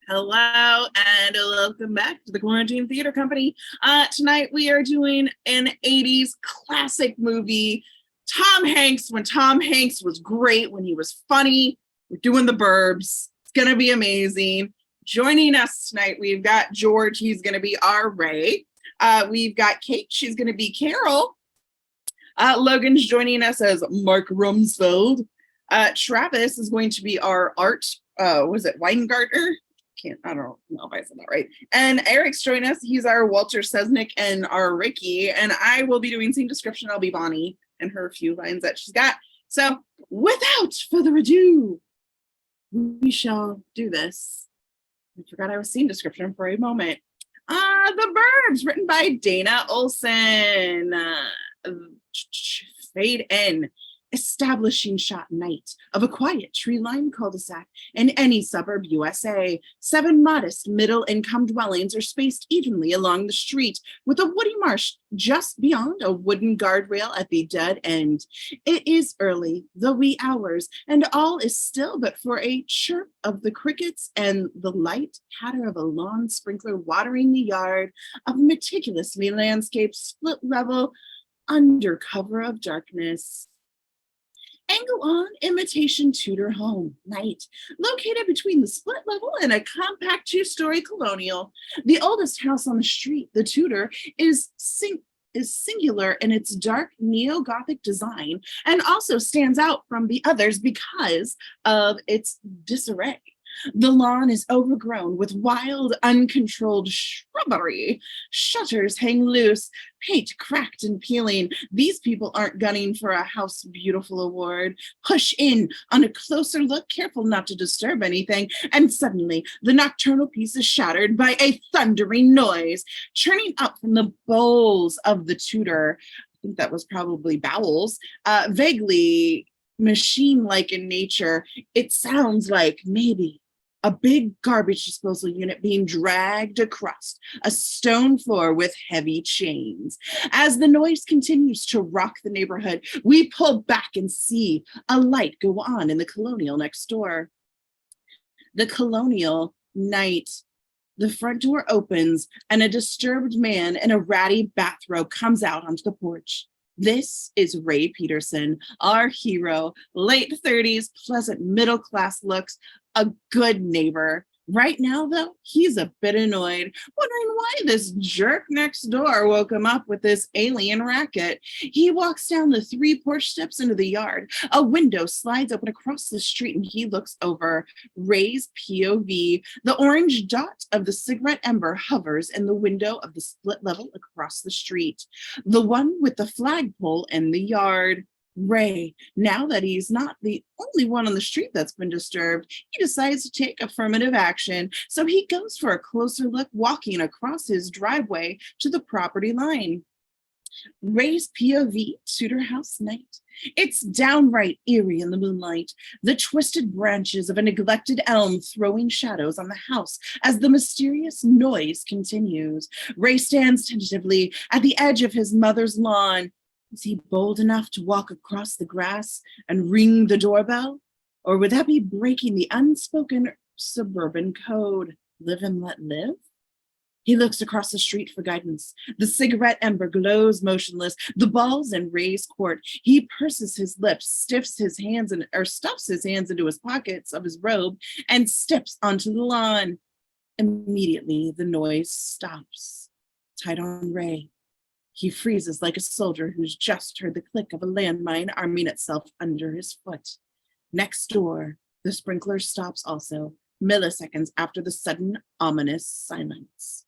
Hello and welcome back to the Quarantine Theater Company. Tonight we are doing an 80s classic movie, Tom Hanks, when Tom Hanks was great, when he was funny. We're doing the Burbs. It's going to be amazing. Joining us tonight, we've got George. He's going to be our Ray. We've got Kate. She's going to be Carol. Logan's joining us as Mark Rumsfeld. Travis is going to be our Art, was it Weingartner? I don't know if I said that right. And Eric's joining us. He's our Walter Sesnick and our Ricky. And I will be doing scene description. I'll be Bonnie and her few lines that she's got. So without further ado, we shall do this. I forgot I was scene description for a moment. The Burbs, written by Dana Olson. Fade in. Establishing shot night of a quiet tree-lined cul-de-sac in any suburb USA. 7 modest middle-income dwellings are spaced evenly along the street, with a woody marsh just beyond a wooden guardrail at the dead end. It is early, the wee hours, and all is still but for a chirp of the crickets and the light patter of a lawn sprinkler watering the yard of meticulously landscaped split level under cover of darkness. Angle on imitation Tudor home, night, located between the split level and a compact 2-story colonial. The oldest house on the street, the Tudor, is singular in its dark neo-Gothic design and also stands out from the others because of its disarray. The lawn is overgrown with wild, uncontrolled shrubbery. Shutters hang loose, paint cracked and peeling. These people aren't gunning for a House Beautiful award. Push in on a closer look, careful not to disturb anything, and suddenly the nocturnal peace is shattered by a thundering noise. Churning up from the bowels of the Tudor, I think that was probably bowels, vaguely machine-like in nature, it sounds like maybe a big garbage disposal unit being dragged across a stone floor with heavy chains. As the noise continues to rock the neighborhood, we pull back and see a light go on in the colonial next door. The colonial, night. The front door opens and a disturbed man in a ratty bathrobe comes out onto the porch. This is Ray Peterson, our hero, late 30s, pleasant middle-class looks, a good neighbor. Right now, though, he's a bit annoyed, wondering why this jerk next door woke him up with this alien racket. He walks down the 3 porch steps into the yard. A window slides open across the street and he looks over. Ray's POV. The orange dot of the cigarette ember hovers in the window of the split level across the street. The one with the flagpole in the yard. Ray, now that he's not the only one on the street that's been disturbed, he decides to take affirmative action. So he goes for a closer look, walking across his driveway to the property line. Ray's POV, Tudor house night. It's downright eerie in the moonlight, the twisted branches of a neglected elm throwing shadows on the house as the mysterious noise continues. Ray stands tentatively at the edge of his mother's lawn. Is he bold enough to walk across the grass and ring the doorbell? Or would that be breaking the unspoken suburban code? Live and let live? He looks across the street for guidance. The cigarette ember glows motionless. The ball's in Ray's court. He purses his lips, stuffs his hands into his pockets of his robe, and steps onto the lawn. Immediately, the noise stops. Tight on Ray. He freezes like a soldier who's just heard the click of a landmine arming itself under his foot. Next door, the sprinkler stops also, milliseconds after the sudden, ominous silence.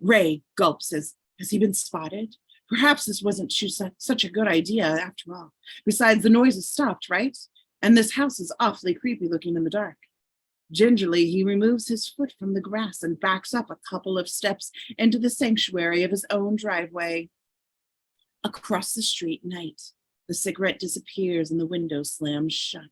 Ray gulps. Has he been spotted? Perhaps this wasn't such a good idea after all. Besides, the noise has stopped, right? And this house is awfully creepy looking in the dark. Gingerly, he removes his foot from the grass and backs up a couple of steps into the sanctuary of his own driveway. Across the street, night. The cigarette disappears and the window slams shut.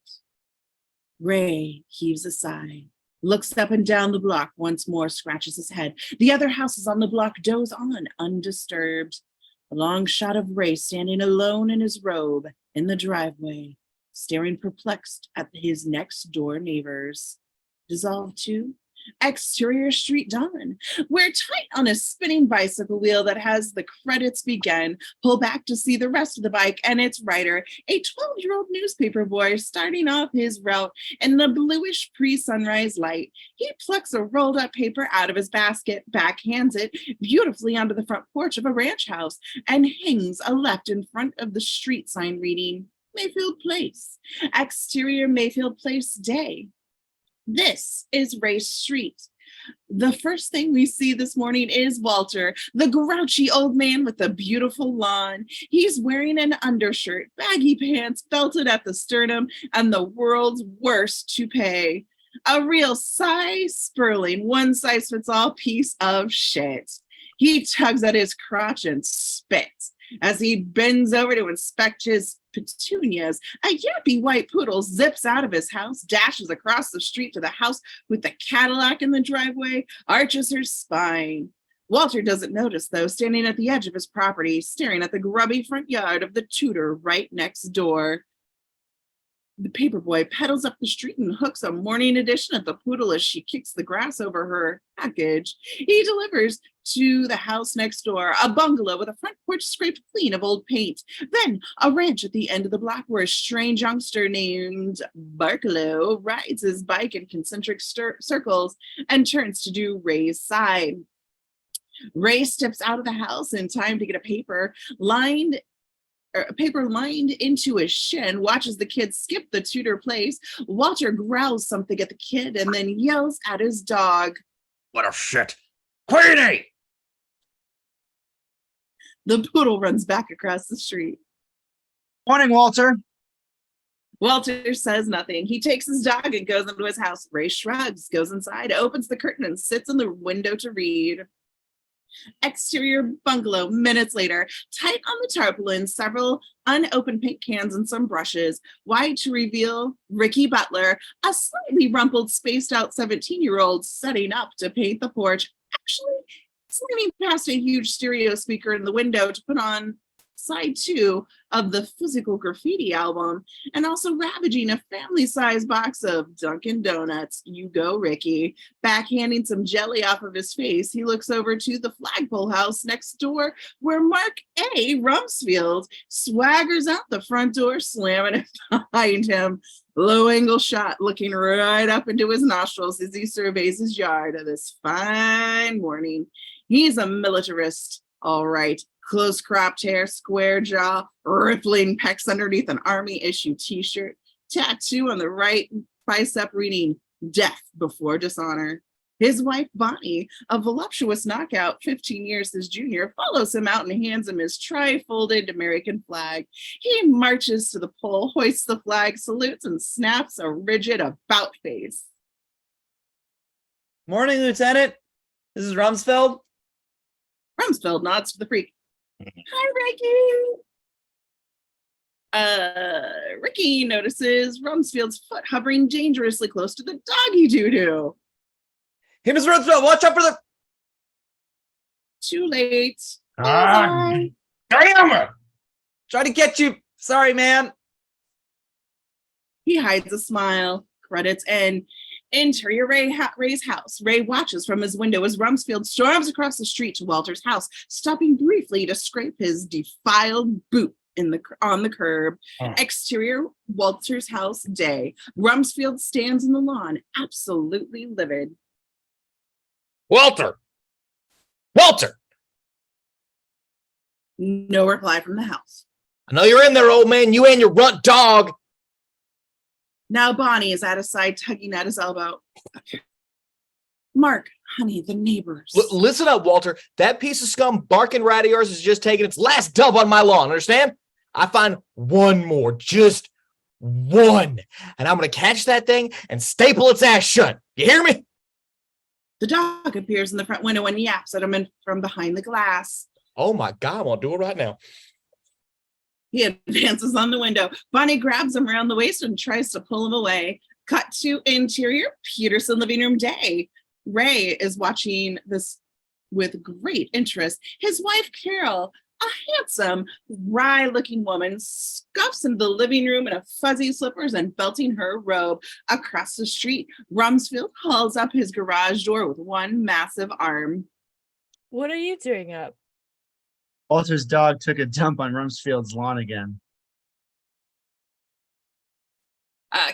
Ray heaves a sigh, looks up and down the block once more, scratches his head. The other houses on the block doze on, undisturbed. A long shot of Ray standing alone in his robe in the driveway, staring perplexed at his next door neighbors. Dissolved too? Exterior street dawn. We're tight on a spinning bicycle wheel that has the credits begin. Pull back to see the rest of the bike and its rider, a 12-year-old newspaper boy starting off his route in the bluish pre-sunrise light. He plucks a rolled up paper out of his basket, backhands it beautifully onto the front porch of a ranch house, and hangs a left in front of the street sign reading Mayfield Place. Exterior Mayfield Place day. This is Race Street. The first thing we see this morning is Walter, the grouchy old man with the beautiful lawn. He's wearing an undershirt, baggy pants belted at the sternum, and the world's worst toupee. A real Sperling, one-size-fits-all piece of shit. He tugs at his crotch and spits as he bends over to inspect his petunias. A yappy white poodle zips out of his house, dashes across the street to the house with the Cadillac in the driveway, arches her spine. Walter doesn't notice, though, standing at the edge of his property, staring at the grubby front yard of the Tudor right next door. The paperboy pedals up the street and hooks a morning edition at the poodle as she kicks the grass over her package. He delivers to the house next door, a bungalow with a front porch scraped clean of old paint. Then a ranch at the end of the block where a strange youngster named Barkalow rides his bike in concentric circles and turns to do Ray's side. Ray steps out of the house in time to get a paper lined into his shin, watches the kid skip the Tudor place. Walter growls something at the kid and then yells at his dog. What a shit. Queenie! The poodle runs back across the street. Morning, Walter. Walter says nothing. He takes his dog and goes into his house. Ray shrugs, goes inside, opens the curtain, and sits in the window to read. Exterior bungalow minutes later, tight on the tarpaulin, several unopened paint cans and some brushes, wide to reveal Ricky Butler, a slightly rumpled, spaced out 17-year-old setting up to paint the porch, actually slamming past a huge stereo speaker in the window to put on side 2 of the Physical Graffiti album, and also ravaging a family-sized box of Dunkin' Donuts. You go, Ricky. Backhanding some jelly off of his face, he looks over to the flagpole house next door where Mark A. Rumsfeld swaggers out the front door, slamming it behind him. Low-angle shot looking right up into his nostrils as he surveys his yard this fine morning. He's a militarist, all right. Close cropped hair, square jaw, rippling pecs underneath an Army issue t-shirt, tattoo on the right bicep reading Death Before Dishonor. His wife, Bonnie, a voluptuous knockout 15 years his junior, follows him out and hands him his tri-folded American flag. He marches to the pole, hoists the flag, salutes, and snaps a rigid about face. Morning, Lieutenant. This is Rumsfeld. Rumsfeld nods to the freak. Hi, Ricky. Ricky notices Rumsfeld's foot hovering dangerously close to the doggy doo-doo. Hey, Mr. Rumsfeld, watch out for the... Too late. Damn it! Try to get you. Sorry, man. He hides a smile. Credits end. Interior Ray's house. Ray watches from his window as Rumsfeld storms across the street to Walter's house, stopping briefly to scrape his defiled boot on the curb. Exterior Walter's house day. Rumsfeld stands in the lawn, absolutely livid. Walter! No reply from the house. I know you're in there, old man. You and your runt dog. Now Bonnie is at his side, tugging at his elbow. Mark, honey, the neighbors. Listen up, Walter. That piece of scum barking rat of yours has just taken its last dub on my lawn, understand? I find one more, just one, and I'm going to catch that thing and staple its ass shut. You hear me? The dog appears in the front window and yaps at him from behind the glass. Oh, my God. I'll do it right now. He advances on the window. Bonnie grabs him around the waist and tries to pull him away. Cut to interior Peterson living room day. Ray is watching this with great interest. His wife, Carol, A handsome, wry-looking woman scuffs into the living room in a fuzzy slippers and belting her robe. Across the street, Rumsfeld hauls up his garage door with one massive arm. What are you doing up? Walter's dog took a dump on Rumsfeld's lawn again.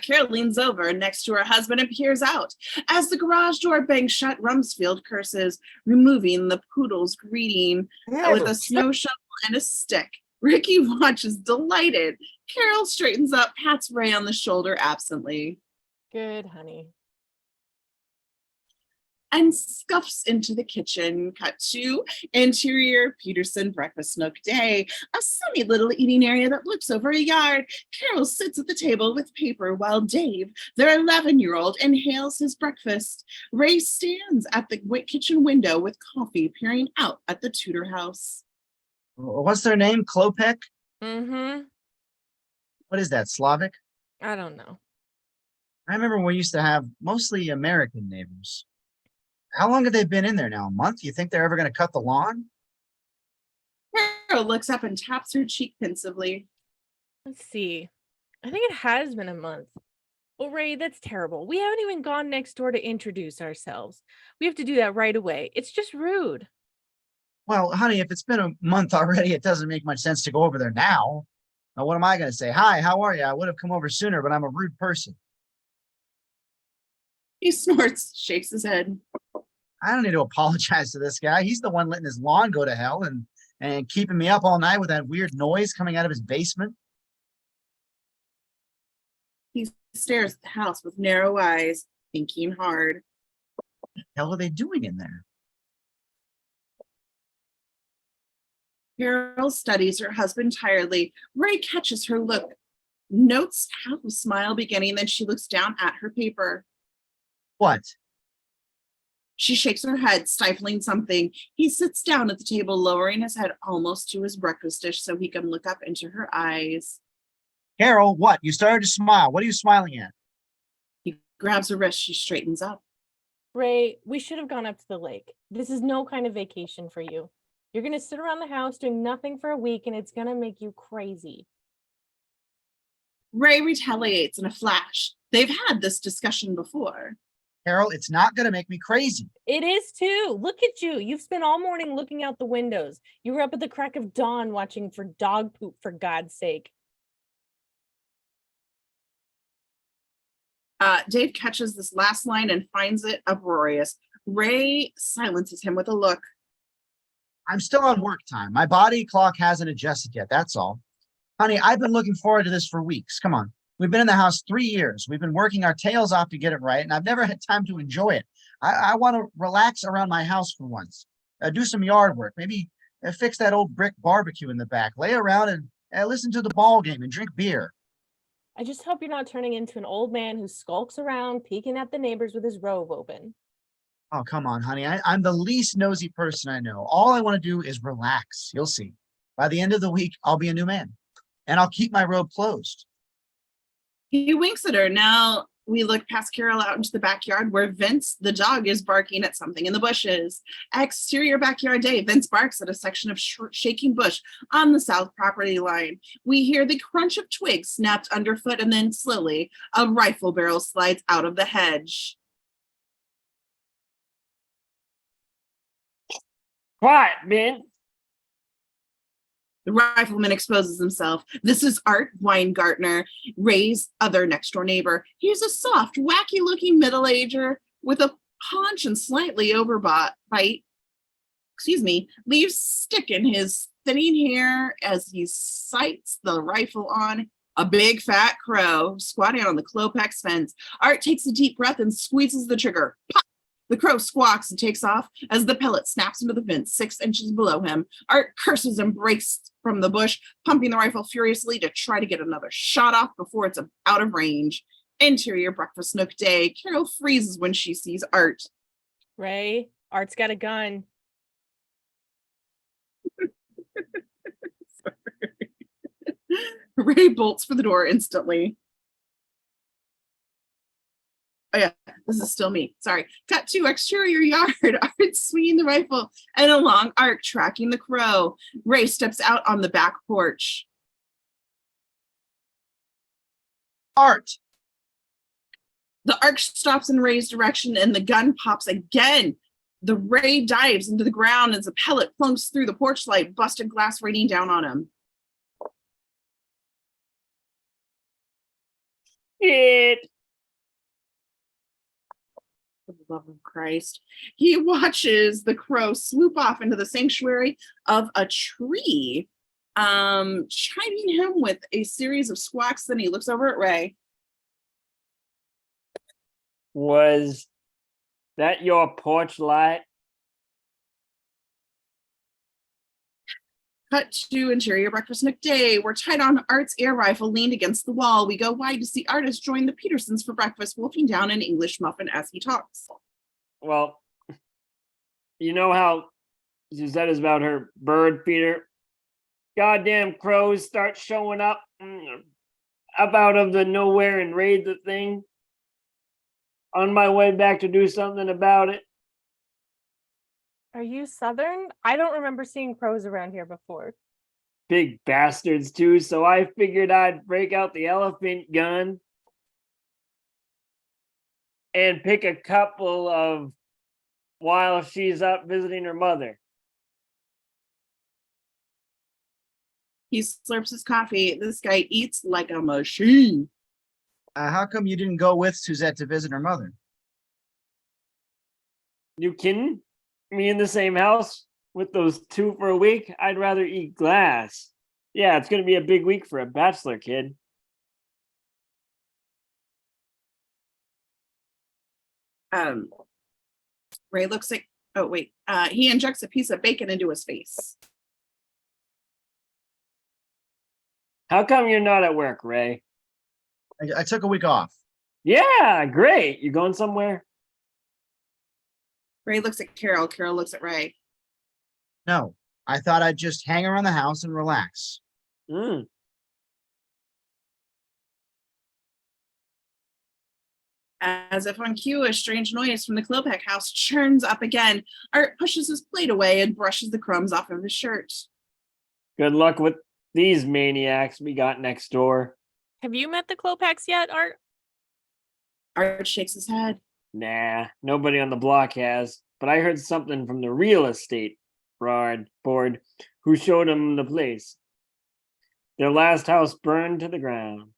Carol leans over next to her husband and peers out. As the garage door bangs shut, Rumsfeld curses, removing the poodle's greeting with a snow shovel and a stick. Ricky watches delighted. Carol straightens up, pats Ray on the shoulder absently, Good, honey. and scuffs into the kitchen. Cut to interior Peterson breakfast nook day, a sunny little eating area that looks over a yard. Carol sits at the table with paper while Dave, their 11-year-old, inhales his breakfast. Ray stands at the kitchen window with coffee, peering out at the Tudor house. What's their name? Klopek? Mm-hmm. What is that, Slavic? I don't know. I remember we used to have mostly American neighbors. How long have they been in there now? A month? You think they're ever going to cut the lawn? Carol looks up and taps her cheek pensively. Let's see. I think it has been a month. Well, Ray, that's terrible. We haven't even gone next door to introduce ourselves. We have to do that right away. It's just rude. Well, honey, if it's been a month already, it doesn't make much sense to go over there now. Now, what am I going to say? Hi, how are you? I would have come over sooner, but I'm a rude person. He snorts, shakes his head. I don't need to apologize to this guy. He's the one letting his lawn go to hell and keeping me up all night with that weird noise coming out of his basement. He stares at the house with narrow eyes, thinking hard. What the hell are they doing in there? Carol studies her husband tiredly. Ray catches her look, notes half a smile beginning, then she looks down at her paper. What? She shakes her head, stifling something. He sits down at the table, lowering his head almost to his breakfast dish so he can look up into her eyes. Carol, what? You started to smile. What are you smiling at? He grabs her wrist. She straightens up. Ray, we should have gone up to the lake. This is no kind of vacation for you. You're going to sit around the house doing nothing for a week, and it's going to make you crazy. Ray retaliates in a flash. They've had this discussion before. Carol, it's not going to make me crazy. It is too. Look at you. You've spent all morning looking out the windows. You were up at the crack of dawn watching for dog poop, for God's sake. Dave catches this last line and finds it uproarious. Ray silences him with a look. I'm still on work time. My body clock hasn't adjusted yet. That's all. Honey, I've been looking forward to this for weeks. Come on. We've been in the house 3 years. We've been working our tails off to get it right, and I've never had time to enjoy it. I want to relax around my house for once. Do some yard work. Maybe fix that old brick barbecue in the back. Lay around and listen to the ball game and drink beer. I just hope you're not turning into an old man who skulks around, peeking at the neighbors with his robe open. Oh, come on, honey. I'm the least nosy person I know. All I want to do is relax. You'll see. By the end of the week, I'll be a new man. And I'll keep my robe closed. He winks at her. Now we look past Carol out into the backyard where Vince, the dog, is barking at something in the bushes. Exterior backyard day. Vince barks at a section of shaking bush on the south property line. We hear the crunch of twigs snapped underfoot, and then slowly a rifle barrel slides out of the hedge. Quiet, Vince. The rifleman exposes himself. This is Art Weingartner, Ray's other next-door neighbor. He's a soft, wacky-looking middle-ager with a paunch and slightly bite. Leaves stick in his thinning hair as he sights the rifle on a big fat crow squatting on the Klopex fence. Art takes a deep breath and squeezes the trigger. Pop! The crow squawks and takes off as the pellet snaps into the fence 6 inches below him. Art curses and breaks from the bush, pumping the rifle furiously to try to get another shot off before it's out of range. Interior breakfast nook day. Carol freezes when she sees Art. Ray, Art's got a gun. Ray bolts for the door instantly. Oh yeah, this is still me. Sorry. Cut to exterior yard. Art swinging the rifle and a long arc tracking the crow. Ray steps out on the back porch. Art. The arc stops in Ray's direction and the gun pops again. The Ray dives into the ground as a pellet plunks through the porch light, busted glass raining down on him. Shit. For the love of Christ. He watches the crow swoop off into the sanctuary of a tree, chiming him with a series of squawks. Then he looks over at Ray. Was that your porch light? Cut to interior breakfast McDay. We're tied on Art's air rifle leaned against the wall. We go wide to see Artist join the Petersons for breakfast, wolfing down an English muffin as he talks. Well, you know how Suzette is about her bird feeder? Goddamn crows start showing up out of the nowhere and raid the thing. On my way back to do something about it. Are you Southern? I don't remember seeing crows around here before. Big bastards too, so I figured I'd break out the elephant gun and pick a couple of while she's up visiting her mother. He slurps his coffee. This guy eats like a machine. How come you didn't go with Suzette to visit her mother? You kidding? Me in the same house with those two for a week? I'd rather eat glass. Yeah, it's gonna be a big week for a bachelor kid. Ray looks like, oh wait, he injects a piece of bacon into his face. How come you're not at work, Ray? I took a week off. Yeah, great. You going somewhere? Ray looks at Carol. Carol looks at Ray. No, I thought I'd just hang around the house and relax. Mm. As if on cue, a strange noise from the Klopek house churns up again. Art pushes his plate away and brushes the crumbs off of his shirt. Good luck with these maniacs we got next door. Have you met the Klopeks yet, Art? Art shakes his head. Nah, nobody on the block has. But I heard something from the real estate board who showed them the place. Their last house burned to the ground.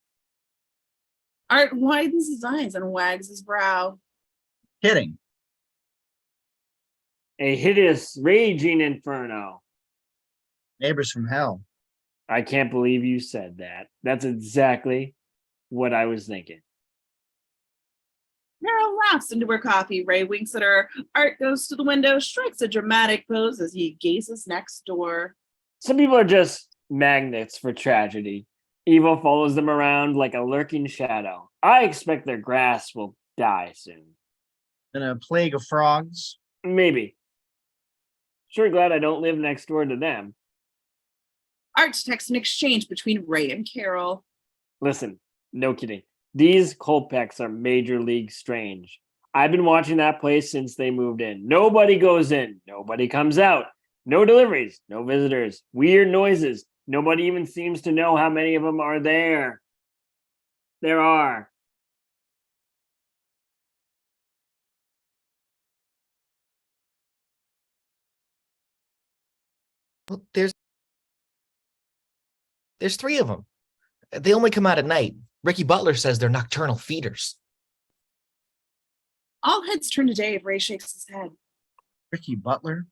Art widens his eyes and wags his brow. Kidding. A hideous, raging inferno. Neighbors from hell. I can't believe you said that. That's exactly what I was thinking. Carol laughs into her coffee. Ray winks at her. Art goes to the window, strikes a dramatic pose as he gazes next door. Some people are just magnets for tragedy. Evil follows them around like a lurking shadow. I expect their grass will die soon. Then a plague of frogs. Maybe. Sure glad I don't live next door to them. Art texts an exchange between Ray and Carol. Listen, no kidding. These Colpecks are major league strange. I've been watching that place since they moved in. Nobody goes in. Nobody comes out. No deliveries. No visitors. Weird noises. Nobody even seems to know how many of them are there. There are. Well, there's three of them. They only come out at night. Ricky Butler says they're nocturnal feeders. All heads turn to Dave. Ray shakes his head. Ricky Butler.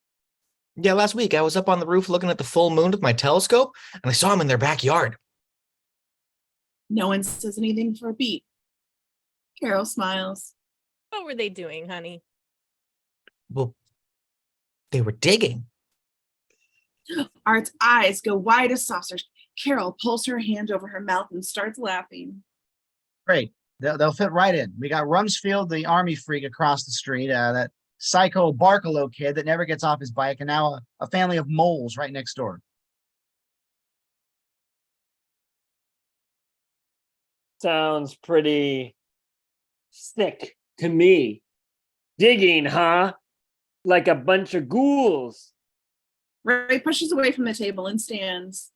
Yeah, last week I was up on the roof looking at the full moon with my telescope, and I saw him in their backyard. No one says anything for a beat. Carol smiles. What were they doing, honey? Well, they were digging. Art's eyes go wide as saucers. Carol pulls her hand over her mouth and starts laughing. Great. They'll fit right in. We got Rumsfeld, the army freak across the street, that psycho Barkalow kid that never gets off his bike, and now a family of moles right next door. Sounds pretty sick. to me. Digging, huh? Like a bunch of ghouls. Ray pushes away from the table and stands.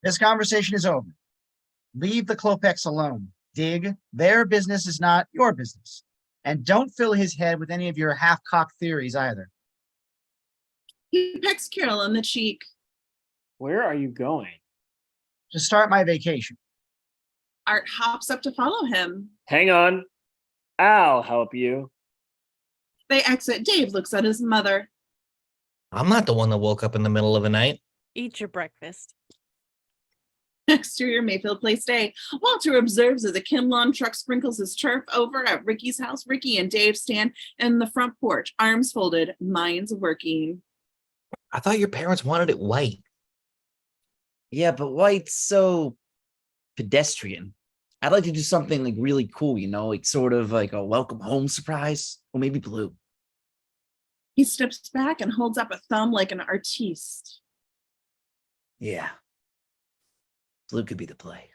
This conversation is over. Leave the Klopex alone. Dig. Their business is not your business. And don't fill his head with any of your half-cocked theories either. He pecks Carol on the cheek. Where are you going? To start my vacation. Art hops up to follow him. Hang on. I'll help you. They exit. Dave looks at his mother. I'm not the one that woke up in the middle of the night. Eat your breakfast. Exterior Mayfield Place Day. Walter observes as a Kim lawn truck sprinkles his turf over at Ricky's house. Ricky and Dave stand in the front porch, arms folded, minds working. I thought your parents wanted it white. Yeah, but white's so pedestrian. I'd like to do something like really cool, like sort of like a welcome home surprise, or maybe blue. He steps back and holds up a thumb like an artiste. Yeah. Blue could be the play.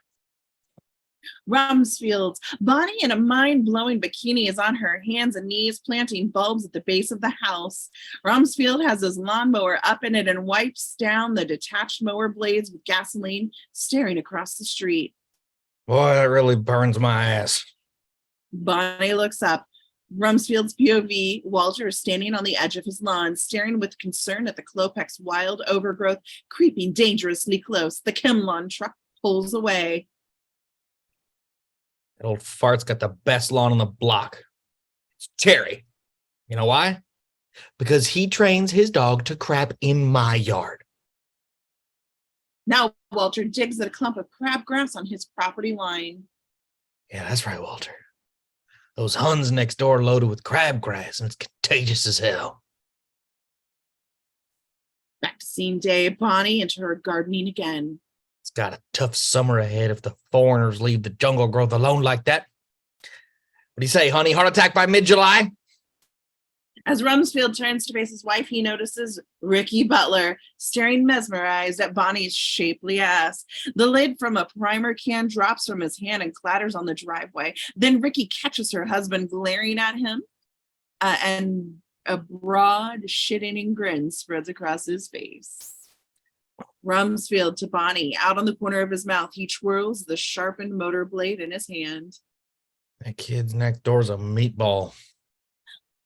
Rumsfield's Bonnie in a mind-blowing bikini is on her hands and knees planting bulbs at the base of the house. Rumsfield has his lawnmower up in it and wipes down the detached mower blades with gasoline, staring across the street. Boy, that really burns my ass. Bonnie looks up. Rumsfield's POV, Walter is standing on the edge of his lawn, staring with concern at the Klopex wild overgrowth, creeping dangerously close. The Kim lawn truck pulls away. That old fart's got the best lawn on the block. It's Terry. You know why? Because he trains his dog to crap in my yard. Now Walter digs at a clump of crabgrass on his property line. Yeah, that's right, Walter. Those Huns next door are loaded with crabgrass, and it's contagious as hell. Back to seeing Dave, Bonnie into her gardening again. It's got a tough summer ahead if the foreigners leave the jungle growth alone like that. What do you say, honey? Heart attack by mid-July? As Rumsfield turns to face his wife, he notices Ricky Butler staring mesmerized at Bonnie's shapely ass. The lid from a primer can drops from his hand and clatters on the driveway. Then Ricky catches her husband glaring at him, and a broad, shit-eating grin spreads across his face. Rumsfield to Bonnie, out on the corner of his mouth, he twirls the sharpened motor blade in his hand. That kid's next door's a meatball.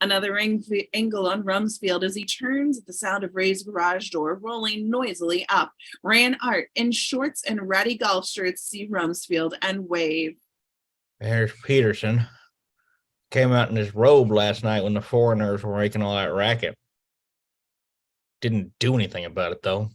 Another angle on Rumsfield as he turns at the sound of Ray's garage door rolling noisily up. Ray and Art in shorts and ratty golf shirts see Rumsfield and wave. There's Peterson. Came out in his robe last night when the foreigners were making all that racket. Didn't do anything about it, though.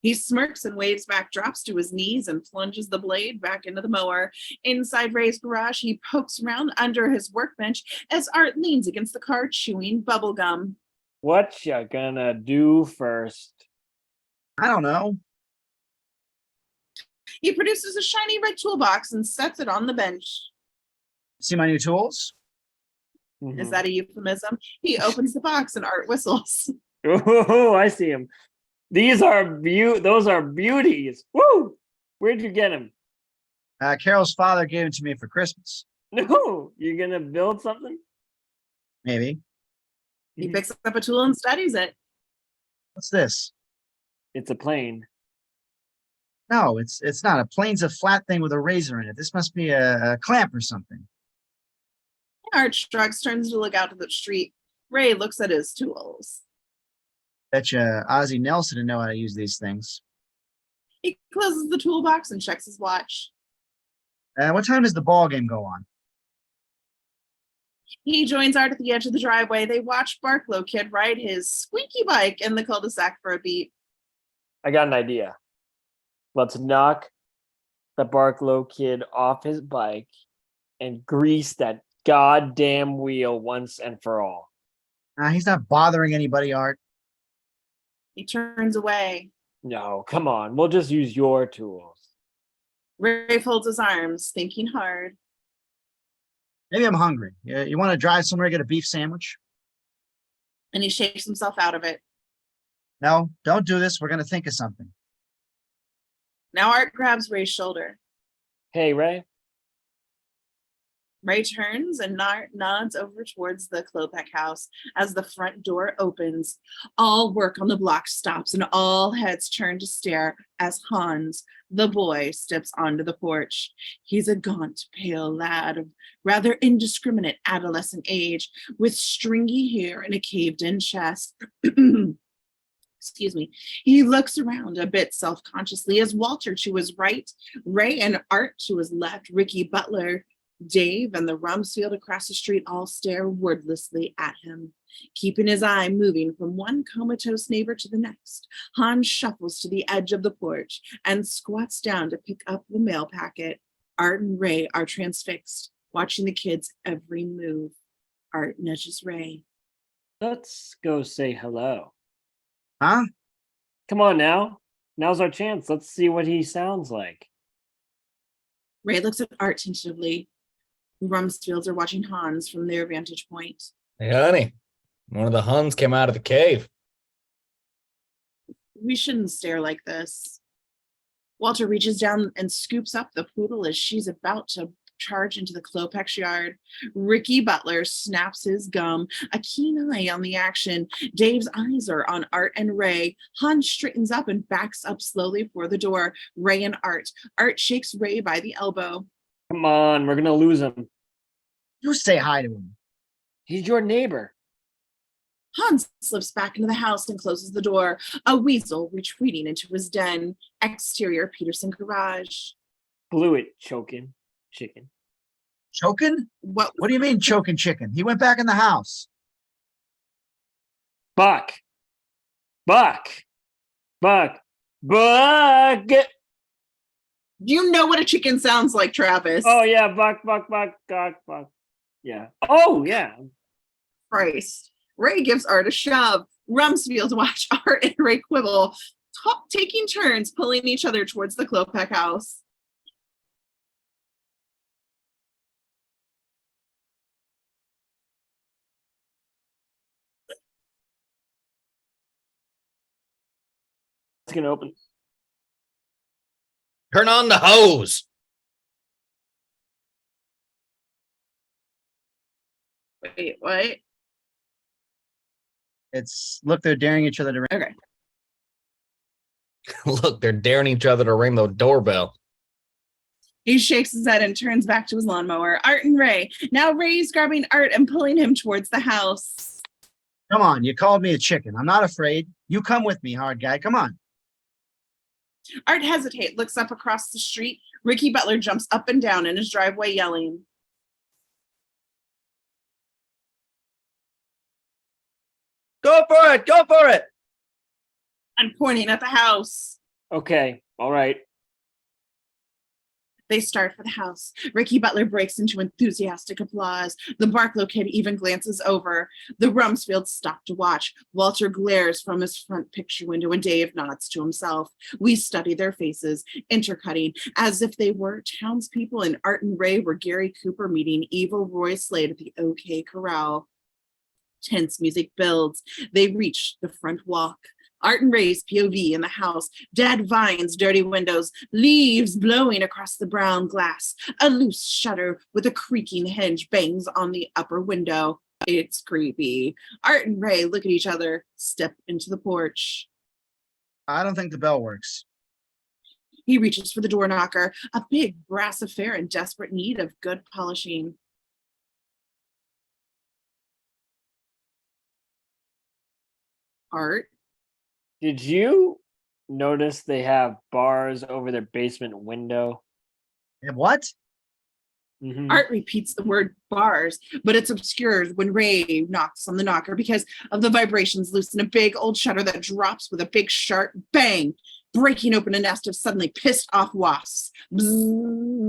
He smirks and waves back, drops to his knees, and plunges the blade back into the mower. Inside Ray's garage, he pokes around under his workbench as Art leans against the car, chewing bubble gum. What you gonna do first? I don't know. He produces a shiny red toolbox and sets it on the bench. See my new tools? Is that a euphemism? He opens the box and Art whistles. Oh, I see him. Those are beauties. Woo! Where'd you get them? Carol's father gave it to me for Christmas. No, you're gonna build something? Maybe. He picks up a tool and studies it. What's this? It's a plane. No, it's not. A plane's a flat thing with a razor in it. This must be a clamp or something. Art shrugs, turns to look out to the street. Ray looks at his tools. Betcha Ozzie Nelson didn't know how to use these things. He closes the toolbox and checks his watch. What time does the ball game go on? He joins Art at the edge of the driveway. They watch Barklow Kid ride his squeaky bike in the cul-de-sac for a beat. I got an idea. Let's knock the Barklow kid off his bike and grease that goddamn wheel once and for all. He's not bothering anybody, Art. He turns away. No, come on. We'll just use your tools. Ray folds his arms, thinking hard. Maybe I'm hungry. You want to drive somewhere, get a beef sandwich? And he shakes himself out of it. No, don't do this. We're going to think of something. Now Art grabs Ray's shoulder. Hey, Ray. Ray turns and nods over towards the Klopek house as the front door opens. All work on the block stops and all heads turn to stare as Hans, the boy, steps onto the porch. He's a gaunt, pale lad of rather indiscriminate adolescent age with stringy hair and a caved-in chest. Excuse me. He looks around a bit self-consciously as Walter to his right, Ray and Art to his left, Ricky Butler, Dave, and the Rumsfield across the street all stare wordlessly at him, keeping his eye moving from one comatose neighbor to the next. Hans shuffles to the edge of the porch and squats down to pick up the mail packet. Art and Ray are transfixed, watching the kids' every move. Art nudges Ray. Let's go say hello. Huh? Come on now. Now's our chance. Let's see what he sounds like. Ray looks at Art tentatively. The Rumsfields are watching Hans from their vantage point. Hey, honey, one of the Huns came out of the cave. We shouldn't stare like this. Walter reaches down and scoops up the poodle as she's about to charge into the Klopek's yard. Ricky Butler snaps his gum, a keen eye on the action. Dave's eyes are on Art and Ray. Hans straightens up and backs up slowly for the door. Ray and Art. Art shakes Ray by the elbow. Come on, we're gonna lose him. You say hi to him. He's your neighbor. Hans slips back into the house and closes the door, a weasel retreating into his den. Exterior Peterson garage. Blew it, choking chicken. Choking? What What do you mean choking chicken? He went back in the house. Buck. Buck. Buck. Buck. do you know what a chicken sounds like, Travis? Oh yeah, buck, buck, buck, buck, buck. Yeah. Oh yeah. Christ. Ray gives Art a shove. Rumsfield watch Art and Ray quibble, taking turns pulling each other towards the Klopek house. It's gonna open. Turn on the hose. Wait, what? It's look, they're daring each other to. Okay. Look, they're daring each other to ring the doorbell. He shakes his head and turns back to his lawnmower. Art and Ray. Now Ray's grabbing Art and pulling him towards the house. Come on, you called me a chicken. I'm not afraid. You come with me, hard guy. Come on. Art hesitates, looks up across the street. Ricky Butler jumps up and down in his driveway yelling. Go for it. Go for it. And pointing at the house. Okay. All right. They start for the house. Ricky Butler breaks into enthusiastic applause. The Barklow kid even glances over. The Rumsfields stop to watch. Walter glares from his front picture window and Dave nods to himself. We study their faces, intercutting, as if they were townspeople and Art and Ray were Gary Cooper meeting evil Roy Slade at the OK Corral. Tense music builds. They reach the front walk. Art and Ray's POV in the house, dead vines, dirty windows, leaves blowing across the brown glass. A loose shutter with a creaking hinge bangs on the upper window. It's creepy. Art and Ray look at each other, step into the porch. I don't think the bell works. He reaches for the door knocker, a big brass affair in desperate need of good polishing. Art? Did you notice they have bars over their basement window? And what? Mhm. Art repeats the word bars, but it's obscured when Ray knocks on the knocker because of the vibrations loose in a big old shutter that drops with a big sharp bang, breaking open a nest of suddenly pissed off wasps. Bzzz.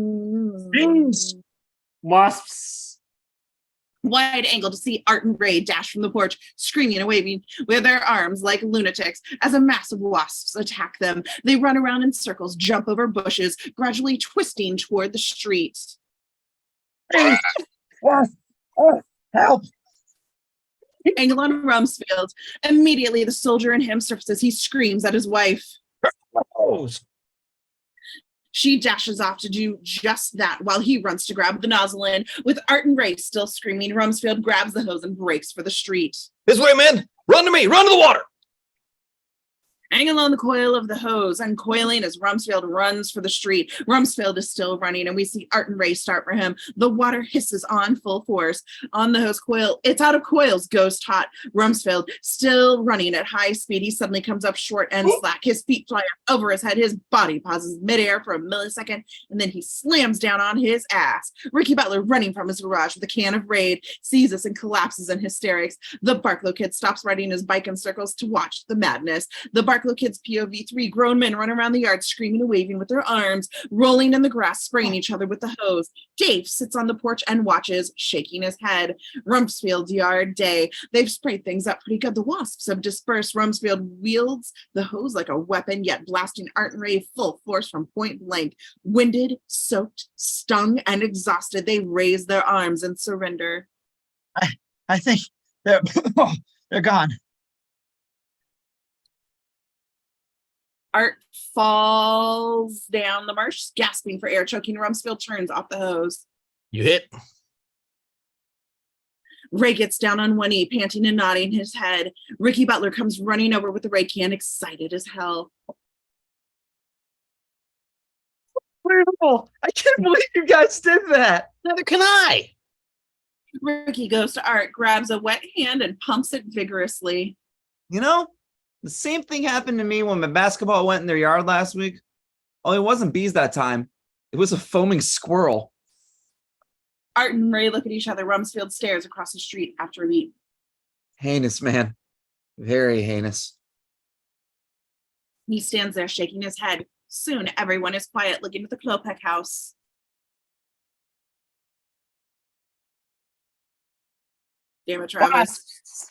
Wasps. Wide angle to see Art and Ray dash from the porch, screaming and waving with their arms like lunatics as a mass of wasps attack them. They run around in circles, jump over bushes, gradually twisting toward the street. Help! Angle on Rumsfield. Immediately, the soldier in him surfaces. He screams at his wife. Hose. She dashes off to do just that while he runs to grab the nozzle in. With Art and Ray still screaming, Rumsfeld grabs the hose and breaks for the street. This way, men. Run to me. Run to the water. Hanging on the coil of the hose, uncoiling as Rumsfeld runs for the street. Rumsfeld is still running, and we see Art and Ray start for him. The water hisses on full force. On the hose coil, it's out of coils, ghost hot. Rumsfeld still running at high speed. He suddenly comes up short and slack. His feet fly up over his head. His body pauses midair for a millisecond, and then he slams down on his ass. Ricky Butler, running from his garage with a can of Raid, sees us and collapses in hysterics. The Barklow kid stops riding his bike in circles to watch the madness. The Barklow kids POV 3 grown men run around the yard screaming and waving with their arms, rolling in the grass, spraying each other with the hose. Dave sits on the porch and watches, shaking his head. Rumsfield's yard day. They've sprayed things up pretty good. The wasps have dispersed. Rumsfeld wields the hose like a weapon, yet blasting Art and Ray full force from point blank. Winded, soaked, stung, and exhausted, they raise their arms and surrender. I think they're they're gone. Art falls down the marsh, gasping for air, choking. Rumsfeld turns off the hose. You hit. Ray gets down on one knee, panting and nodding his head. Ricky Butler comes running over with the Ray can, excited as hell. Incredible. I can't believe you guys did that. Neither can I. Ricky goes to Art, grabs a wet hand, and pumps it vigorously. You know, the same thing happened to me when my basketball went in their yard last week. Only it wasn't bees that time. It was a foaming squirrel. Art and Ray look at each other. Rumsfeld stares across the street after a beat. Heinous, man. Very heinous. He stands there shaking his head. Soon everyone is quiet, looking at the Klopek house. Damn it, Travis.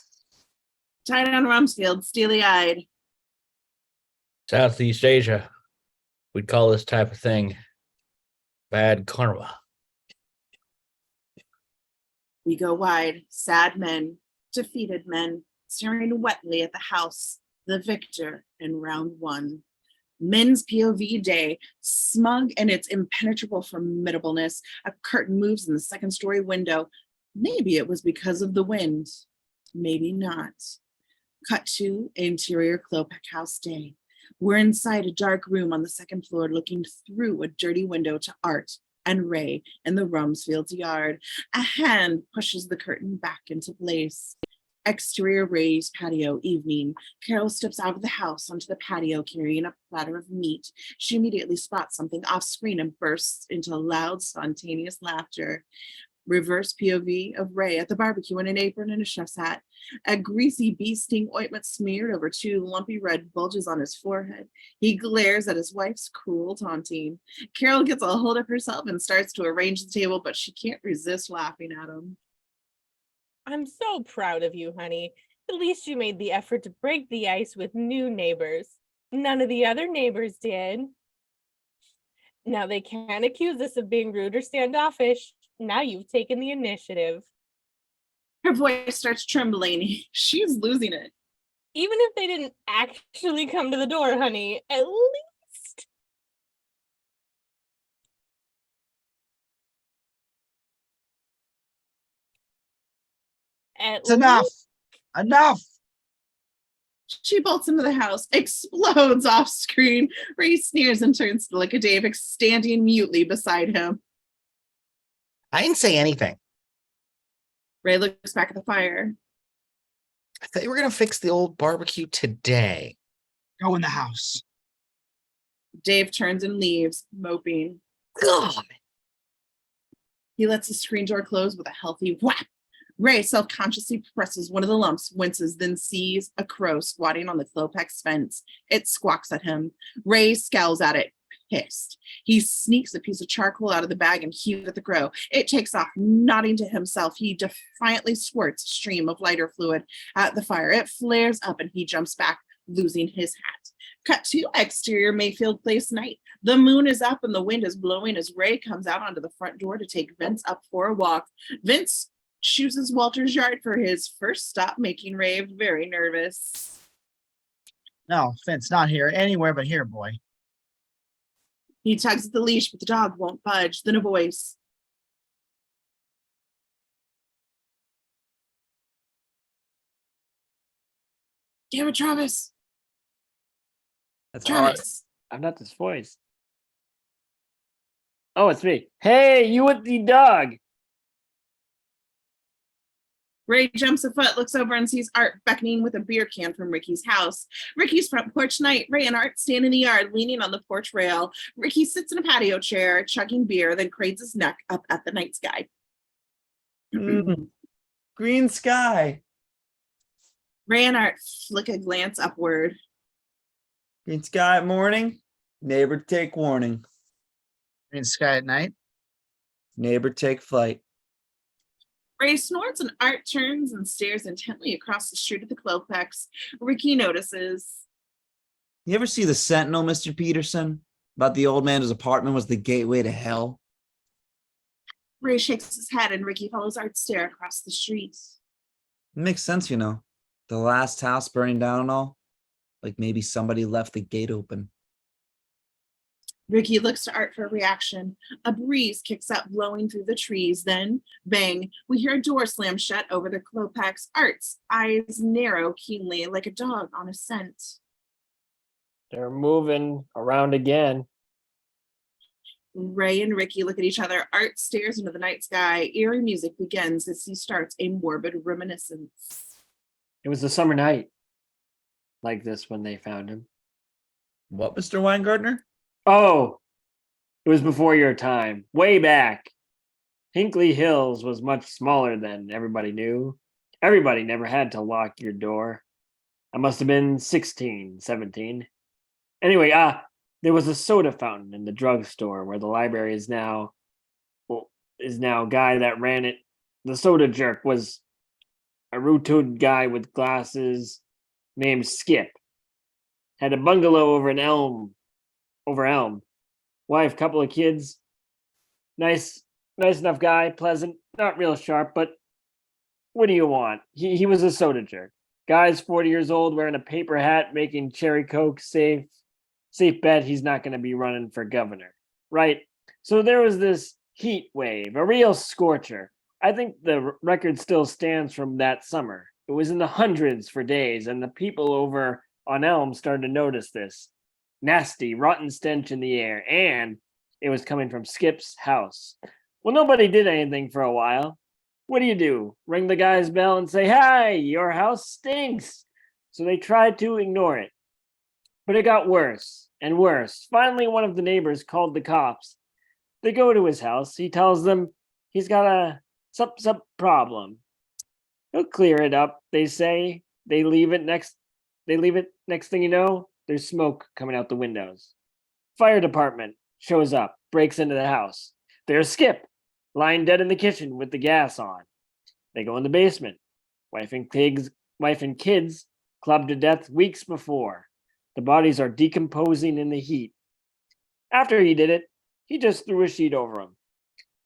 Tied on Rumsfeld, steely-eyed. Southeast Asia. We'd call this type of thing bad karma. We go wide, sad men, defeated men, staring wetly at the house, the victor in round one. Men's POV day, smug in its impenetrable formidableness. A curtain moves in the second-story window. Maybe it was because of the wind. Maybe not. Cut to interior Klopek house day. We're inside a dark room on the second floor, looking through a dirty window to Art and Ray in the Rumsfeld's yard. A hand pushes the curtain back into place. Exterior Ray's patio, evening. Carol steps out of the house onto the patio carrying a platter of meat. She immediately spots something off screen and bursts into loud, spontaneous laughter. Reverse POV of Ray at the barbecue in an apron and a chef's hat. A greasy bee sting ointment smeared over two lumpy red bulges on his forehead. He glares at his wife's cruel taunting. Carol gets a hold of herself and starts to arrange the table, but she can't resist laughing at him. I'm so proud of you, honey. At least you made the effort to break the ice with new neighbors. None of the other neighbors did. Now they can't accuse us of being rude or standoffish. Now you've taken the initiative. Her voice starts trembling. She's losing it. Even if they didn't actually come to the door, honey, at least. It's enough. Enough. She bolts into the house, explodes off screen. Ray sneers and turns to look at Dave, standing mutely beside him. I didn't say anything. Ray looks back at the fire. I thought you were going to fix the old barbecue today. Go in the house. Dave turns and leaves, moping. God. He lets the screen door close with a healthy whap. Ray self-consciously presses one of the lumps, winces, then sees a crow squatting on the Klopex fence. It squawks at him. Ray scowls at it, pissed. He sneaks a piece of charcoal out of the bag and heaves at the crow. It takes off, nodding to himself. He defiantly squirts a stream of lighter fluid at the fire. It flares up and he jumps back, losing his hat. Cut to exterior Mayfield Place night. The moon is up and the wind is blowing as Ray comes out onto the front door to take Vince up for a walk. Vince chooses Walter's yard for his first stop, making Ray very nervous. No, Vince, not here. Anywhere but here, boy. He tugs at the leash, but the dog won't budge. Then a voice. Damn it, Travis. That's art. Travis. I'm not this voice. Oh, it's me. Hey, you with the dog? Ray jumps a foot, looks over and sees Art beckoning with a beer can from Ricky's house. Ricky's front porch night. Ray and Art stand in the yard, leaning on the porch rail. Ricky sits in a patio chair, chugging beer, then cranes his neck up at the night sky. Green sky. Ray and Art flick a glance upward. Green sky at morning. Neighbor take warning. In sky at night. Neighbor take flight. Ray snorts and Art turns and stares intently across the street at the Klopex. Ricky notices. You ever see the Sentinel, Mr. Peterson? About the old man whose apartment was the gateway to hell? Ray shakes his head and Ricky follows Art's stare across the street. It makes sense, you know. The last house burning down and all. Like maybe somebody left the gate open. Ricky looks to Art for a reaction. A breeze kicks up, blowing through the trees. Then, bang, we hear a door slam shut over the Klopex. Art's eyes narrow keenly, like a dog on a scent. They're moving around again. Ray and Ricky look at each other. Art stares into the night sky. Eerie music begins as he starts a morbid reminiscence. It was a summer night like this when they found him. What, Mr. Weingartner? Oh, it was before your time. Way back. Hinkley Hills was much smaller than everybody knew. Everybody never had to lock your door. I must have been 16, 17. Anyway, there was a soda fountain in the drugstore where the library is now. Guy that ran it. The soda jerk was a rotund guy with glasses named Skip. Had a bungalow over Elm. Wife, couple of kids. Nice enough guy, pleasant, not real sharp, but what do you want? He was a soda jerk. Guy's 40 years old, wearing a paper hat, making cherry coke. Safe bet he's not going to be running for governor. Right? So there was this heat wave, a real scorcher. I think the record still stands from that summer. It was in the hundreds for days, and the people over on Elm started to notice this. Nasty, rotten stench in the air, and it was coming from Skip's house. Well, nobody did anything for a while. What do? Ring the guy's bell and say, "Hi, your house stinks." So they tried to ignore it. But it got worse and worse. Finally, one of the neighbors called the cops. They go to his house. He tells them he's got a sup problem. He'll clear it up, they say. They leave it next thing you know, there's smoke coming out the windows. Fire department shows up, breaks into the house. There's Skip, lying dead in the kitchen with the gas on. They go in the basement. Wife and kids clubbed to death weeks before. The bodies are decomposing in the heat. After he did it, he just threw a sheet over them.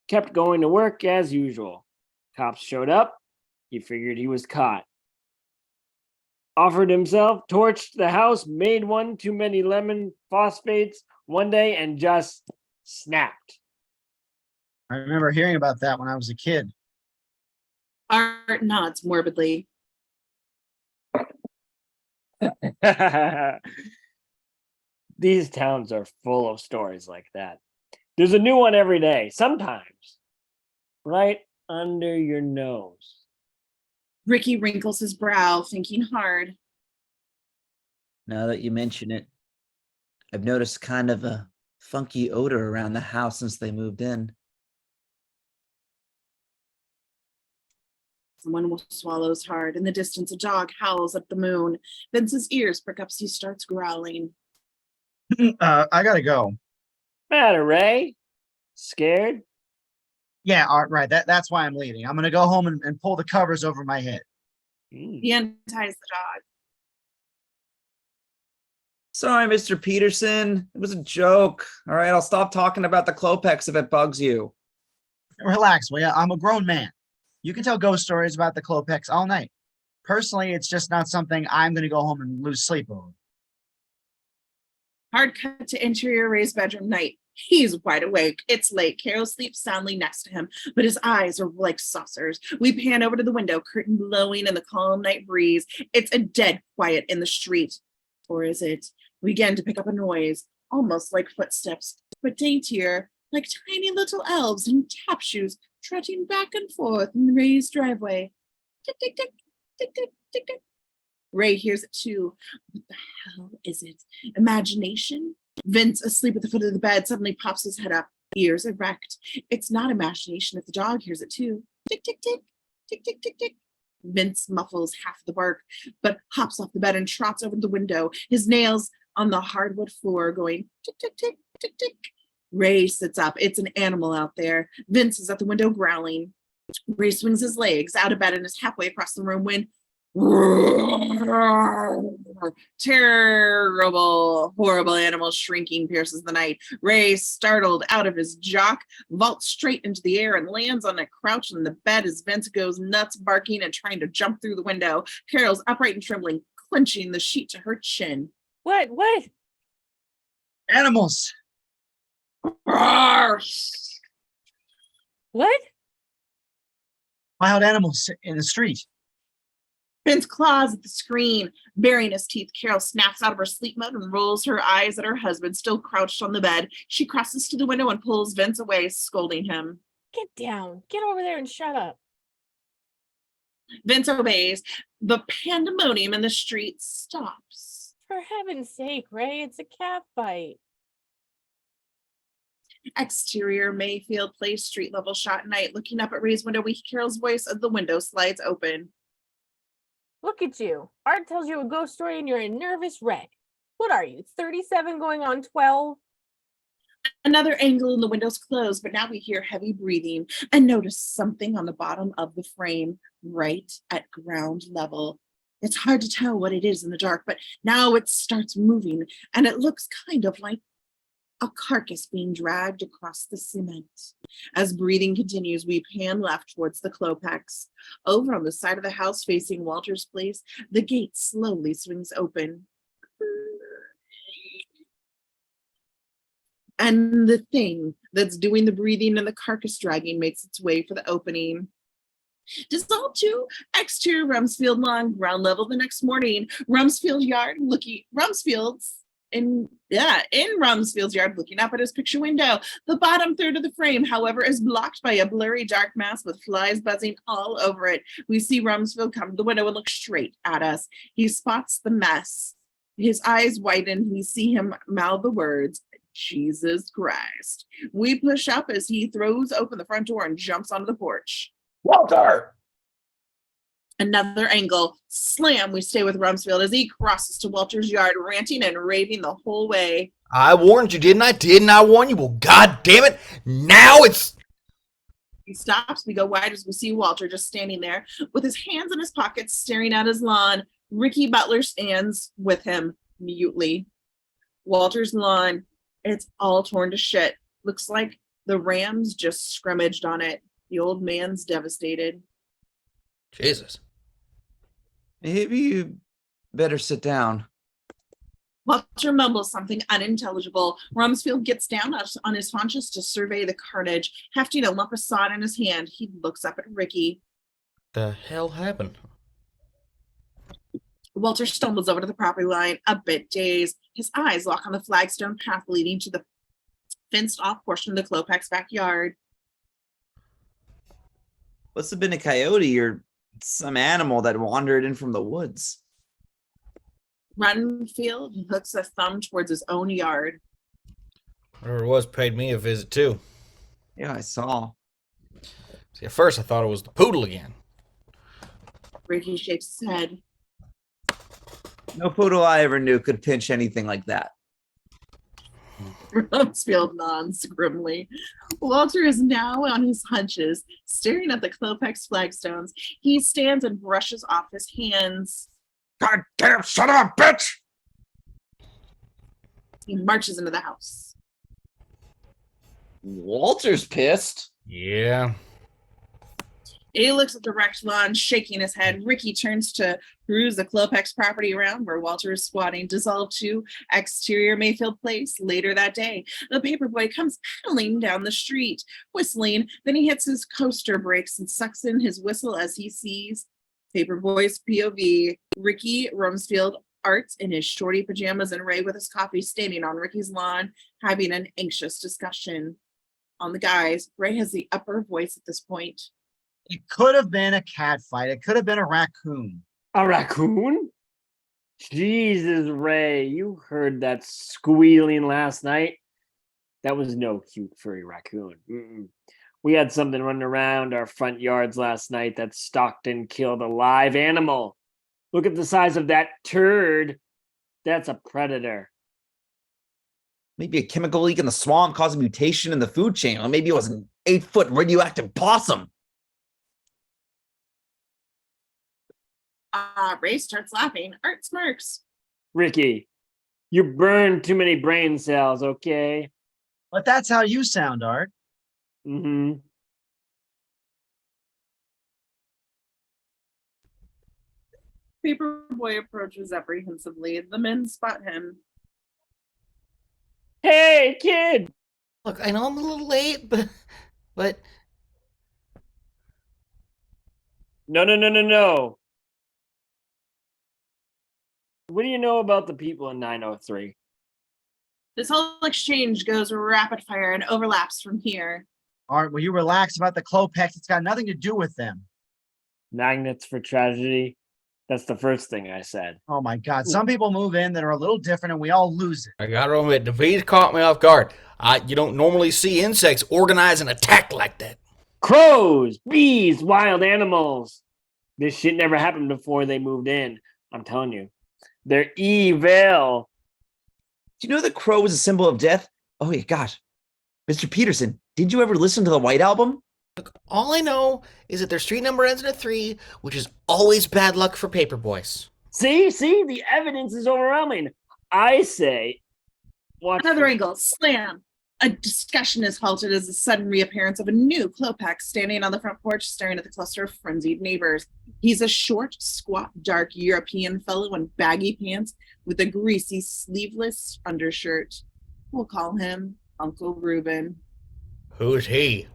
Kept going to work as usual. Cops showed up. He figured he was caught. Offered himself, torched the house, made one too many lemon phosphates one day, and just snapped. I remember hearing about that when I was a kid. Art nods morbidly. These towns are full of stories like that. There's a new one every day, sometimes right under your nose. Ricky wrinkles his brow, thinking hard. Now that you mention it, I've noticed kind of a funky odor around the house since they moved in. Someone swallows hard. In the distance, a dog howls at the moon. Vince's ears prick up as he starts growling. I gotta go. Matter, Ray? Scared? Yeah, Art, right. That's why I'm leaving. I'm gonna go home and pull the covers over my head. He unties the dog. Sorry, Mr. Peterson. It was a joke. All right, I'll stop talking about the Klopex if it bugs you. Relax, will ya? I'm a grown man. You can tell ghost stories about the Klopex all night. Personally, it's just not something I'm gonna go home and lose sleep over. Hard cut to interior Ray's bedroom night. He's wide awake. It's late. Carol sleeps soundly next to him, but his eyes are like saucers. We pan over to the window, curtain blowing in the calm night breeze. It's a dead quiet in the street. Or is it? We begin to pick up a noise, almost like footsteps, but daintier, like tiny little elves in tap shoes trotting back and forth in the raised driveway. Tick, tick, tick, tick, tick, tick, tick. Ray hears it too. What the hell is it? Imagination? Vince, asleep at the foot of the bed, suddenly pops his head up, ears erect. It's not imagination if the dog hears it too. Tick, tick, tick, tick, tick, tick, tick. Vince muffles half the bark, but hops off the bed and trots over to the window, his nails on the hardwood floor going tick, tick, tick, tick, tick. Ray sits up. It's an animal out there. Vince is at the window growling. Ray swings his legs out of bed and is halfway across the room when terrible, horrible animal shrieking pierces the night. Ray, startled out of his jock, vaults straight into the air and lands on a crouch in the bed as Vince goes nuts, barking and trying to jump through the window. Carol's upright and trembling, clenching the sheet to her chin. What? Animals. Roar! What? Wild animals in the street. Vince claws at the screen, baring his teeth. Carol snaps out of her sleep mode and rolls her eyes at her husband, still crouched on the bed. She crosses to the window and pulls Vince away, scolding him. Get down. Get over there and shut up. Vince obeys. The pandemonium in the street stops. For heaven's sake, Ray, it's a cat fight. Exterior Mayfield Place, street level shot night. Looking up at Ray's window, we hear Carol's voice as the window slides open. Look at you. Art tells you a ghost story and you're a nervous wreck. What are you, 37 going on 12? Another angle in the window's closed, but now we hear heavy breathing and notice something on the bottom of the frame, right at ground level. It's hard to tell what it is in the dark, but now it starts moving and it looks kind of like a carcass being dragged across the cement. As breathing continues, we pan left towards the Klopex. Over on the side of the house facing Walter's place, the gate slowly swings open. And the thing that's doing the breathing and the carcass dragging makes its way for the opening. Dissolved to exterior Rumsfield lawn, ground level the next morning. Rumsfield's yard in Rumsfield's yard, looking up at his picture window. The bottom third of the frame, however, is blocked by a blurry dark mass with flies buzzing all over it. We see Rumsfield come to the window and look straight at us. He spots the mess. His eyes widen. We see him mouth the words, Jesus Christ. We push up as he throws open the front door and jumps onto the porch. Walter! Another angle, slam, we stay with Rumsfield as he crosses to Walter's yard, ranting and raving the whole way. I warned you, didn't I? Didn't I warn you? Well, God damn it. Now it's... He stops, we go wide as we see Walter just standing there with his hands in his pockets, staring at his lawn. Ricky Butler stands with him mutely. Walter's lawn, it's all torn to shit. Looks like the Rams just scrimmaged on it. The old man's devastated. Jesus. Maybe you better sit down. Walter mumbles something unintelligible. Rumsfield gets down on his haunches to survey the carnage. Hefting a lump of sod in his hand, he looks up at Ricky. The hell happened? Walter stumbles over to the property line, a bit dazed. His eyes lock on the flagstone path leading to the fenced-off portion of the Klopex backyard. Must have been a coyote or some animal that wandered in from the woods. Rumsfield hooks a thumb towards his own yard. Whoever it was paid me a visit, too. Yeah, I saw. See, at first I thought it was the poodle again. Ricky shakes his head. No poodle I ever knew could pinch anything like that. Rumsfield nods grimly. Walter is now on his hunches, staring at the Klopex flagstones. He stands and brushes off his hands. God damn son of a bitch! He marches into the house. Walter's pissed. Yeah. He looks at the wrecked lawn, shaking his head. Ricky turns to peruse the Klopex property around where Walter is squatting. Dissolved to exterior Mayfield Place. Later that day, the paperboy comes paddling down the street, whistling. Then he hits his coaster brakes and sucks in his whistle as he sees Paperboy's POV. Ricky Rumsfeld, Art in his shorty pajamas, and Ray with his coffee standing on Ricky's lawn, having an anxious discussion. On the guys, Ray has the upper voice at this point. It could have been a cat fight. It could have been a raccoon. A raccoon? Jesus, Ray, you heard that squealing last night? That was no cute furry raccoon. Mm-mm. We had something running around our front yards last night that stalked and killed a live animal. Look at the size of that turd. That's a predator. Maybe a chemical leak in the swamp caused a mutation in the food chain. Or maybe it was an 8-foot radioactive possum. Ray starts laughing. Art smirks. Ricky, you burned too many brain cells, okay? But that's how you sound, Art. Mm-hmm. Paperboy approaches apprehensively. The men spot him. Hey, kid! Look, I know I'm a little late, but No. What do you know about the people in 903? This whole exchange goes rapid fire and overlaps from here. Art, will you relax about the Klopex? It's got nothing to do with them. Magnets for tragedy. That's the first thing I said. Oh my God. Some people move in that are a little different and we all lose it. I gotta admit, the bees caught me off guard. You don't normally see insects organize an attack like that. Crows, bees, wild animals. This shit never happened before they moved in. I'm telling you. They're evil. Do you know the crow is a symbol of death? Oh, yeah, gosh. Mr. Peterson, did you ever listen to the White Album? Look, all I know is that their street number ends in a 3, which is always bad luck for paperboys. See, the evidence is overwhelming. I say, watch Another angle. Slam. A discussion is halted as the sudden reappearance of a new Klopex standing on the front porch staring at the cluster of frenzied neighbors. He's a short, squat, dark European fellow in baggy pants with a greasy, sleeveless undershirt. We'll call him Uncle Reuben. Who's he?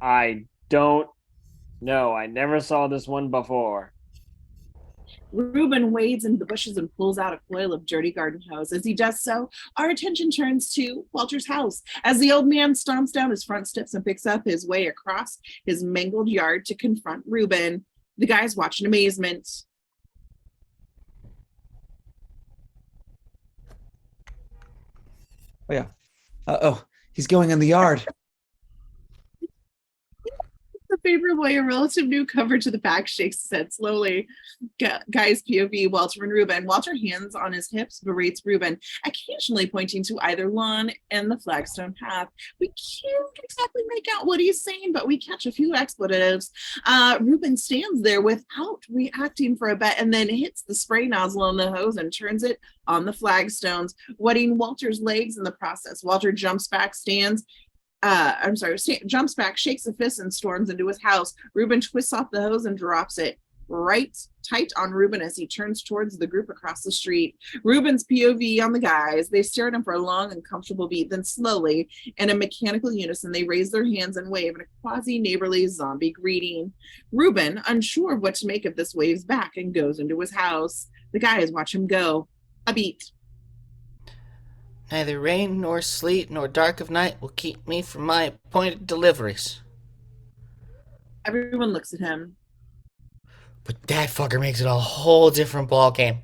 I don't know. I never saw this one before. Reuben wades into the bushes and pulls out a coil of dirty garden hose. As he does so, our attention turns to Walter's house. As the old man stomps down his front steps and picks up his way across his mangled yard to confront Reuben, the guys watch in amazement. Oh, yeah. He's going in the yard. The paperboy, a relative newcomer to the pack, shakes his head slowly. Guy's POV, Walter and Reuben. Walter, hands on his hips, berates Reuben, occasionally pointing to either lawn and the flagstone path. We can't exactly make out what he's saying, but we catch a few expletives. Reuben stands there without reacting for a bit and then hits the spray nozzle on the hose and turns it on the flagstones, wetting Walter's legs in the process. Walter jumps back, jumps back, shakes a fist, and storms into his house. Reuben twists off the hose and drops it right tight on Reuben as he turns towards the group across the street. Reuben's POV on the guys. They stare at him for a long, uncomfortable beat. Then slowly, in a mechanical unison, they raise their hands and wave in a quasi-neighborly zombie greeting. Reuben, unsure of what to make of this, waves back and goes into his house. The guys watch him go. A beat. Neither rain nor sleet nor dark of night will keep me from my appointed deliveries. Everyone looks at him. But that fucker makes it a whole different ballgame.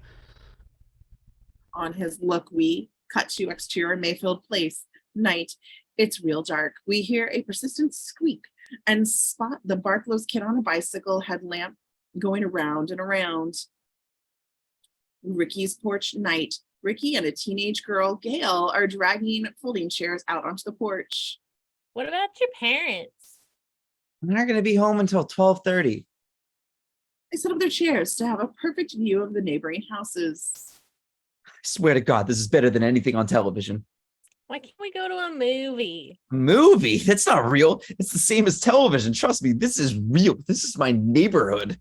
On his look, we cut to exterior Mayfield Place. Night. It's real dark. We hear a persistent squeak and spot the Barklow's kid on a bicycle headlamp going around and around. Ricky's porch. Night. Ricky and a teenage girl, Gail, are dragging folding chairs out onto the porch. What about your parents? They're not going to be home until 12:30. They set up their chairs to have a perfect view of the neighboring houses. I swear to God, this is better than anything on television. Why can't we go to a movie? Movie? That's not real. It's the same as television. Trust me, this is real. This is my neighborhood.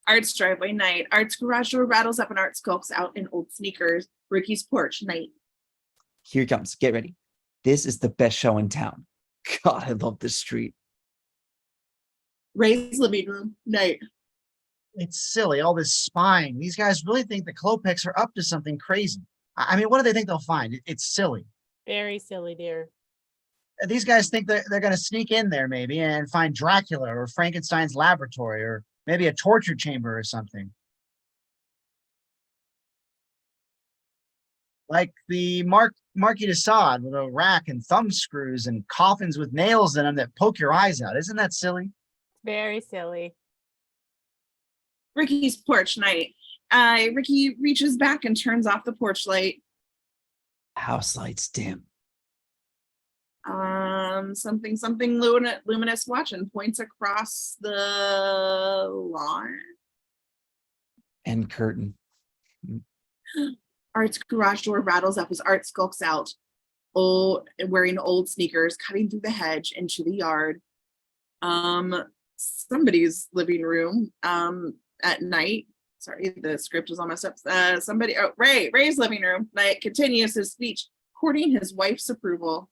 Art's driveway night. Art's garage door rattles up and Art skulks out in old sneakers. Ricky's porch night. Here it comes. Get ready. This is the best show in town. God, I love this street. Ray's living room night. It's silly, all this spying. These guys really think the Klopeks are up to something crazy. I mean, what do they think they'll find? It's silly. Very silly, dear. These guys think they're going to sneak in there maybe and find Dracula or Frankenstein's laboratory or maybe a torture chamber or something. Like the Marquis de Sade with a rack and thumb screws and coffins with nails in them that poke your eyes out. Isn't that silly? Very silly. Ricky's porch night. Ricky reaches back and turns off the porch light. House lights dim. Something luminous watch and points across the lawn. End curtain. Art's garage door rattles up as Art skulks out, wearing old sneakers, cutting through the hedge into the yard. Somebody's living room at night. Sorry, the script is all messed up. Ray's living room night continues his speech, courting his wife's approval.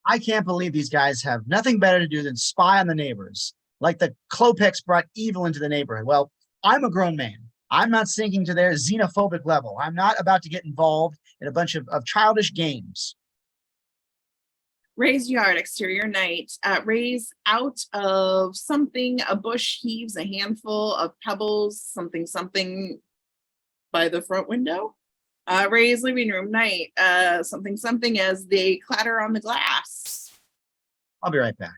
I can't believe these guys have nothing better to do than spy on the neighbors. Like the Klopeks brought evil into the neighborhood. Well, I'm a grown man. I'm not sinking to their xenophobic level. I'm not about to get involved in a bunch of childish games. Ray's yard exterior night. Ray's out of something. A bush heaves a handful of pebbles, something by the front window. Ray's living room night. Something as they clatter on the glass. I'll be right back.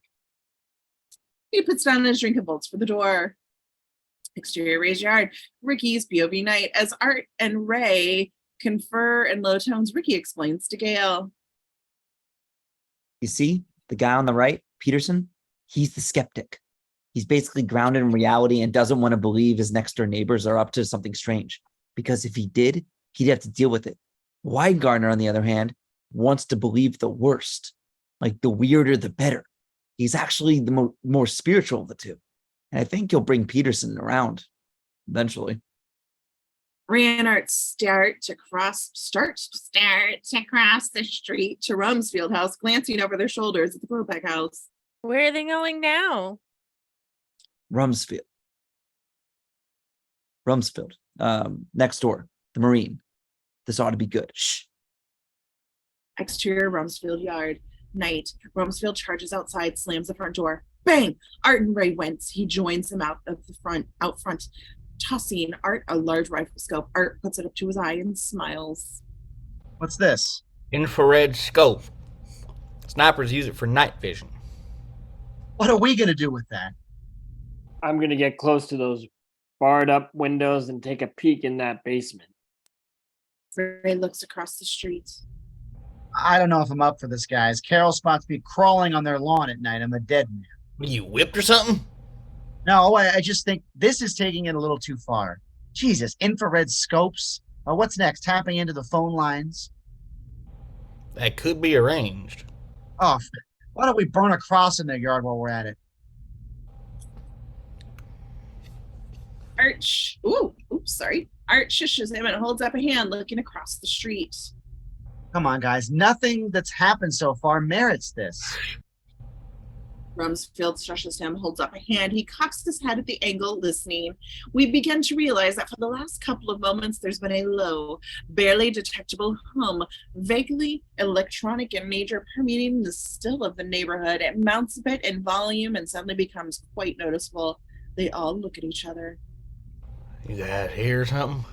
He puts down his drink and bolts for the door. Exterior Ray's yard. Ricky's POV night. As Art and Ray confer in low tones, Ricky explains to Gail. You see, the guy on the right, Peterson, he's the skeptic. He's basically grounded in reality and doesn't want to believe his next door neighbors are up to something strange. Because if he did, he'd have to deal with it. Weingardner, on the other hand, wants to believe the worst. Like the weirder, the better. He's actually the more spiritual of the two. And I think he'll bring Peterson around eventually. Ray and Art start to cross the street to Rumsfeld House, glancing over their shoulders at the Klopek house. Where are they going now? Rumsfeld. Next door, the Marine. This ought to be good. Shh. Exterior Rumsfeld yard. Night. Rumsfeld charges outside, slams the front door. Bang! Art and Ray went. He joins him out front, tossing Art a large rifle scope. Art puts it up to his eye and smiles. What's this? Infrared scope. Snipers use it for night vision. What are we going to do with that? I'm going to get close to those barred up windows and take a peek in that basement. Ray looks across the street. I don't know if I'm up for this, guys. Carol spots me crawling on their lawn at night. I'm a dead man. What, you whipped or something? No, I just think this is taking it a little too far. Jesus, infrared scopes. What's next? Tapping into the phone lines? That could be arranged. Oh, why don't we burn a cross in their yard while we're at it? Art shushes him and holds up a hand looking across the street. Come on, guys. Nothing that's happened so far merits this. Rumsfeld shushes him, holds up a hand. He cocks his head at the angle, listening. We begin to realize that for the last couple of moments, there's been a low, barely detectable hum, vaguely electronic in nature, permeating the still of the neighborhood. It mounts a bit in volume and suddenly becomes quite noticeable. They all look at each other. You guys hear something?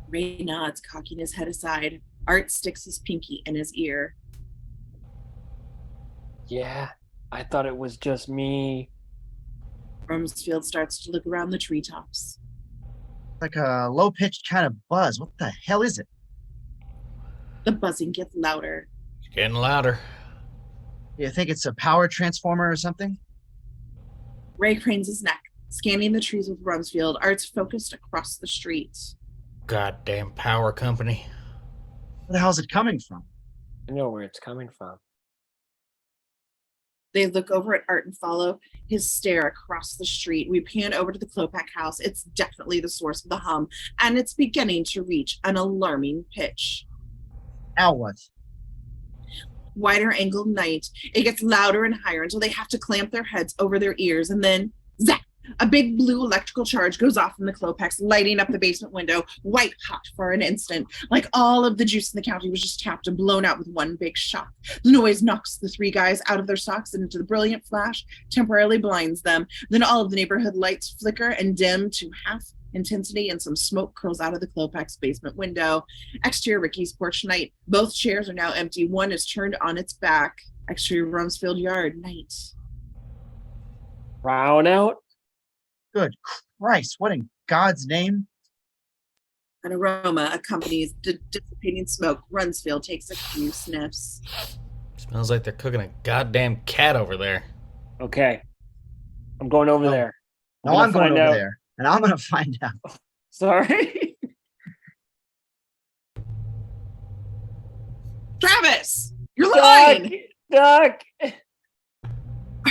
Ray nods, cocking his head aside. Art sticks his pinky in his ear. Yeah, I thought it was just me. Rumsfeld starts to look around the treetops. Like a low-pitched kind of buzz. What the hell is it? The buzzing gets louder. It's getting louder. You think it's a power transformer or something? Ray cranes his neck. Scanning the trees with Rumsfeld, Art's focused across the street. Goddamn power company. Where the hell is it coming from? I know where it's coming from. They look over at Art and follow his stare across the street. We pan over to the Klopak house. It's definitely the source of the hum, and it's beginning to reach an alarming pitch. Now what? Wider angled night. It gets louder and higher until they have to clamp their heads over their ears, and then zap! A big blue electrical charge goes off from the Klopex, lighting up the basement window, white hot for an instant, like all of the juice in the county was just tapped and blown out with one big shock. The noise knocks the three guys out of their socks and into the brilliant flash, temporarily blinds them. Then all of the neighborhood lights flicker and dim to half intensity, and some smoke curls out of the Klopex basement window. Exterior Ricky's porch night. Both chairs are now empty. One is turned on its back. Exterior Rumsfeld yard night. Brown out. Good Christ, what in God's name? An aroma accompanies dissipating smoke. Rumsfeld takes a few sniffs. Smells like they're cooking a goddamn cat over there. Okay. I'm going over No. there. No, I'm going find over out. there, and I'm going to find out. Sorry. Travis, you're lying. Duck.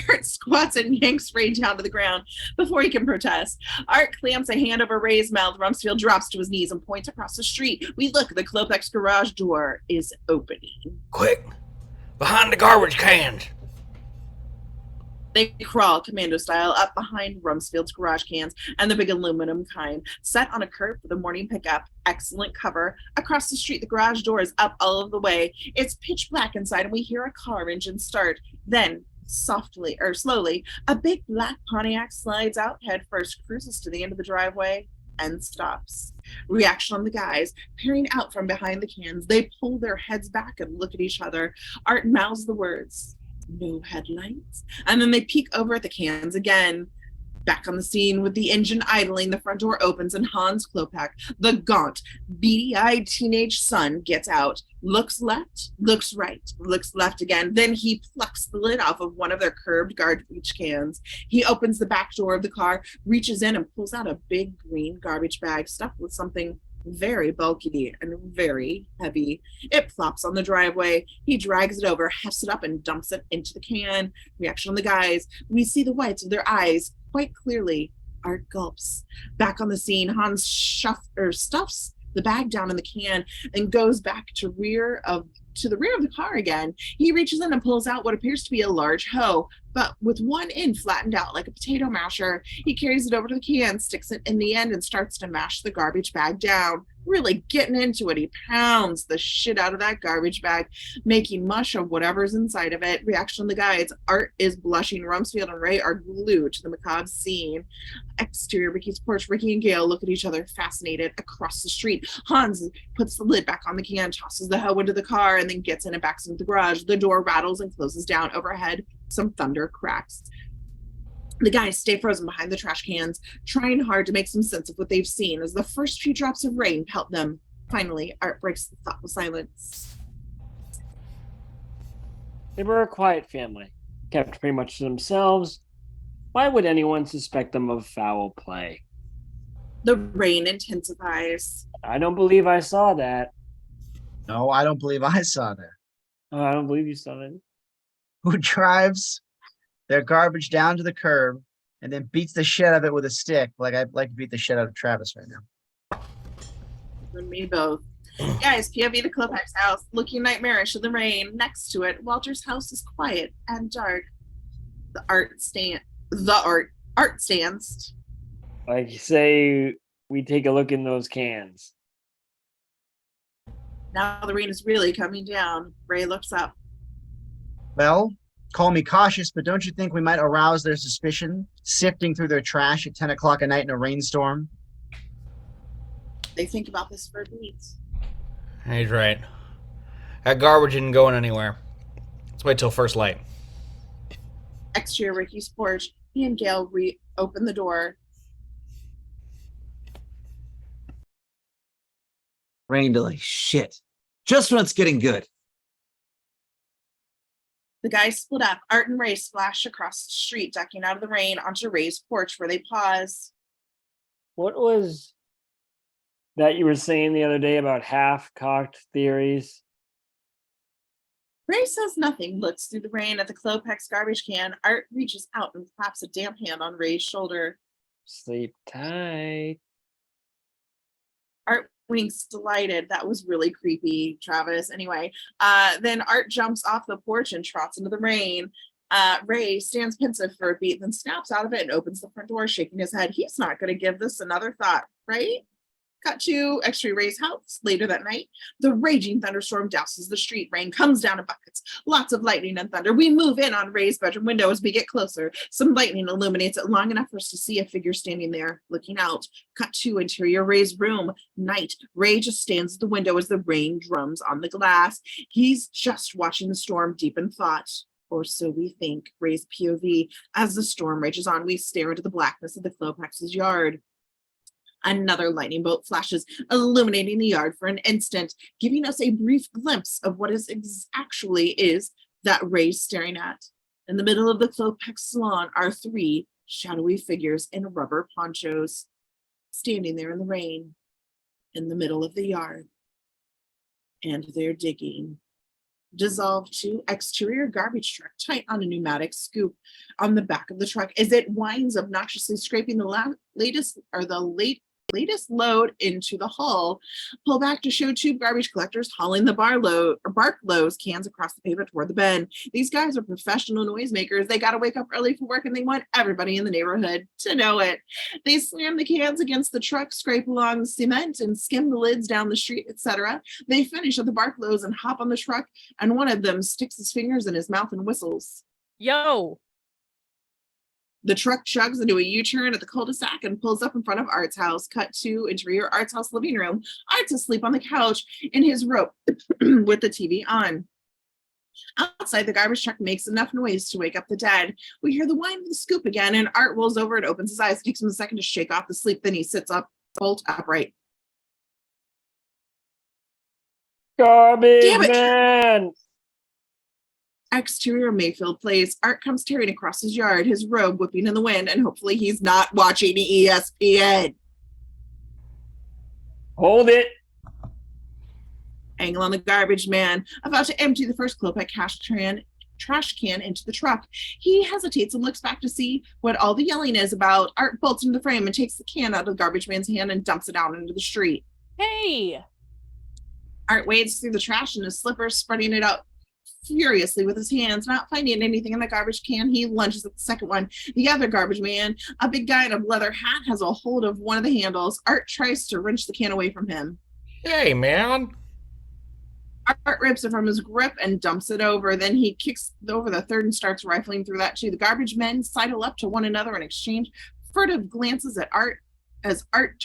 Art squats and yanks Ray down to the ground before he can protest. Art clamps a hand over Ray's mouth. Rumsfeld drops to his knees and points across the street. We look. The Klopex garage door is opening. Quick! Behind the garbage cans! They crawl, commando style, up behind Rumsfeld's garage cans and the big aluminum kind, set on a curb for the morning pickup. Excellent cover. Across the street, the garage door is up all of the way. It's pitch black inside, and we hear a car engine start. Then, slowly, a big black Pontiac slides out head first, cruises to the end of the driveway, and stops. Reaction on the guys, peering out from behind the cans. They pull their heads back and look at each other. Art mouths the words, "No headlights," and then they peek over at the cans again. Back on the scene with the engine idling, the front door opens and Hans Klopak, the gaunt, beady-eyed teenage son, gets out, looks left, looks right, looks left again. Then he plucks the lid off of one of their curbed garbage cans. He opens the back door of the car, reaches in and pulls out a big green garbage bag stuffed with something very bulky and very heavy. It plops on the driveway. He drags it over, hefts it up, and dumps it into the can. Reaction on the guys. We see the whites of their eyes quite clearly. Art gulps. Back on the scene, Hans stuffs the bag down in the can and goes back to the rear of the car again. He reaches in and pulls out what appears to be a large hoe, but with one end flattened out like a potato masher. He carries it over to the can, sticks it in the end, and starts to mash the garbage bag down. Really getting into it. He pounds the shit out of that garbage bag, making mush of whatever's inside of it. Reaction of the guys. Art is blushing. Rumsfeld and Ray are glued to the macabre scene. Exterior Ricky's porch. Ricky and Gail look at each other, fascinated. Across the street, Hans puts the lid back on the can, tosses the hoe into the car, and then gets in and backs into the garage. The door rattles and closes down overhead. Some thunder cracks. The guys stay frozen behind the trash cans, trying hard to make some sense of what they've seen as the first few drops of rain pelt them. Finally, Art breaks the thoughtful silence. They were a quiet family, kept pretty much to themselves. Why would anyone suspect them of foul play? The rain intensifies. I don't believe I saw that. No, I don't believe I saw that. Oh, I don't believe you saw it. Who drives their garbage down to the curb and then beats the shit out of it with a stick? Like I'd like to beat the shit out of Travis right now. And me both. Guys, POV the Klopex house, looking nightmarish in the rain. Next to it, Walter's house is quiet and dark. Art stands. Like, say we take a look in those cans. Now the rain is really coming down. Ray looks up. Well, call me cautious, but don't you think we might arouse their suspicion, sifting through their trash at 10 o'clock at night in a rainstorm? They think about this for a beat. He's right. That garbage isn't going anywhere. Let's wait till first light. Exterior Ricky's porch. He and Gail reopen the door. Rain delay. Shit. Just when it's getting good. The guys split up. Art and Ray splash across the street, ducking out of the rain onto Ray's porch where they pause. What was that you were saying the other day about half-cocked theories? Ray says nothing, looks through the rain at the Clopex garbage can. Art reaches out and claps a damp hand on Ray's shoulder. Sleep tight. Art winks delighted. That was really creepy, Travis. Anyway, then Art jumps off the porch and trots into the rain. Ray stands pensive for a beat, then snaps out of it and opens the front door, shaking his head. He's not going to give this another thought, right? Cut to Extra Ray's house later that night. The raging thunderstorm douses the street. Rain comes down in buckets. Lots of lightning and thunder. We move in on Ray's bedroom window as we get closer. Some lightning illuminates it long enough for us to see a figure standing there, looking out. Cut to interior Ray's room. Night. Ray just stands at the window as the rain drums on the glass. He's just watching the storm deep in thought. Or so we think. Ray's POV. As the storm rages on, we stare into the blackness of the Clopex's yard. Another lightning bolt flashes, illuminating the yard for an instant, giving us a brief glimpse of what actually is that Ray's staring at. In the middle of the Clopex lawn are three shadowy figures in rubber ponchos, standing there in the rain, in the middle of the yard. And they're digging. Dissolved to exterior garbage truck, tight on a pneumatic scoop on the back of the truck as it winds obnoxiously scraping the latest load into the hull. Pull back to show two garbage collectors hauling the bark loads cans across the pavement toward the bend. These guys are professional noisemakers. They got to wake up early for work and they want everybody in the neighborhood to know it. They slam the cans against the truck, scrape along the cement and skim the lids down the street, etc. They finish at the bark loads and hop on the truck, and one of them sticks his fingers in his mouth and whistles. Yo. The truck chugs into a U-turn at the cul-de-sac and pulls up in front of Art's house. Cut to interior Art's house living room. Art's asleep on the couch in his robe with the TV on. Outside, the garbage truck makes enough noise to wake up the dead. We hear the whine of the scoop again, and Art rolls over and opens his eyes. It takes him a second to shake off the sleep. Then he sits up, bolt upright. Garbage Damn it. man! Exterior Mayfield plays. Art comes tearing across his yard, his robe whipping in the wind, and hopefully he's not watching ESPN. Hold it. Angle on the garbage man, about to empty the first Clopex trash can into the truck. He hesitates and looks back to see what all the yelling is about. Art bolts into the frame and takes the can out of the garbage man's hand and dumps it out into the street. Hey. Art wades through the trash in his slippers, spreading it out furiously with his hands. Not finding anything in the garbage can, he lunges at the second one. The other garbage man, a big guy in a leather hat, has a hold of one of the handles. Art tries to wrench the can away from him. Hey, man. Art rips it from his grip and dumps it over. Then he kicks over the third and starts rifling through that too. The garbage men sidle up to one another and exchange furtive glances at Art as Art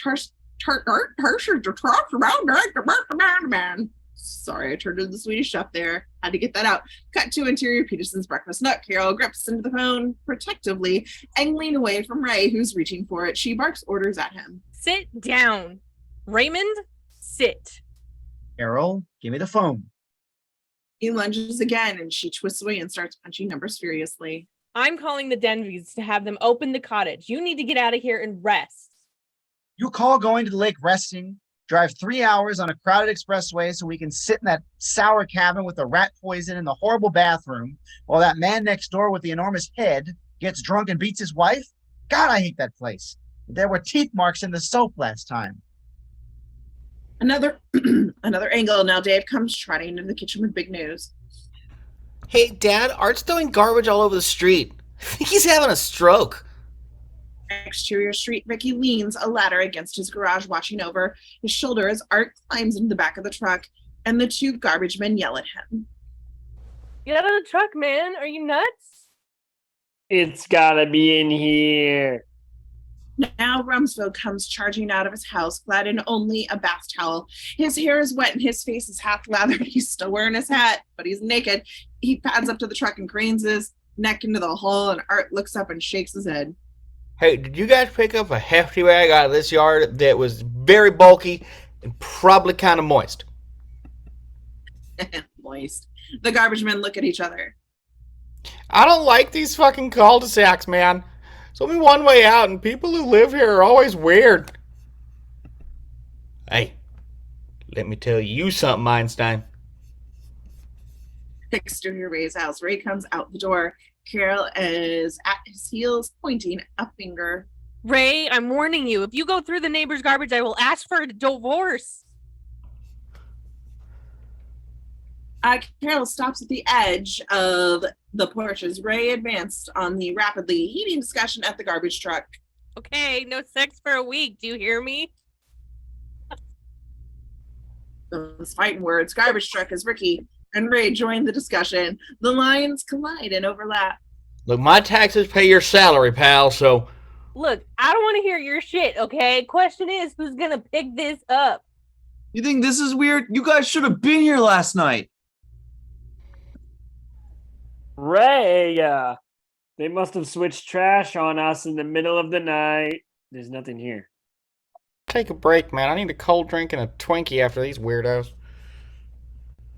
Sorry, I turned to the Swedish chef there. Had to get that out. Cut to interior Peterson's breakfast nook. Carol grips into the phone protectively, angling away from Ray, who's reaching for it. She barks orders at him. Sit down. Raymond, sit. Carol, give me the phone. He lunges again, and she twists away and starts punching numbers furiously. I'm calling the Denbys to have them open the cottage. You need to get out of here and rest. You call going to the lake resting, drive 3 hours on a crowded expressway so we can sit in that sour cabin with the rat poison in the horrible bathroom while that man next door with the enormous head gets drunk and beats his wife? God, I hate that place. There were teeth marks in the soap last time. Another angle. Now Dave comes trotting into the kitchen with big news. Hey, Dad, Art's throwing garbage all over the street. He's having a stroke. Exterior street, Ricky leans a ladder against his garage, watching over his shoulder as Art climbs into the back of the truck, and the two garbage men yell at him. Get out of the truck, man. Are you nuts? It's gotta be in here. Now Rumsfeld comes charging out of his house, clad in only a bath towel. His hair is wet and his face is half lathered. He's still wearing his hat, but he's naked. He pads up to the truck and cranes his neck into the hole, and Art looks up and shakes his head. Hey, did you guys pick up a hefty rag out of this yard that was very bulky and probably kind of moist? Moist. The garbage men look at each other. I don't like these fucking cul-de-sacs, man. There's only one way out, and people who live here are always weird. Hey, let me tell you something, Einstein. Exterior Ray's house. Ray comes out the door. Carol is at his heels, pointing a finger. Ray, I'm warning you. If you go through the neighbor's garbage, I will ask for a divorce. Carol stops at the edge of the porch as Ray advanced on the rapidly heating discussion at the garbage truck. Okay, no sex for a week. Do you hear me? Those fighting words. Garbage truck as Ricky and Ray join the discussion. The lines collide and overlap. Look, my taxes pay your salary, pal, so... Look, I don't want to hear your shit, okay? Question is, who's gonna pick this up? You think this is weird? You guys should have been here last night. Ray, they must have switched trash on us in the middle of the night. There's nothing here. Take a break, man. I need a cold drink and a Twinkie after these weirdos.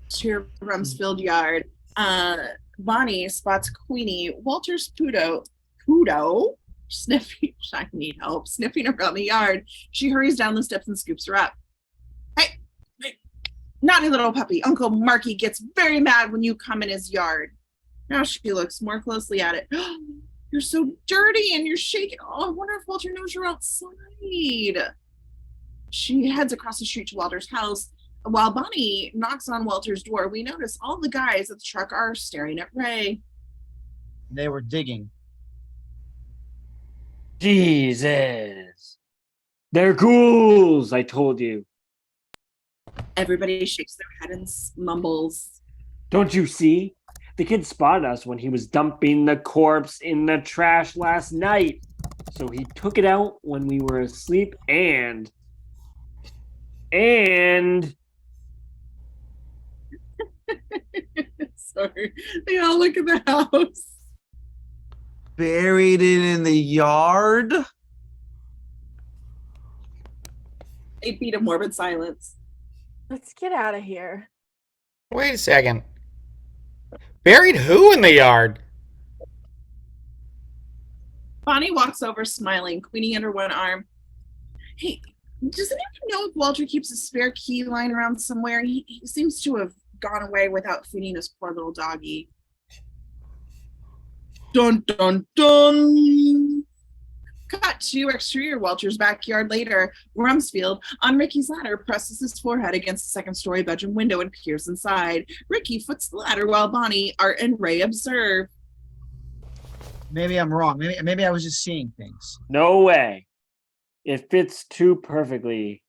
To Rumsfeld yard. Bonnie spots Queenie, Walter's Pudo, sniffing. I need help. Sniffing around the yard. She hurries down the steps and scoops her up. Hey, naughty little puppy. Uncle Marky gets very mad when you come in his yard. Now she looks more closely at it. You're so dirty and you're shaking. Oh, I wonder if Walter knows you're outside. She heads across the street to Walter's house. While Bonnie knocks on Walter's door, we notice all the guys at the truck are staring at Ray. They were digging. Jesus. They're ghouls, I told you. Everybody shakes their head and mumbles. Don't you see? The kid spotted us when he was dumping the corpse in the trash last night. So he took it out when we were asleep and Sorry. They all look at the house. Buried it in the yard? 8 feet of morbid silence. Let's get out of here. Wait a second. Buried who in the yard? Bonnie walks over, smiling, Queenie under one arm. Hey, does anyone know if Walter keeps a spare key lying around somewhere? He seems to have gone away without feeding his poor little doggy. Dun, dun, dun. Cut to exterior Walter's backyard later. Rumsfeld, on Ricky's ladder, presses his forehead against the second-story bedroom window and peers inside. Ricky foots the ladder while Bonnie, Art, and Ray observe. Maybe I'm wrong. Maybe I was just seeing things. no way. It fits too perfectly.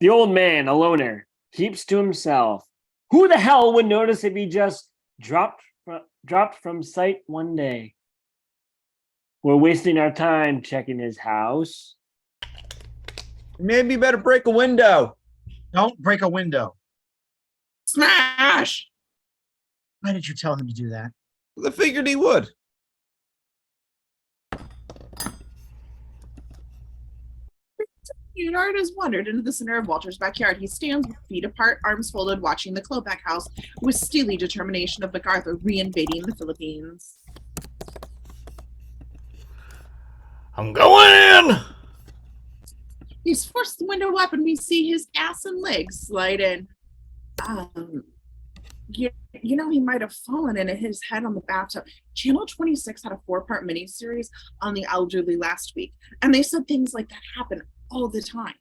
The old man, a loner, keeps to himself. Who the hell would notice if he just dropped from sight one day? We're wasting our time checking his house. Maybe you better break a window. Don't break a window. Smash! Why did you tell him to do that? I figured he would. Art has wandered into the center of Walter's backyard. He stands feet apart, arms folded, watching the Klopak house with steely determination of MacArthur reinvading the Philippines. I'm going in! He's forced the window up and we see his ass and legs slide in. You know, he might have fallen and hit his head on the bathtub. Channel 26 had a 4-part miniseries on the elderly last week, and they said things like that happen all the time.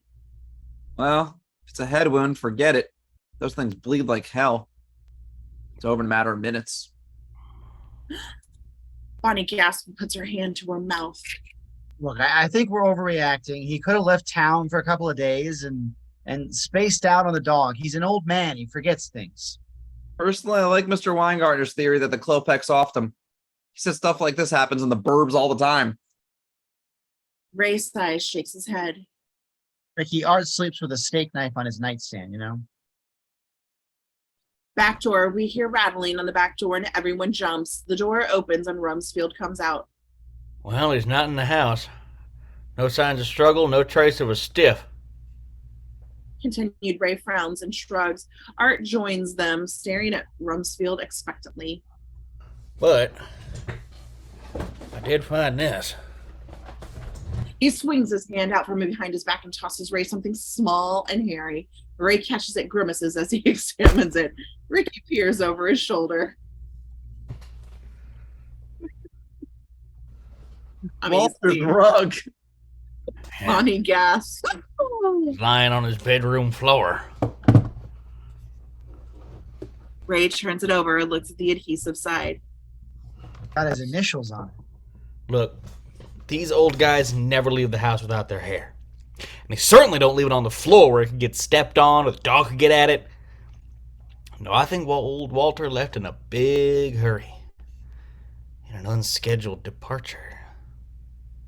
Well, if it's a head wound, forget it. Those things bleed like hell. It's over in a matter of minutes. Bonnie gasps and puts her hand to her mouth. Look, I think we're overreacting. He could have left town for a couple of days and spaced out on the dog. He's an old man. He forgets things. Personally, I like Mr. Weingartner's theory that the Klopeks offed him. He says stuff like this happens in the burbs all the time. Ray sighs, shakes his head. Ricky, Art sleeps with a steak knife on his nightstand, you know? Back door, we hear rattling on the back door and everyone jumps. The door opens and Rumsfeld comes out. Well, he's not in the house. No signs of struggle, no trace of a stiff. Continued. Ray frowns and shrugs. Art joins them, staring at Rumsfeld expectantly. But did find this. He swings his hand out from behind his back and tosses Ray something small and hairy. Ray catches it, grimaces as he examines it. Ricky peers over his shoulder. Walter's Amazing. rug. Bonnie gasps. Lying on his bedroom floor. Ray turns it over and looks at the adhesive side. Got his initials on it. Look, these old guys never leave the house without their hair. And they certainly don't leave it on the floor where it could get stepped on or the dog could get at it. No, I think old Walter left in a big hurry. In an unscheduled departure.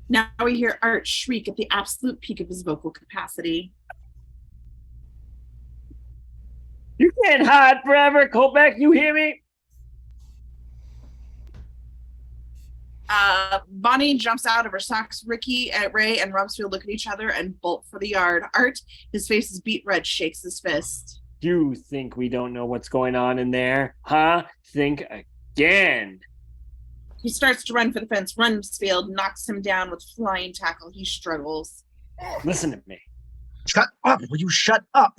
Now we hear Art shriek at the absolute peak of his vocal capacity. You can't hide forever, Colbeck. You hear me? Bonnie jumps out of her socks. Ricky, Ray, and Rumsfeld look at each other and bolt for the yard. Art, his face is beet red, shakes his fist. You think we don't know what's going on in there? Huh? Think again. He starts to run for the fence. Rumsfeld knocks him down with flying tackle. He struggles. Listen to me. Shut up. Will you shut up?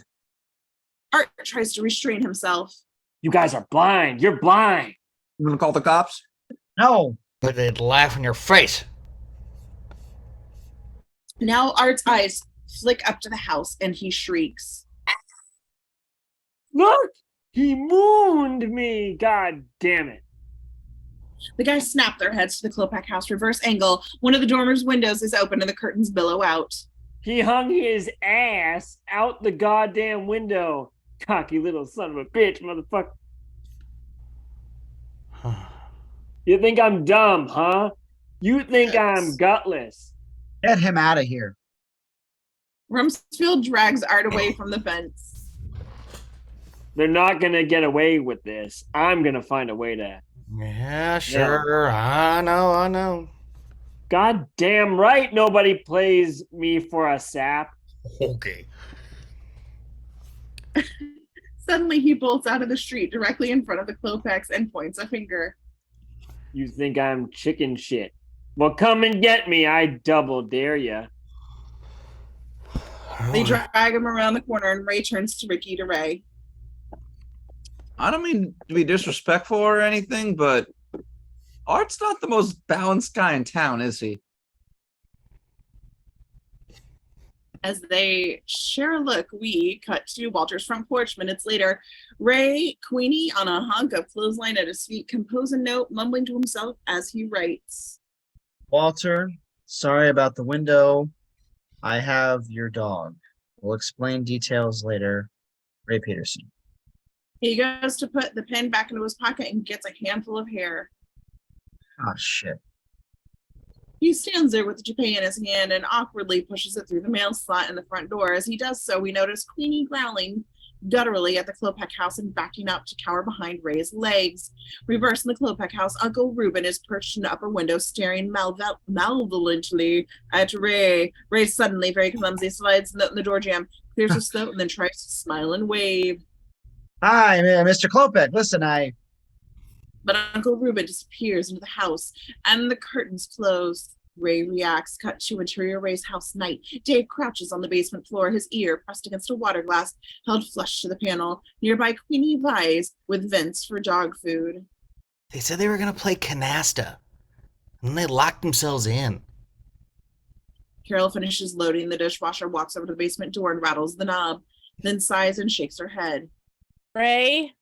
Art tries to restrain himself. You guys are blind. You're blind. You want to call the cops? No. But they'd laugh in your face. Now Art's eyes flick up to the house and he shrieks. Look! He mooned me. God damn it. The guys snap their heads to the Klopak house reverse angle. One of the dormers' windows is open and the curtains billow out. He hung his ass out the goddamn window. Cocky little son of a bitch, motherfucker. You think I'm dumb, huh? You think I'm gutless. Get him out of here. Rumsfeld drags Art away from the fence. They're not going to get away with this. I'm going to find a way to. Yeah, sure. I know. God damn right nobody plays me for a sap. Okay. Suddenly he bolts out of the street directly in front of the Klopaks and points a finger. You think I'm chicken shit? Well, come and get me. I double dare ya. They drag him around the corner and Ray turns to Ricky to Ray. I don't mean to be disrespectful or anything, but Art's not the most balanced guy in town, is he? As they share a look, we cut to Walter's front porch. Minutes later, Ray, Queenie on a hunk of clothesline at his feet, compose a note, mumbling to himself as he writes. Walter, sorry about the window. I have your dog. We'll explain details later. Ray Peterson. He goes to put the pen back into his pocket and gets a handful of hair. Oh, shit. He stands there with the toupee in his hand and awkwardly pushes it through the mail slot in the front door. As he does so, we notice Queenie growling gutturally at the Klopak house and backing up to cower behind Ray's legs. Reverse in the Klopak house, Uncle Reuben is perched in the upper window, staring malevolently at Ray. Ray suddenly, very clumsy, slides in the door jamb, clears his throat, and then tries to smile and wave. Hi, Mr. Klopak. Listen, But Uncle Reuben disappears into the house and the curtains close. Ray reacts. Cut to interior Ray's house night. Dave crouches on the basement floor, his ear pressed against a water glass held flush to the panel. Nearby, Queenie vies with Vince for dog food. They said they were going to play canasta. And they locked themselves in. Carol finishes loading the dishwasher, walks over to the basement door and rattles the knob, then sighs and shakes her head. Ray?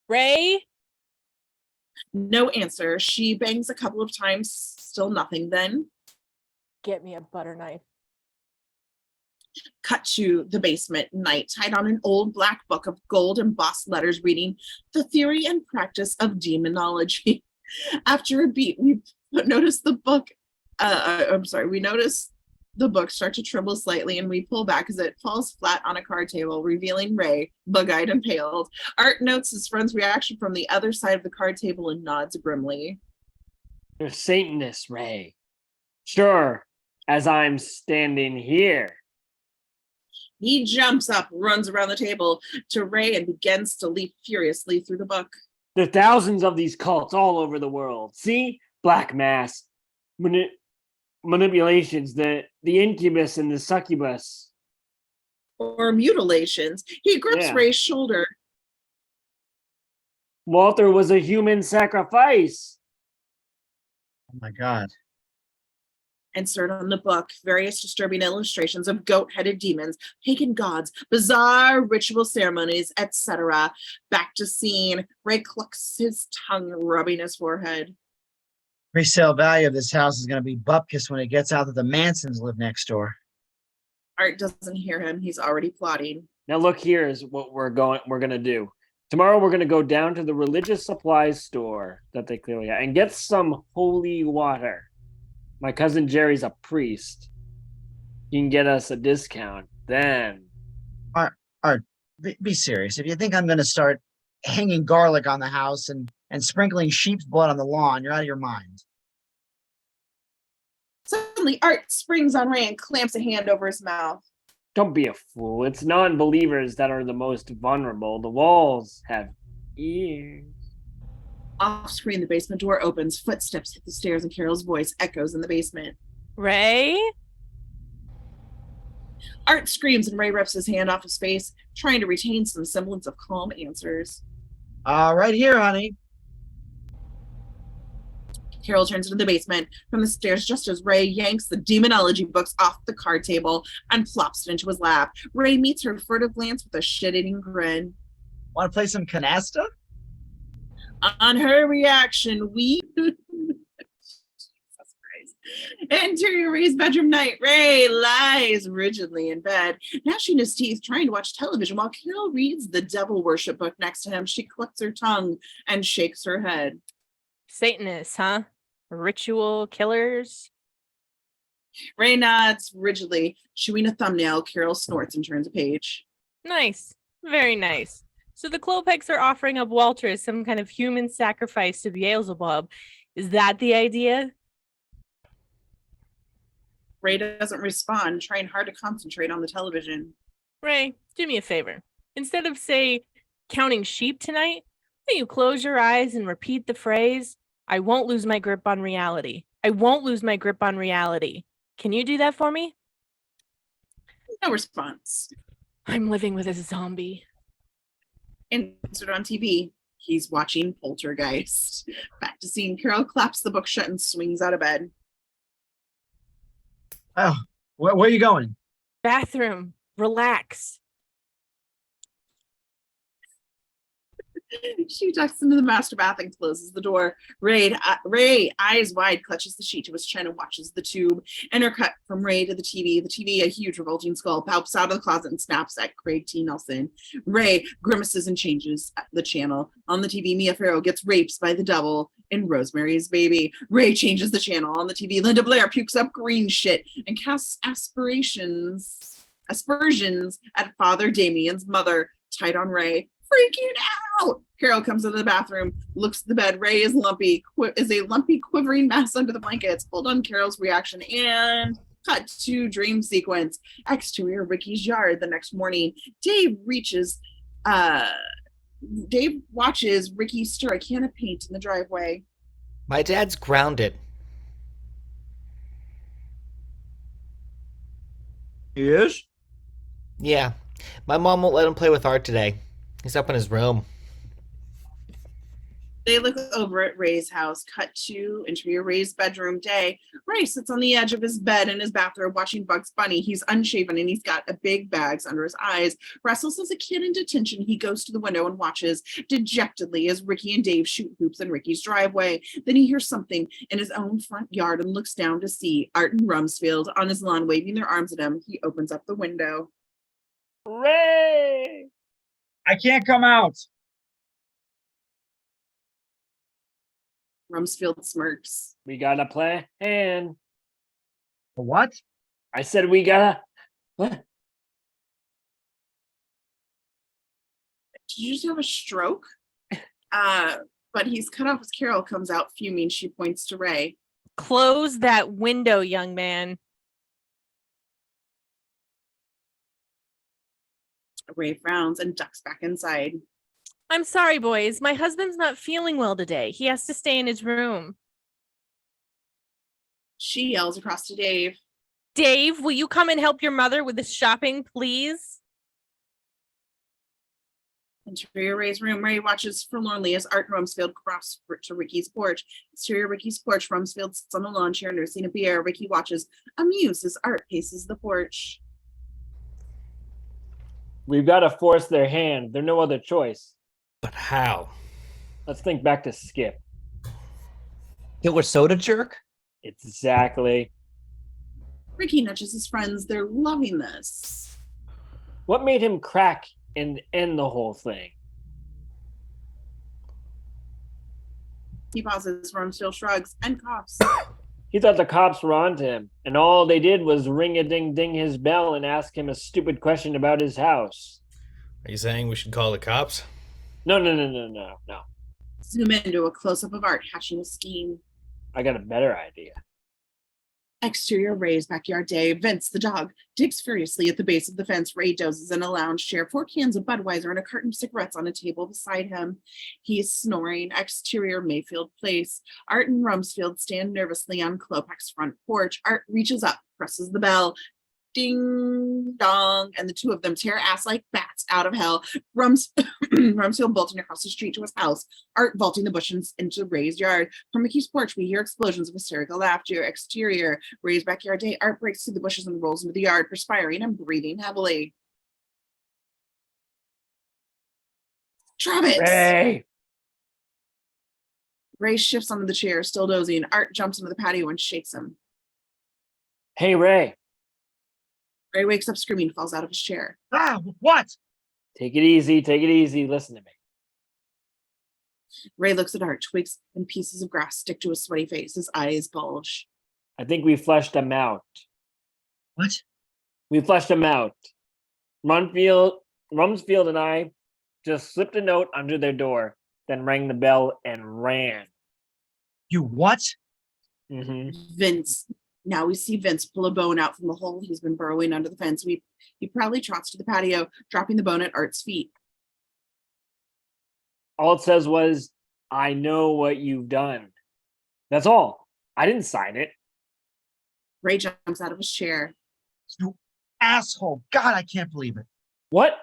Ray? No answer. She bangs a couple of times, still nothing. Then Get me a butter knife. cut to the basement. Night, tied on an old black book of gold embossed letters reading The Theory and Practice of Demonology. After a beat, we notice the book. We notice the book start to tremble slightly, and we pull back as it falls flat on a card table, revealing Ray, bug-eyed and paled. Art notes his friend's reaction from the other side of the card table and nods grimly. You're Satanist, Ray. Sure, as I'm standing here. He jumps up, runs around the table to Ray, and begins to leap furiously through the book. There are thousands of these cults all over the world. See? Black Mass, manipulations, the incubus and the succubus. Or mutilations. He grips Yeah. Ray's shoulder. Walter was a human sacrifice. Oh my God. Insert on the book various disturbing illustrations of goat-headed demons, pagan gods, bizarre ritual ceremonies, etc. Back to scene. Ray clucks his tongue, rubbing his forehead. Resale value of this house is going to be bupkis when it gets out that the Mansons live next door. Art doesn't hear him. He's already plotting. Now look, here is what we're gonna do. Tomorrow we're gonna go down to the religious supplies store that they clearly have and get some holy water. My cousin Jerry's a priest. He can get us a discount. Then Be serious. If you think I'm going to start hanging garlic on the house and sprinkling sheep's blood on the lawn, you're out of your mind. Suddenly, Art springs on Ray and clamps a hand over his mouth. don't be a fool. It's non-believers that are the most vulnerable. The walls have ears. Off screen, the basement door opens. Footsteps hit the stairs, and Carol's voice echoes in the basement. Ray? Art screams, and Ray rips his hand off his face, trying to retain some semblance of calm answers. Right here, honey. Carol turns into the basement from the stairs just as Ray yanks the demonology books off the card table and plops it into his lap. Ray meets her furtive glance with a shit-eating grin. Want to play some canasta? On her reaction, we enter Ray's bedroom night. Ray lies rigidly in bed, gnashing his teeth, trying to watch television while Carol reads the devil worship book next to him. She clicks her tongue and shakes her head. Satanists, huh? Ritual killers? Ray nods rigidly, chewing a thumbnail. Carol snorts and turns a page. Nice. Very nice. So the Klopeks are offering up Walter as some kind of human sacrifice to Beelzebub. Is that the idea? Ray doesn't respond, trying hard to concentrate on the television. Ray, do me a favor. Instead of, say, counting sheep tonight, will you close your eyes and repeat the phrase, I won't lose my grip on reality. I won't lose my grip on reality. Can you do that for me? No response. I'm living with a zombie. Insert on TV. He's watching Poltergeist. Back to scene. Carol claps the book shut and swings out of bed. Oh, where are you going? Bathroom. Relax. She ducks into the master bath and closes the door. Ray, eyes wide, clutches the sheet to his chin and watches the tube. Intercut from Ray to the TV. The TV, a huge revolting skull, pops out of the closet and snaps at Craig T. Nelson. Ray grimaces and changes the channel. On the TV, Mia Farrow gets raped by the devil in Rosemary's Baby. Ray changes the channel. On the TV, Linda Blair pukes up green shit and casts aspersions at Father Damien's mother. Tight on Ray. Freaking out! Carol comes into the bathroom, looks at the bed. Ray is a lumpy, quivering mass under the blankets. Hold on Carol's reaction and cut to dream sequence. Exterior Ricky's yard the next morning. Dave watches Ricky stir a can of paint in the driveway. My dad's grounded. He is? Yeah, my mom won't let him play with art today. He's up in his room. They look over at Ray's house. Cut to interior Ray's bedroom. Day. Ray sits on the edge of his bed in his bathrobe watching Bugs Bunny. He's unshaven and he's got a big bags under his eyes. Restless as a kid in detention, he goes to the window and watches dejectedly as Ricky and Dave shoot hoops in Ricky's driveway. Then he hears something in his own front yard and looks down to see Art and Rumsfeld on his lawn waving their arms at him. He opens up the window. Ray! I can't come out. Rumsfeld smirks. We gotta play and What? I said we gotta what? Did you just have a stroke? But he's cut off as Carol comes out fuming. She points to Ray. Close that window, young man. Ray frowns and ducks back inside. I'm sorry, boys. My husband's not feeling well today. He has to stay in his room. She yells across to Dave. Dave, will you come and help your mother with the shopping, please? Interior Ray's room. Ray watches forlornly as Art and Rumsfeld cross to Ricky's porch. Exterior Ricky's porch. Rumsfeld sits on a lawn chair nursing a beer. Ricky watches, amused, as Art paces the porch. We've got to force their hand. There's no other choice. But how? Let's think back to Skip. Killer soda jerk? Exactly. Ricky nudges his friends. They're loving this. What made him crack and end the whole thing? He pauses. Rumsfeld shrugs and coughs. He thought the cops were onto him, and all they did was ring-a-ding-ding his bell and ask him a stupid question about his house. Are you saying we should call the cops? No. Zoom into a close-up of Art hatching a scheme. I got a better idea. Exterior Ray's backyard day. Vince, the dog, digs furiously at the base of the fence. Ray dozes in a lounge chair, 4 cans of Budweiser and a carton of cigarettes on a table beside him. He is snoring. Exterior Mayfield Place. Art and Rumsfeld stand nervously on Klopek's front porch. Art reaches up, presses the bell. Ding dong, and the two of them tear ass like bats out of hell. Rumsfeld bolting across the street to his house. Art vaulting the bushes into Ray's yard. From Mickey's porch, we hear explosions of hysterical laughter. Exterior Ray's backyard day. Art breaks through the bushes and rolls into the yard, perspiring and breathing heavily. Travis! Ray shifts onto the chair, still dozing. Art jumps into the patio and shakes him. Hey, Ray. Ray wakes up screaming, falls out of his chair. Ah, what? Take it easy. Listen to me. Ray looks at Art. Twigs and pieces of grass stick to his sweaty face. His eyes bulge. I think we fleshed them out. What? We fleshed them out. Rumsfeld and I just slipped a note under their door, then rang the bell and ran. You what? Vince. Now we see Vince pull a bone out from the hole he's been burrowing under the fence. He proudly trots to the patio, dropping the bone at Art's feet. All it says was, I know what you've done. That's all. I didn't sign it. Ray jumps out of his chair. You asshole. God, I can't believe it. What?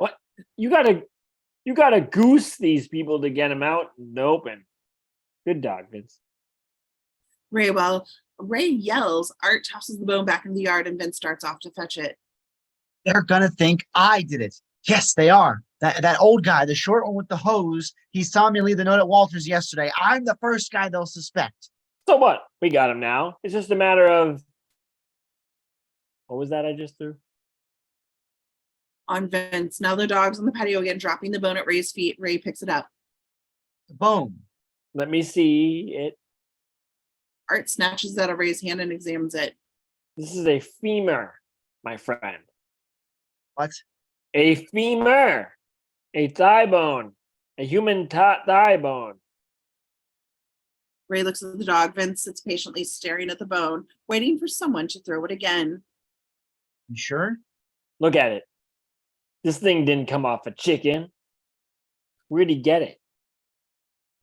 You gotta goose these people to get them out in the open. Good dog, Vince. Ray yells, Art tosses the bone back in the yard and Vince starts off to fetch it. They're gonna think I did it. Yes, they are. That old guy, the short one with the hose, he saw me leave the note at Walter's yesterday. I'm the first guy they'll suspect. So what? We got him now. It's just a matter of... What was that I just threw? On Vince. Now the dog's on the patio again, dropping the bone at Ray's feet. Ray picks it up. The bone. Let me see it. Art snatches it out of Ray's hand and examines it. This is a femur, my friend. What? A femur. A thigh bone. A human thigh bone. Ray looks at the dog. Vince sits patiently staring at the bone, waiting for someone to throw it again. You sure? Look at it. This thing didn't come off a chicken. Where'd he get it?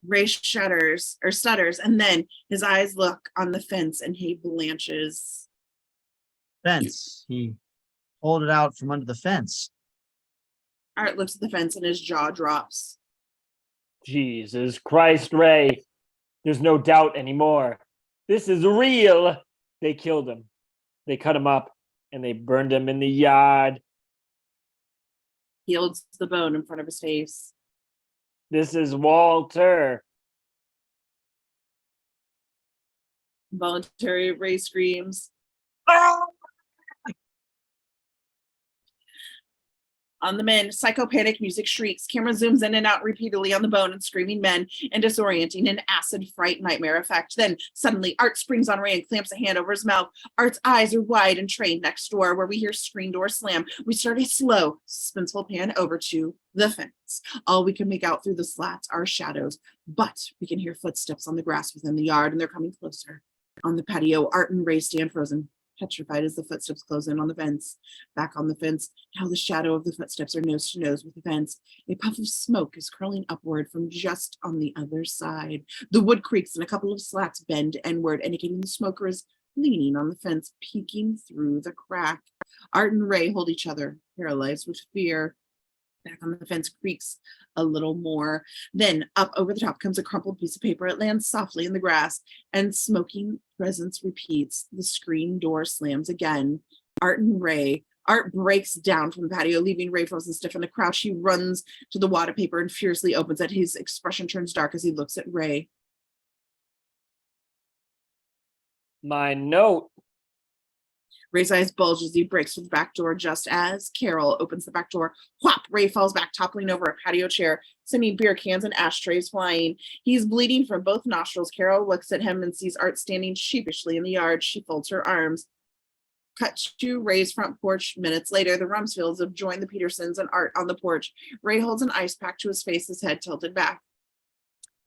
Ray stutters, and then his eyes look on the fence and he blanches. Fence. He pulled it out from under the fence. Art looks at the fence and his jaw drops. Jesus Christ, Ray. There's no doubt anymore. This is real. They killed him. They cut him up and they burned him in the yard. He holds the bone in front of his face. This is Walter. Involuntary Ray screams. On the men, psychopanic music shrieks. Camera zooms in and out repeatedly on the bone and screaming men and disorienting an acid fright nightmare effect. Then suddenly Art springs on Ray and clamps a hand over his mouth. Art's eyes are wide and trained next door where we hear screen door slam. We start a slow, suspenseful pan over to the fence. All we can make out through the slats are shadows, but we can hear footsteps on the grass within the yard and they're coming closer. On the patio, Art and Ray stand frozen, petrified as the footsteps close in on the fence. Back on the fence, now the shadow of the footsteps are nose to nose with the fence. A puff of smoke is curling upward from just on the other side. The wood creaks and a couple of slats bend endward, indicating the smoker is leaning on the fence, peeking through the crack. Art and Ray hold each other, paralyzed with fear. Back on the fence creaks a little more. Then up over the top comes a crumpled piece of paper. It lands softly in the grass, and smoking presence repeats. The screen door slams again. Art breaks down from the patio, leaving Ray frozen stiff in the crouch. He runs to the wad of paper and fiercely opens it. His expression turns dark as he looks at Ray. My note. Ray's eyes bulge as he breaks through the back door just as Carol opens the back door. Whop! Ray falls back, toppling over a patio chair, sending beer cans and ashtrays flying. He's bleeding from both nostrils. Carol looks at him and sees Art standing sheepishly in the yard. She folds her arms. Cut to Ray's front porch. Minutes later, the Rumsfields have joined the Petersons and Art on the porch. Ray holds an ice pack to his face, his head tilted back.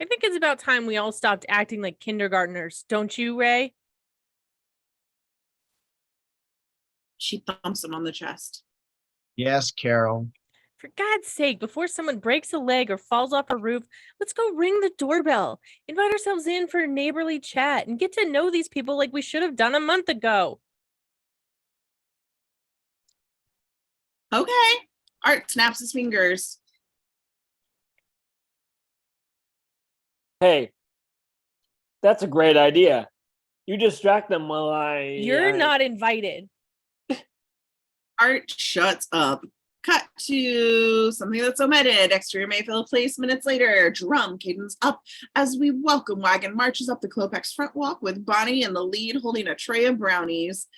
I think it's about time we all stopped acting like kindergartners, don't you, Ray? She thumps him on the chest. Yes, Carol. For God's sake, before someone breaks a leg or falls off a roof, let's go ring the doorbell. Invite ourselves in for a neighborly chat and get to know these people like we should have done a month ago. Okay. Art snaps his fingers. Hey, that's a great idea. You distract them while You're not invited. Art shuts up. Cut to something that's omitted. Exterior Mayfield Place minutes later. Drum cadence up as we welcome wagon marches up the Klopex front walk with Bonnie in the lead holding a tray of brownies.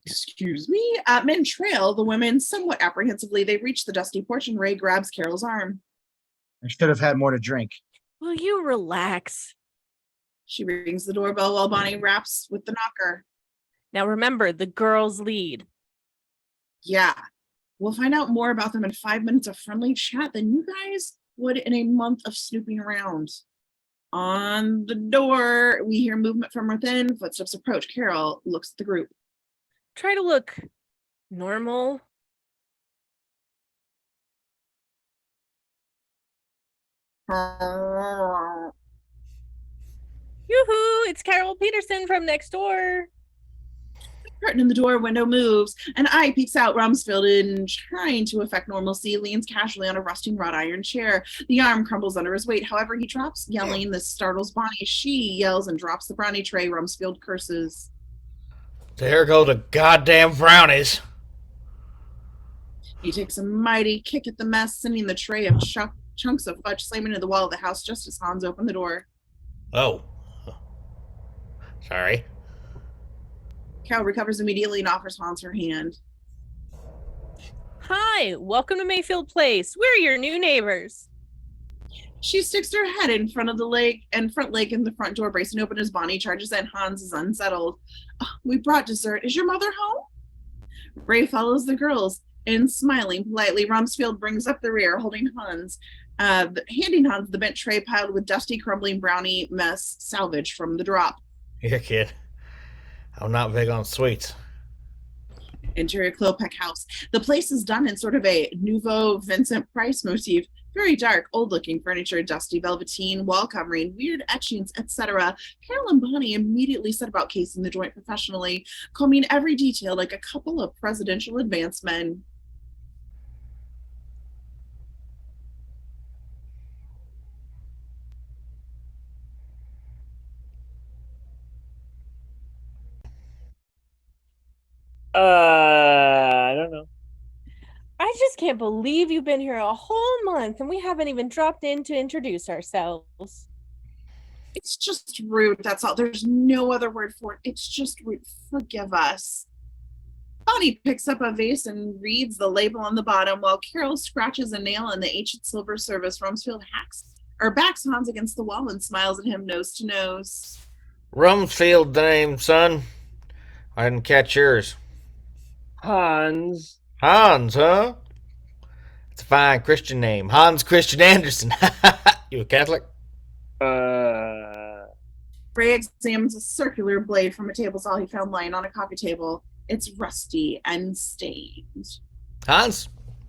Excuse me. Men trail the women somewhat apprehensively. They reach the dusty porch and Ray grabs Carol's arm. I should have had more to drink. Will you relax? She rings the doorbell while Bonnie raps with the knocker. Now remember, the girls lead. Yeah. We'll find out more about them in 5 minutes of friendly chat than you guys would in a month of snooping around. On the door, we hear movement from within. Footsteps approach. Carol looks at the group. Try to look normal. Yoo-hoo! It's Carol Peterson from next door. Curtain in the door window moves. An eye peeks out. Rumsfeld, in trying to affect normalcy, leans casually on a rusting wrought iron chair. The arm crumbles under his weight. However, he drops, yelling. This startles Bonnie. She yells and drops the brownie tray. Rumsfeld curses. There go the goddamn brownies. He takes a mighty kick at the mess, sending the tray of chunks of fudge slamming into the wall of the house just as Hans opened the door. Oh. Sorry. Carol recovers immediately and offers Hans her hand. Hi, welcome to Mayfield Place. We're your new neighbors. She sticks her head in front of the leg and front leg in the front door, bracing open as Bonnie charges in. Hans is unsettled. Oh, we brought dessert. Is your mother home? Ray follows the girls and smiling politely. Rumsfeld brings up the rear, holding Hans, handing Hans the bent tray piled with dusty, crumbling brownie mess salvaged from the drop. Here, kid. I'm not big on sweets. Interior Klopek house. The place is done in sort of a Nouveau Vincent Price motif. Very dark, old-looking furniture, dusty velveteen, wall covering, weird etchings, etc. Carol and Bonnie immediately set about casing the joint professionally, combing every detail like a couple of presidential advance men. I don't know. I just can't believe you've been here a whole month and we haven't even dropped in to introduce ourselves. It's just rude, that's all. There's no other word for it. It's just rude. Forgive us. Bonnie picks up a vase and reads the label on the bottom while Carol scratches a nail in the ancient silver service. Rumsfeld backs Hans against the wall and smiles at him nose to nose. Rumsfeld the name, son. I didn't catch yours. Hans. Hans, huh? It's a fine Christian name. Hans Christian Andersen. You a Catholic? Ray examines a circular blade from a table saw he found lying on a coffee table. It's rusty and stained. Hans,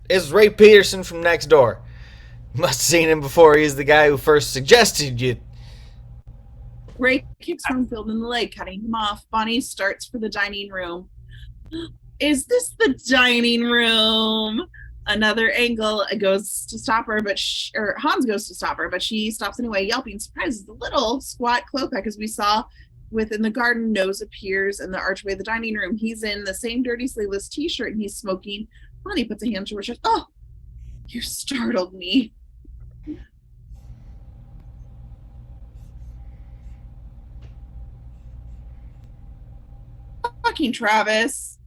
it's Ray Peterson from next door. You must have seen him before. He's the guy who first suggested you. Ray kicks Rumfield in the leg, cutting him off. Bonnie starts for the dining room. Is this the dining room? Another angle goes to stop her, but Hans goes to stop her, but she stops anyway, yelping. Surprises the little squat Klopek, as we saw within the garden. Nose appears in the archway of the dining room. He's in the same dirty sleeveless t-shirt and he's smoking. Bonnie puts a hand to her chest. Oh, you startled me. Fucking Travis.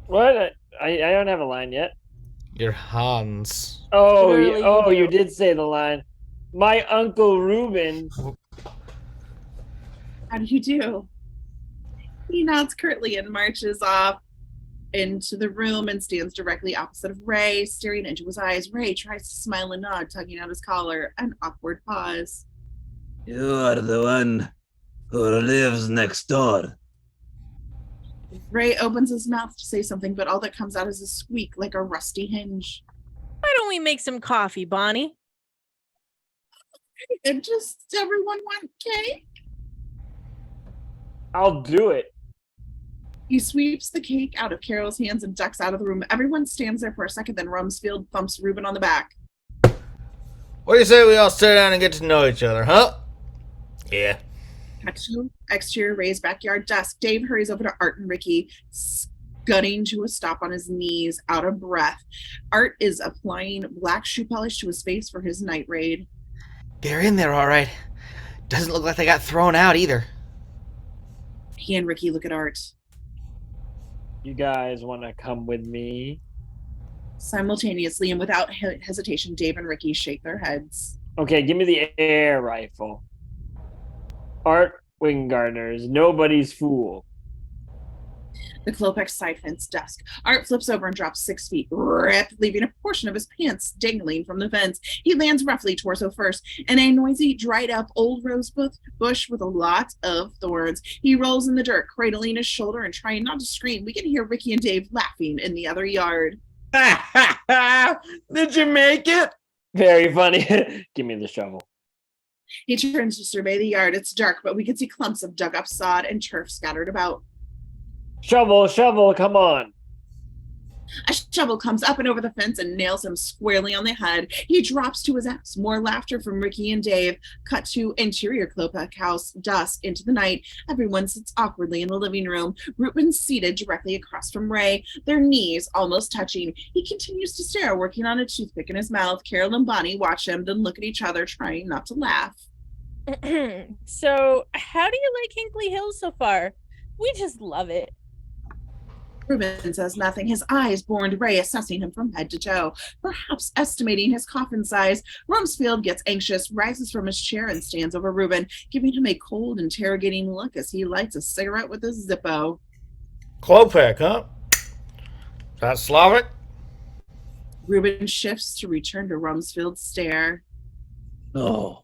What? I don't have a line yet. You're Hans. Oh, Literally, you you do. did say the line. My Uncle Reuben. How do you do? He nods curtly and marches off into the room and stands directly opposite of Ray, staring into his eyes. Ray tries to smile and nod, tugging out his collar. An awkward pause. You are the one who lives next door. Ray opens his mouth to say something, but all that comes out is a squeak like a rusty hinge. Why don't we make some coffee, Bonnie? And just everyone want cake? I'll do it. He sweeps the cake out of Carol's hands and ducks out of the room. Everyone stands there for a second, then Rumsfeld thumps Reuben on the back. What do you say we all sit down and get to know each other, huh? Yeah. Exterior Ray's backyard desk. Dave hurries over to Art and Ricky, scudding to a stop on his knees, out of breath. Art is applying black shoe polish to his face for his night raid. They're in there all right. Doesn't look like they got thrown out either. He and Ricky look at Art. You guys want to come with me? Simultaneously and without hesitation, Dave and Ricky shake their heads. Okay, give me the air rifle. Art Wingardner is nobody's fool. The Klopek side fence desk. Art flips over and drops 6 feet, rip, leaving a portion of his pants dangling from the fence. He lands roughly torso first in a noisy, dried-up old rose bush with a lot of thorns. He rolls in the dirt, cradling his shoulder and trying not to scream. We can hear Ricky and Dave laughing in the other yard. Did you make it? Very funny. Give me the shovel. He turns to survey the yard. It's dark, but we can see clumps of dug-up sod and turf scattered about. Shovel, come on. A shovel comes up and over the fence and nails him squarely on the head. He drops to his ass. More laughter from Ricky and Dave. Cut to interior Klopek house, dusk into the night. Everyone sits awkwardly in the living room. Reuben's seated directly across from Ray, their knees almost touching. He continues to stare, working on a toothpick in his mouth. Carol and Bonnie watch him, then look at each other, trying not to laugh. So, how do you like Hinkley Hills so far? We just love it. Reuben says nothing, his eyes boring Ray, assessing him from head to toe, perhaps estimating his coffin size. Rumsfeld gets anxious, rises from his chair, and stands over Reuben, giving him a cold, interrogating look as he lights a cigarette with a Zippo. Klopek, huh? Is that Slavic? Reuben shifts to return to Rumsfeld's stare. No.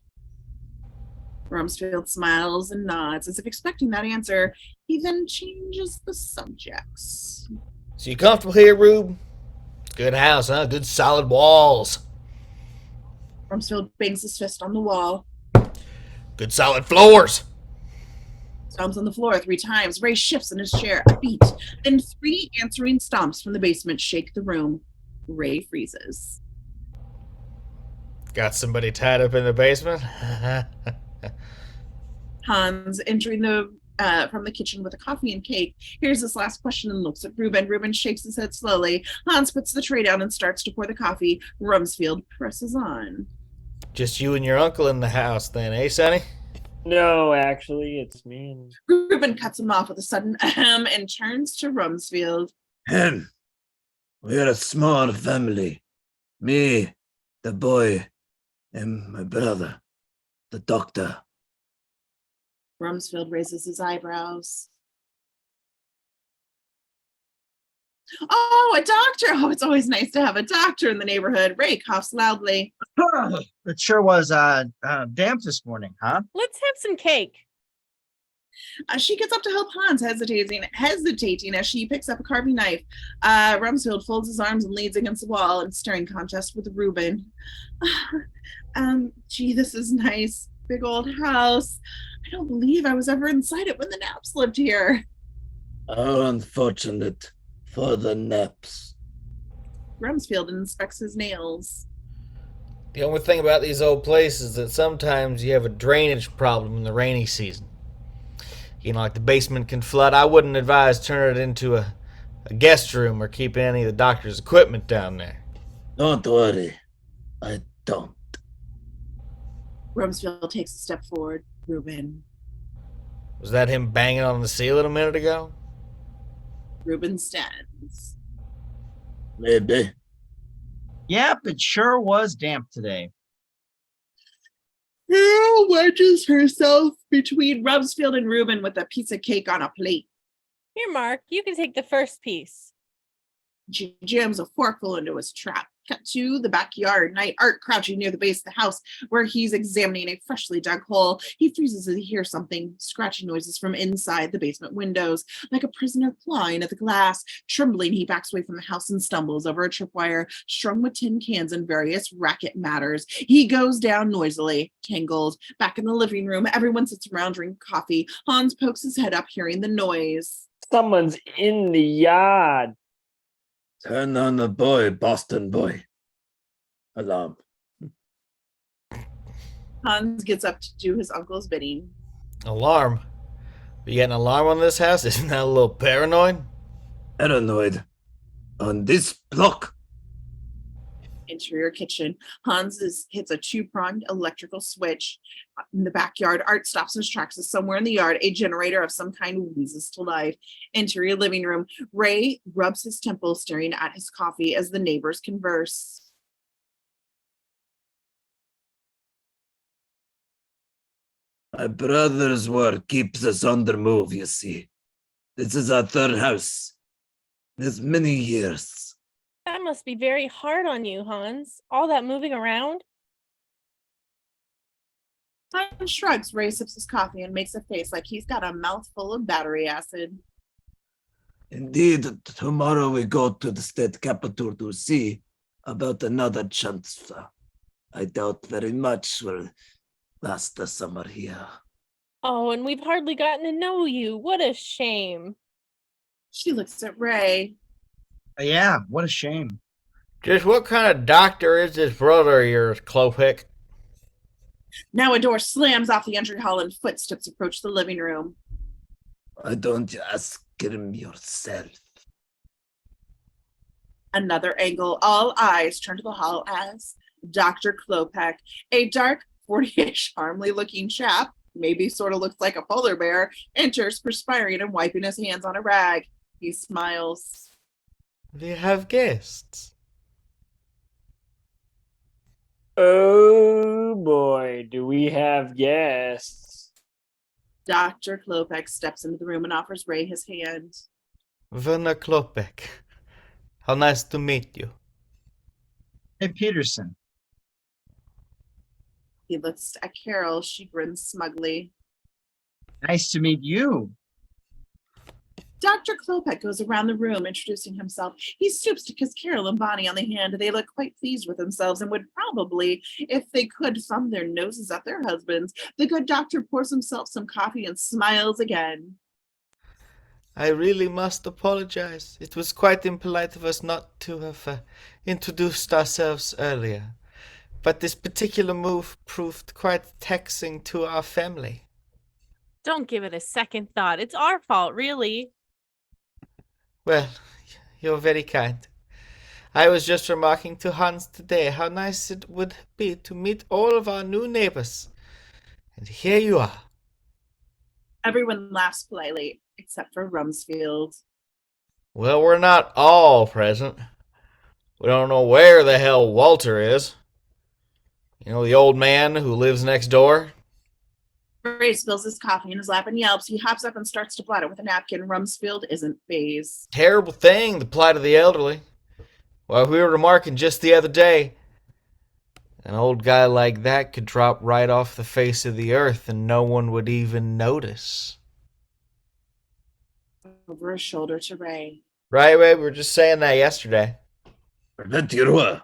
Rumsfeld smiles and nods, as if expecting that answer. He then changes the subjects. So you comfortable here, Rube? Good house, huh? Good solid walls. Rumsfeld bangs his fist on the wall, Good solid floors. stomps on the floor 3 times. Ray shifts in his chair, a beat. Then 3 answering stomps from the basement shake the room. Ray freezes. Got somebody tied up in the basement? Hans, entering from the kitchen with a coffee and cake, hears this last question and looks at Reuben. Reuben shakes his head slowly. Hans puts the tray down and starts to pour the coffee. Rumsfeld presses on. Just you and your uncle in the house then, eh, Sonny? No, actually, it's me. And... Reuben cuts him off with a sudden ahem and turns to Rumsfeld. Hen, we're a small family. Me, the boy, and my brother, the doctor. Rumsfeld raises his eyebrows. Oh, a doctor! Oh, it's always nice to have a doctor in the neighborhood. Ray coughs loudly. It sure was damp this morning, huh? Let's have some cake. She gets up to help Hans, hesitating as she picks up a carving knife. Rumsfeld folds his arms and leans against the wall in staring contest with Reuben. Gee, this is nice. big old house. I don't believe I was ever inside it when the Naps lived here. How unfortunate for the Naps. Rumsfeld inspects his nails. The only thing about these old places is that sometimes you have a drainage problem in the rainy season. You know, like the basement can flood. I wouldn't advise turning it into a guest room or keeping any of the doctor's equipment down there. Don't worry. I don't. Rumsfeld takes a step forward. Reuben. Was that him banging on the ceiling a minute ago? Reuben stands. Maybe. Yep, it sure was damp today. Carol wedges herself between Rumsfeld and Reuben with a piece of cake on a plate. Here, Mark, you can take the first piece. She jams a forkful into his trap. Cut to the backyard. Night Art crouching near the base of the house where he's examining a freshly dug hole. He freezes as he hears something, scratching noises from inside the basement windows, like a prisoner clawing at the glass. Trembling, he backs away from the house and stumbles over a tripwire strung with tin cans and various racket matters. He goes down noisily, tangled. Back in the living room, everyone sits around drinking coffee. Hans pokes his head up, hearing the noise. Someone's in the yard. Turn on the boy, Boston boy. Alarm. Hans gets up to do his uncle's bidding. Alarm? You got an alarm on this house? Isn't that a little paranoid? Paranoid. On this block. Interior kitchen. Hits a two-pronged electrical switch. In the backyard, Art stops in his tracks as somewhere in the yard, a generator of some kind wheezes to life. Interior living room. Ray rubs his temple, staring at his coffee as the neighbors converse. My brother's work keeps us on the move, you see. This is our third house. There's many years. That must be very hard on you, Hans. All that moving around. Hans shrugs. Ray sips his coffee and makes a face like he's got a mouthful of battery acid. Indeed, tomorrow we go to the state capital to see about another transfer. I doubt very much we'll last the summer here. Oh, and we've hardly gotten to know you. What a shame. She looks at Ray. Yeah, what a shame. Just what kind of doctor is this brother of yours, Klopek? Now a door slams off the entry hall and footsteps approach the living room. Why don't you ask him yourself? Another angle. All eyes turn to the hall as Dr. Klopek, a dark, 40-ish, harmly-looking chap, maybe sort of looks like a polar bear, enters, perspiring and wiping his hands on a rag. He smiles. We have guests. Oh boy, do we have guests. Dr. Klopek steps into the room and offers Ray his hand. Werner Klopek. How nice to meet you. Hey, Peterson. He looks at Carol. She grins smugly. Nice to meet you. Dr. Klopek goes around the room introducing himself. He stoops to kiss Carol and Bonnie on the hand. They look quite pleased with themselves and would probably, if they could, thumb their noses at their husbands. The good doctor pours himself some coffee and smiles again. I really must apologize. It was quite impolite of us not to have introduced ourselves earlier. But this particular move proved quite taxing to our family. Don't give it a second thought. It's our fault, really. Well, you're very kind. I was just remarking to Hans today how nice it would be to meet all of our new neighbors. And here you are. Everyone laughs politely, except for Rumsfeld. Well, we're not all present. We don't know where the hell Walter is. You know, the old man who lives next door? Ray spills his coffee in his lap and yelps. He hops up and starts to blot it with a napkin. Rumsfeld isn't fazed. Terrible thing, the plight of the elderly. Well, we were remarking just the other day, an old guy like that could drop right off the face of the earth and no one would even notice. Over his shoulder to Ray. Right, Ray? We were just saying that yesterday. That you were.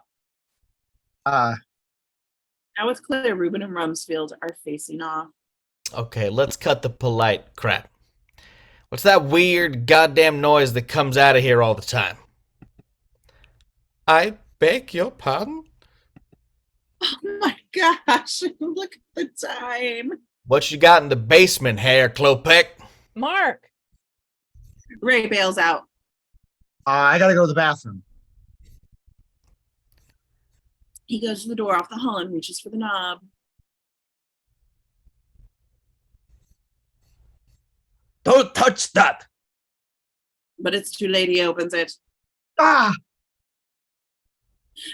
Now it's clear Reuben and Rumsfeld are facing off. Okay, let's cut the polite crap. What's that weird goddamn noise that comes out of here all the time? I beg your pardon? Oh my gosh, look at the time. What you got in the basement, Herr Klopek? Mark, Ray bails out. I gotta go to the bathroom. He goes to the door off the hall and reaches for the knob. Don't touch that. But it's too late. He opens it. Ah!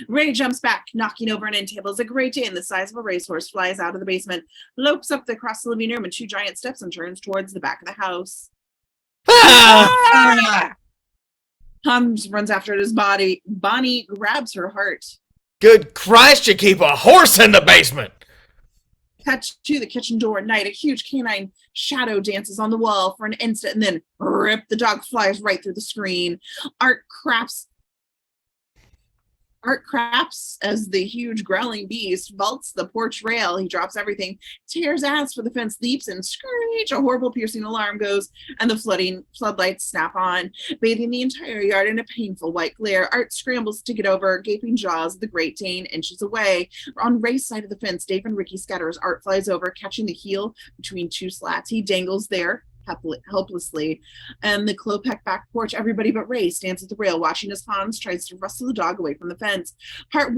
Ray jumps back, knocking over an end table as a great Dane the size of a racehorse flies out of the basement, lopes up across the living room in 2 giant steps, and turns towards the back of the house. Ah! Hums runs after his body. Bonnie grabs her heart. Good Christ, you keep a horse in the basement! Cut to the kitchen door at night. A huge canine shadow dances on the wall for an instant, and then rip, the dog flies right through the screen. Art craps as the huge growling beast vaults the porch rail. He drops everything, tears ass for the fence, leaps, and screech. A horrible piercing alarm goes, and the floodlights snap on, bathing the entire yard in a painful white glare. Art scrambles to get over gaping jaws of the Great Dane inches away. On Ray's side of the fence, Dave and Ricky scatter as Art flies over, catching the heel between 2 slats. He dangles there helplessly, and the Klopek back porch. Everybody but Ray stands at the rail, watching as Hans tries to wrestle the dog away from the fence. Part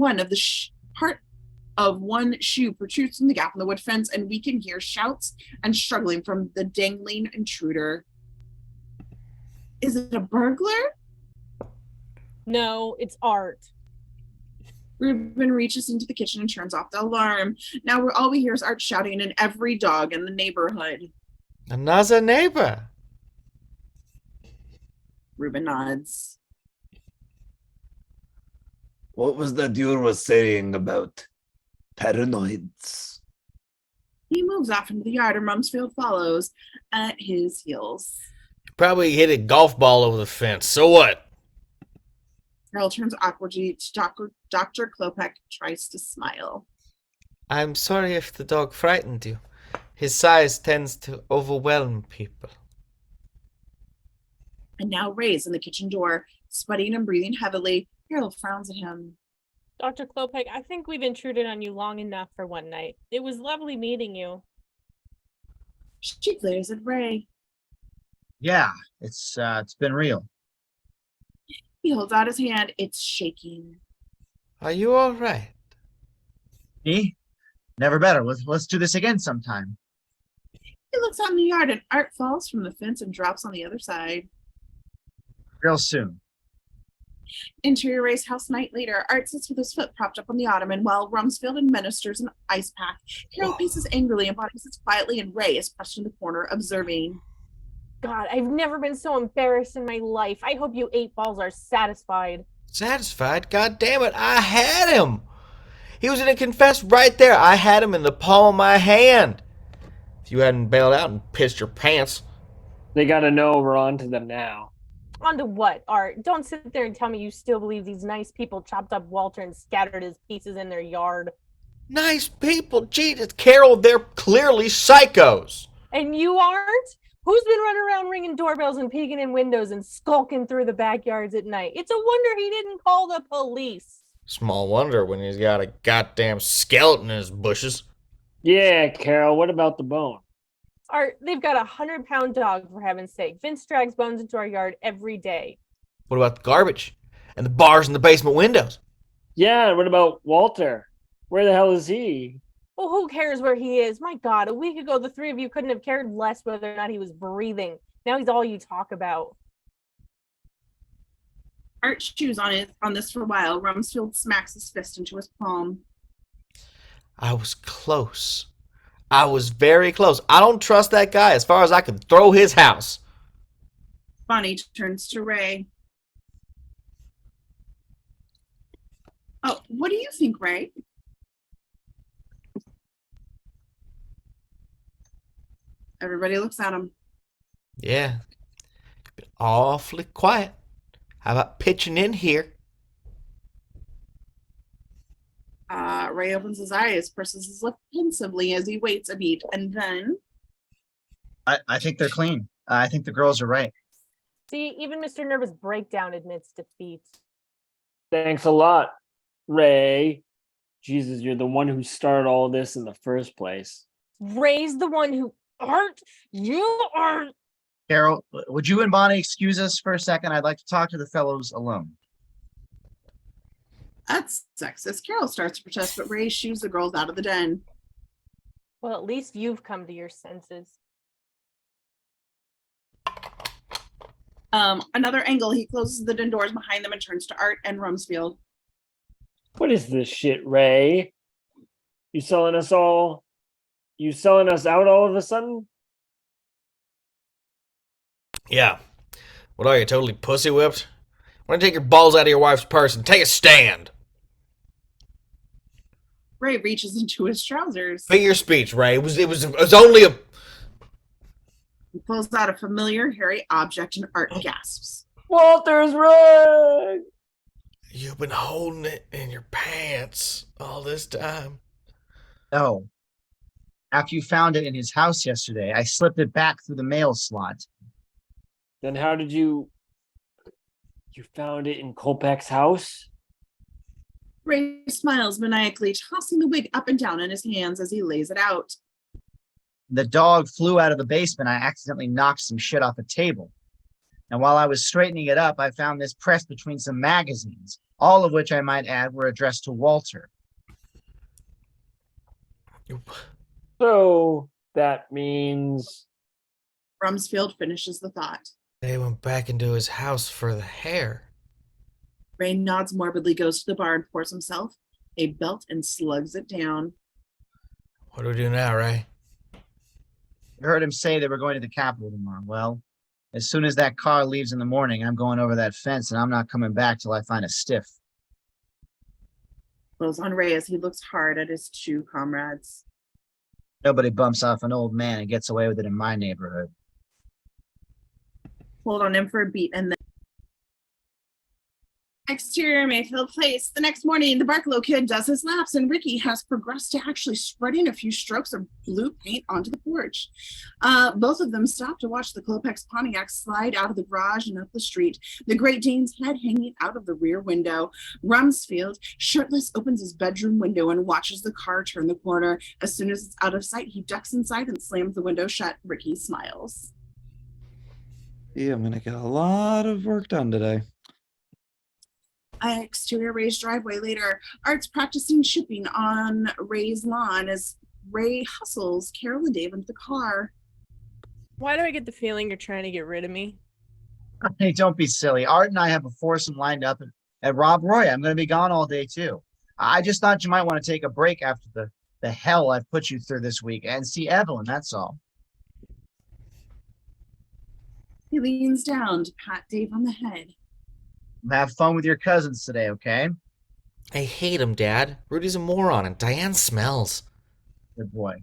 of one shoe protrudes from the gap in the wood fence, and we can hear shouts and struggling from the dangling intruder. Is it a burglar? no, it's Art. Reuben reaches into the kitchen and turns off the alarm. Now all we hear is Art shouting at every dog in the neighborhood. Another neighbor. Reuben nods. What was that you were saying about paranoids? He moves off into the yard, and Rumsfeld follows at his heels. Probably hit a golf ball over the fence. So what? Carol turns awkwardly to Dr. Klopek, tries to smile. I'm sorry if the dog frightened you. His size tends to overwhelm people. And now Ray's in the kitchen door, sweating and breathing heavily. Carol frowns at him. Dr. Klopek, I think we've intruded on you long enough for one night. It was lovely meeting you. She glares at Ray. Yeah, it's been real. He holds out his hand. It's shaking. Are you all right? Me? Never better. Let's do this again sometime. He looks out in the yard, and Art falls from the fence and drops on the other side. Real soon. Interior Ray's house night later. Art sits with his foot propped up on the ottoman while Rumsfeld administers an ice pack. Carol paces angrily, and Bonnie sits quietly, and Ray is pressed in the corner, observing. God, I've never been so embarrassed in my life. I hope you 8-balls are satisfied. Satisfied? God damn it, I had him. He was gonna confess right there. I had him in the palm of my hand. If you hadn't bailed out and pissed your pants. They got to know we're on to them now. On to what, Art? Don't sit there and tell me you still believe these nice people chopped up Walter and scattered his pieces in their yard. Nice people. Jesus, Carol, they're clearly psychos. And you aren't? Who's been running around ringing doorbells and peeking in windows and skulking through the backyards at night? It's a wonder he didn't call the police. Small wonder when he's got a goddamn skeleton in his bushes. Yeah, Carol, what about the bone? Art, they've got a 100-pound dog, for heaven's sake. Vince drags bones into our yard every day. What about the garbage? And the bars in the basement windows? Yeah, what about Walter? Where the hell is he? Well, who cares where he is? My God, a week ago, the 3 of you couldn't have cared less whether or not he was breathing. Now he's all you talk about. Art chews on this for a while. Rumsfeld smacks his fist into his palm. I was close. I was very close. I don't trust that guy as far as I could throw his house. Bonnie turns to Ray. Oh, what do you think, Ray? Everybody looks at him. Yeah. Been awfully quiet. How about pitching in here? Ray opens his eyes, purses his lip pensively as he waits a beat, and then I think they're clean. I think the girls are right. See, even Mr. Nervous Breakdown admits defeat. Thanks a lot, Ray. Jesus, you're the one who started all this in the first place. Ray's the one who aren't. You are. Carol, would you and Bonnie excuse us for a second? I'd like to talk to the fellows alone. that's sexist. Carol starts to protest, but Ray shoos the girls out of the den. Well, at least you've come to your senses. Another angle, he closes the den doors behind them and turns to Art and Rumsfeld. What is this shit, Ray? You selling us out all of a sudden? Yeah. What are you, totally pussy whipped? Why don't you take your balls out of your wife's purse and take a stand? Ray reaches into his trousers. Figure speech, Ray. It was only a. He pulls out a familiar hairy object and Art gasps. Walter's ring! You've been holding it in your pants all this time. No. After you found it in his house yesterday, I slipped it back through the mail slot. Then how did you found it in Kolpak's house? Ray smiles maniacally, tossing the wig up and down in his hands as he lays it out. The dog flew out of the basement. I accidentally knocked some shit off a table. And while I was straightening it up, I found this pressed between some magazines, all of which I might add were addressed to Walter. So that means Rumsfeld finishes the thought. They went back into his house for the hair. Ray nods morbidly, goes to the bar and pours himself a belt and slugs it down. What do we do now, Ray? You heard him say they were going to the Capitol tomorrow. Well, as soon as that car leaves in the morning, I'm going over that fence and I'm not coming back till I find a stiff. Blows on Ray as he looks hard at his two comrades. Nobody bumps off an old man and gets away with it in my neighborhood. Hold on him for a beat and then exterior Mayfield Place. The next morning, the Barklow kid does his laps, and Ricky has progressed to actually spreading a few strokes of blue paint onto the porch. Both of them stop to watch the Klopex Pontiac slide out of the garage and up the street, the Great Dane's head hanging out of the rear window. Rumsfeld, shirtless, opens his bedroom window and watches the car turn the corner. As soon as it's out of sight, he ducks inside and slams the window shut. Ricky smiles. Yeah, I'm gonna get a lot of work done today. Exterior Ray's driveway later. Art's practicing shipping on Ray's lawn as Ray hustles Carol and Dave into the car. Why do I get the feeling you're trying to get rid of me? Hey, don't be silly. Art and I have a foursome lined up at Rob Roy. I'm going to be gone all day, too. I just thought you might want to take a break after the hell I've put you through this week and see Evelyn, that's all. He leans down to pat Dave on the head. Have fun with your cousins today, okay? I hate him, Dad. Rudy's a moron and Diane smells. Good boy.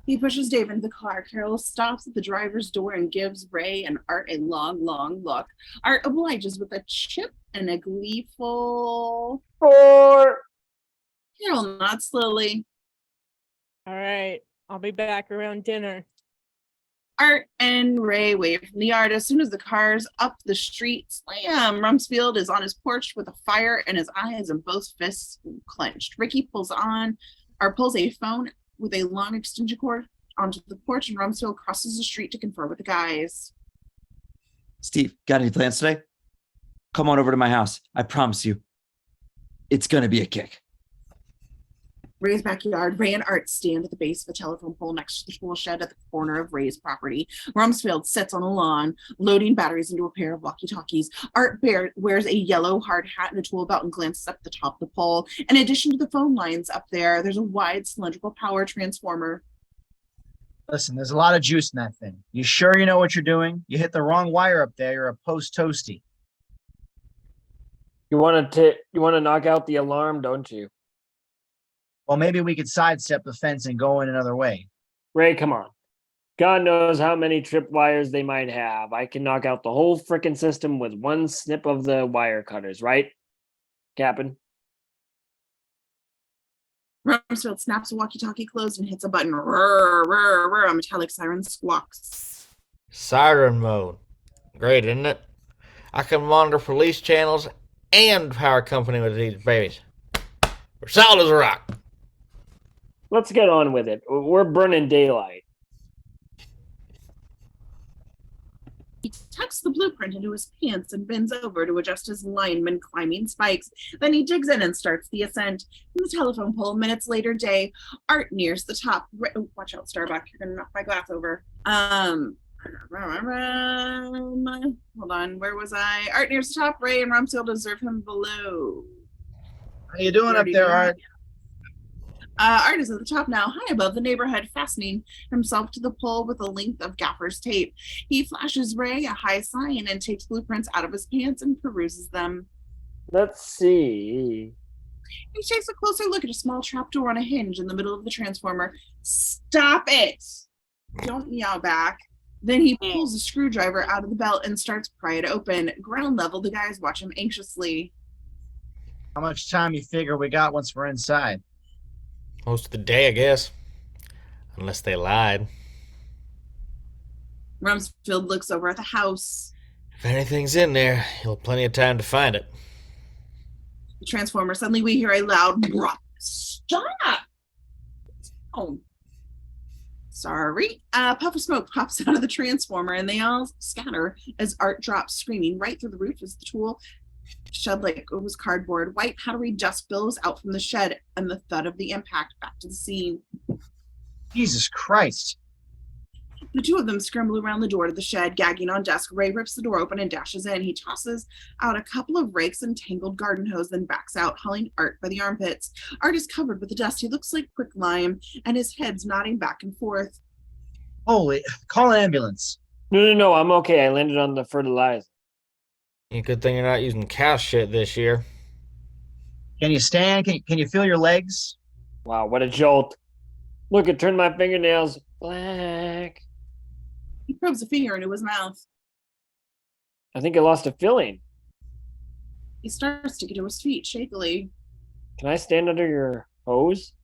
He pushes Dave into the car. Carol stops at the driver's door and gives Ray and Art a long, long look. Art obliges with a chip and a gleeful... 4. Carol nods slowly. All right, I'll be back around dinner. Art and Ray wave from the yard. As soon as the car's up the street, slam! Rumsfeld is on his porch with a fire in his eyes and both fists clenched. Ricky pulls a phone with a long extension cord onto the porch, and Rumsfeld crosses the street to confer with the guys. Steve, got any plans today? Come on over to my house. I promise you, it's gonna be a kick. Ray's backyard. Ray and Art stand at the base of a telephone pole next to the tool shed at the corner of Ray's property. Rumsfeld sits on the lawn, loading batteries into a pair of walkie-talkies. Art wears a yellow hard hat and a tool belt and glances up the top of the pole. In addition to the phone lines up there, there's a wide cylindrical power transformer. Listen, there's a lot of juice in that thing. You sure you know what you're doing? You hit the wrong wire up there, you're a post-toasty. You want to knock out the alarm, don't you? Well, maybe we could sidestep the fence and go in another way. Ray, come on. God knows how many tripwires they might have. I can knock out the whole frickin' system with one snip of the wire cutters, right, Captain? Rumsfeld snaps a walkie-talkie closed and hits a button. Rrr, rrr, rrr, a metallic siren squawks. Siren mode. Great, isn't it? I can monitor police channels and power company with these babies. We're solid as a rock. Let's get on with it. We're burning daylight. He tucks the blueprint into his pants and bends over to adjust his lineman climbing spikes. Then he digs in and starts the ascent. In the telephone pole, minutes later day, Art nears the top. Oh, watch out, Starbuck. You're going to knock my glass over. Hold on. Where was I? Art nears the top. Ray and Rumsfeld observe him below. How you doing up there, Art? Art is at the top now, high above the neighborhood, fastening himself to the pole with a length of gaffer's tape. He flashes Ray a high sign and takes blueprints out of his pants and peruses them. Let's see. He takes a closer look at a small trapdoor on a hinge in the middle of the transformer. Stop it! Don't meow back. Then he pulls a screwdriver out of the belt and starts to pry it open. Ground level, the guys watch him anxiously. How much time you figure we got once we're inside? Most of the day, I guess. Unless they lied. Rumsfeld looks over at the house. If anything's in there, you'll have plenty of time to find it. The transformer. Suddenly we hear a loud stop. Oh, sorry. A puff of smoke pops out of the transformer and they all scatter as Art drops screaming right through the roof as the tool shed like it was cardboard. White powdery dust billows out from the shed and the thud of the impact back to the scene. Jesus Christ. The two of them scramble around the door to the shed, gagging on desk. Ray rips the door open and dashes in. He tosses out a couple of rakes and tangled garden hose, then backs out, hauling Art by the armpits. Art is covered with the dust. He looks like quicklime, and his head's nodding back and forth. Holy, call an ambulance. No, I'm okay. I landed on the fertilizer. Good thing you're not using cow shit this year. Can you stand? Can you feel your legs? Wow, what a jolt. Look, it turned my fingernails black. He probes a finger into his mouth. I think I lost a filling. He starts to get to his feet shakily. Can I stand under your hose?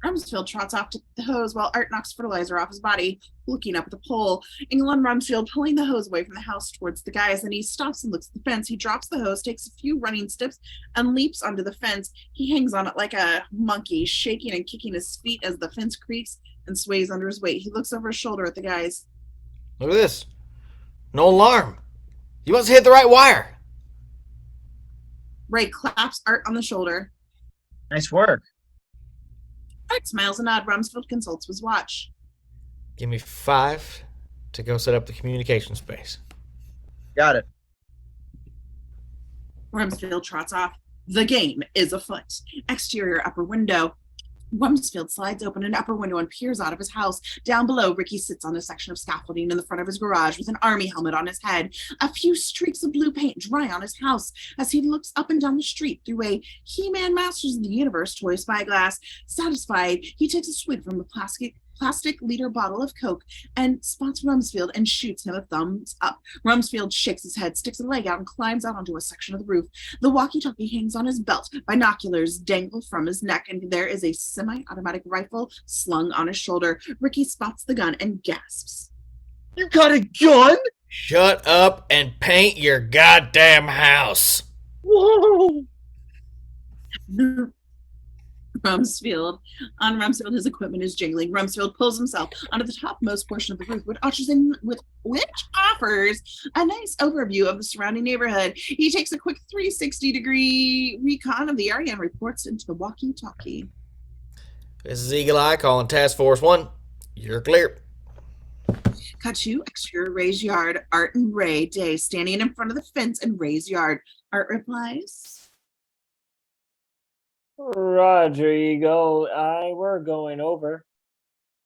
Rumsfeld trots off to the hose while Art knocks fertilizer off his body, looking up at the pole. Engel and Rumsfeld pulling the hose away from the house towards the guys, and he stops and looks at the fence. He drops the hose, takes a few running steps, and leaps onto the fence. He hangs on it like a monkey, shaking and kicking his feet as the fence creaks and sways under his weight. He looks over his shoulder at the guys. Look at this. No alarm. You must have hit the right wire. Ray claps Art on the shoulder. Nice work. Art smiles and nods. Rumsfeld consults his watch. Give me 5 to go set up the communication space. Got it. Rumsfeld trots off. The game is afoot. Exterior upper window. Rumsfeld slides open an upper window and peers out of his house. Down below, Ricky sits on a section of scaffolding in the front of his garage with an army helmet on his head. A few streaks of blue paint dry on his house as he looks up and down the street through a He-Man Masters of the Universe toy spyglass. Satisfied, he takes a swig from a plastic liter bottle of Coke and spots Rumsfeld and shoots him a thumbs up. Rumsfeld shakes his head, sticks a leg out, and climbs out onto a section of the roof. The walkie-talkie hangs on his belt. Binoculars dangle from his neck, and there is a semi-automatic rifle slung on his shoulder. Ricky spots the gun and gasps. You got a gun? Shut up and paint your goddamn house. Whoa. Rumsfeld. On Rumsfeld, his equipment is jingling. Rumsfeld pulls himself onto the topmost portion of the roof, which offers a nice overview of the surrounding neighborhood. He takes a quick 360-degree recon of the area and reports into the walkie-talkie. This is Eagle Eye calling Task Force 1. You're clear. Cut to exterior Ray's yard. Art and Ray Day standing in front of the fence in Ray's yard. Art replies, Roger, Eagle. We're going over.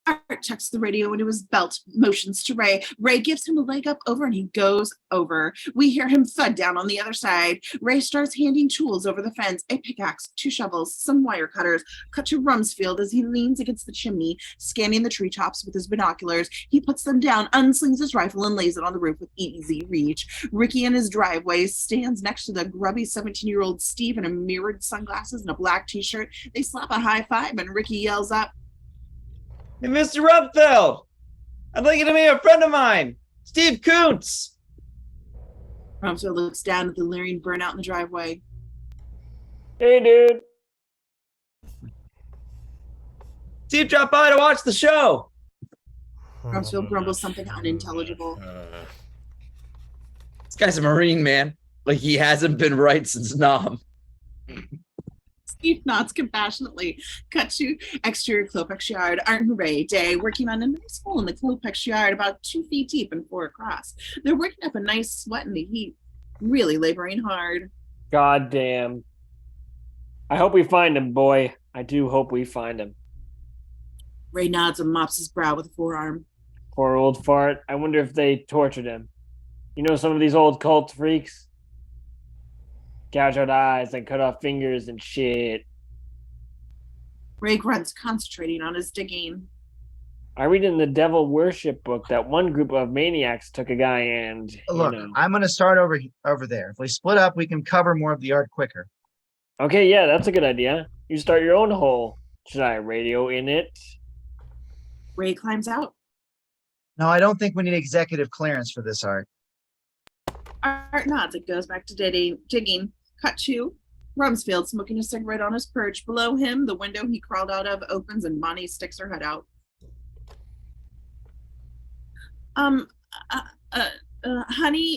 Art tucks the radio into his belt, motions to Ray. Ray gives him a leg up over and he goes over. We hear him thud down on the other side. Ray starts handing tools over the fence, a pickaxe, 2 shovels, some wire cutters. Cut to Rumsfeld as he leans against the chimney, scanning the treetops with his binoculars. He puts them down, unslings his rifle, and lays it on the roof with easy reach. Ricky in his driveway stands next to the grubby 17-year-old Steve in a mirrored sunglasses and a black t-shirt. They slap a high five and Ricky yells up, Hey, Mr. Rupfeld, I'd like you to meet a friend of mine, Steve Kuntz. Rumsfeld looks down at the leering burnout in the driveway. Hey, dude. Steve dropped by to watch the show. Rumsfeld grumbles something unintelligible. This guy's a Marine, man. Like he hasn't been right since Nam. Steve nods compassionately. Cut to exterior Klopex yard. Art and Ray Day working on a nice hole in the Klopex yard about 2 feet deep and 4 across. They're working up a nice sweat in the heat, really laboring hard. God damn. I hope we find him, boy. I do hope we find him. Ray nods and mops his brow with a forearm. Poor old fart. I wonder if they tortured him. You know some of these old cult freaks? Gouge out eyes and cut off fingers and shit. Ray grunts, concentrating on his digging. I read in the Devil Worship book that one group of maniacs took a guy and, Look, I'm going to start over there. If we split up, we can cover more of the yard quicker. Okay, yeah, that's a good idea. You start your own hole. Should I radio in it? Ray climbs out. No, I don't think we need executive clearance for this, Art. Art nods and goes back to digging. Cut to Rumsfeld smoking a cigarette on his perch. Below him, the window he crawled out of opens and Bonnie sticks her head out. Honey,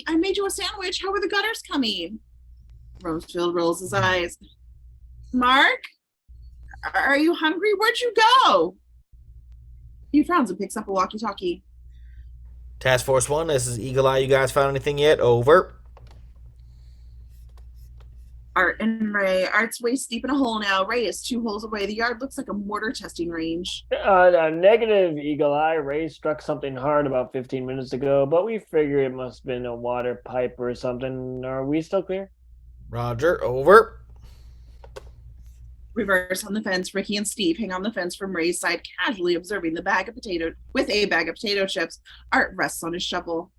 I made you a sandwich. How are the gutters coming? Rumsfeld rolls his eyes. Mark, are you hungry? Where'd you go? He frowns and picks up a walkie-talkie. Task Force 1, this is Eagle Eye. You guys found anything yet? Over. Art and Ray. Art's waist deep in a hole now. Ray is 2 holes away. The yard looks like a mortar testing range. Negative, Eagle Eye. Ray struck something hard about 15 minutes ago, but we figure it must have been a water pipe or something. Are we still clear? Roger. Over. Reverse on the fence. Ricky and Steve hang on the fence from Ray's side, casually observing a bag of potato chips. Art rests on his shovel.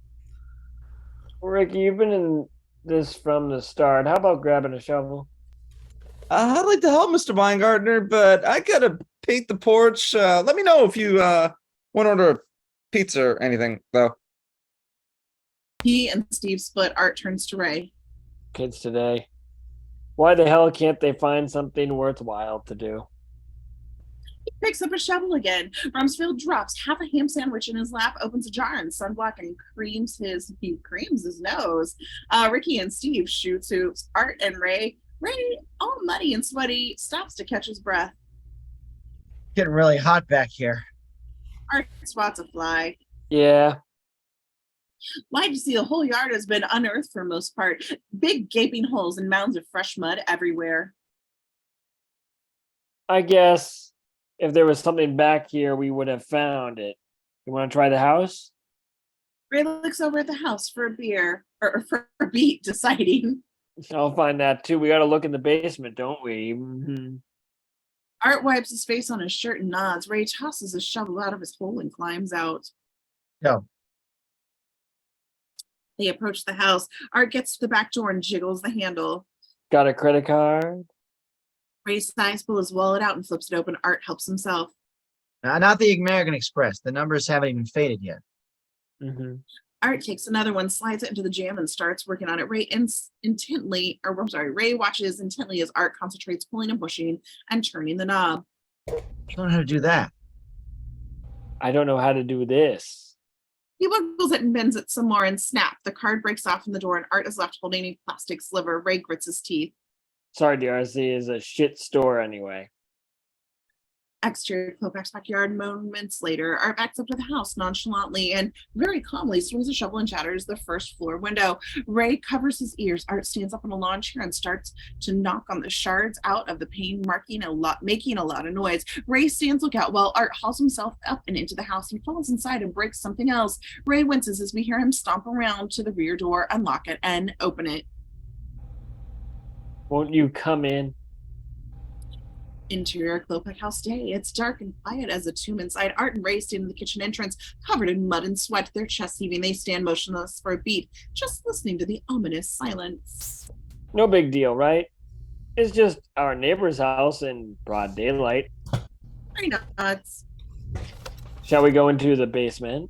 Ricky, you've been in this from the start. How about grabbing a shovel? I'd like to help, Mr. Weingartner, but I gotta paint the porch. Let me know if you want to order pizza or anything, though. He and Steve split. Art turns to Ray. Kids today. Why the hell can't they find something worthwhile to do? He picks up a shovel again. Rumsfeld drops half a ham sandwich in his lap, opens a jar in sunblock, and creams his nose. Ricky and Steve shoots hoops. Art and Ray, all muddy and sweaty, stops to catch his breath. Getting really hot back here. Art swats a fly. Yeah. Wide to see the whole yard has been unearthed for most part. Big gaping holes and mounds of fresh mud everywhere. I guess if there was something back here, we would have found it. You want to try the house? Ray looks over at the house for a beer, or for a beat, deciding. I'll find that too. We got to look in the basement, don't we? Mm-hmm. Art wipes his face on his shirt and nods. Ray tosses his shovel out of his hole and climbs out. Go. They approach the house. Art gets to the back door and jiggles the handle. Got a credit card? Ray sighs, pulls his wallet out and flips it open. Art helps himself. Not the American Express. The numbers haven't even faded yet. Mm-hmm. Art takes another one, slides it into the jam, and starts working on it. Ray watches intently as Art concentrates pulling and pushing and turning the knob. I don't know how to do that. I don't know how to do this. He wiggles it and bends it some more, and snap, the card breaks off from the door, and Art is left holding a plastic sliver. Ray grits his teeth. Sorry, DRC is a shit store anyway. Exterior Klopek's backyard. Moments later, Art backs up to the house nonchalantly and very calmly swings a shovel and shatters the first floor window. Ray covers his ears. Art stands up on a lawn chair and starts to knock on the shards out of the pane, making a lot of noise. Ray stands lookout while Art hauls himself up and into the house. He falls inside and breaks something else. Ray winces as we hear him stomp around to the rear door, unlock it, and open it. Won't you come in? Interior Klopek house day. It's dark and quiet as a tomb inside. Art and Ray stand in the kitchen entrance, covered in mud and sweat, their chests heaving. They stand motionless for a beat, just listening to the ominous silence. No big deal, right? It's just our neighbor's house in broad daylight. Ray nods. Shall we go into the basement?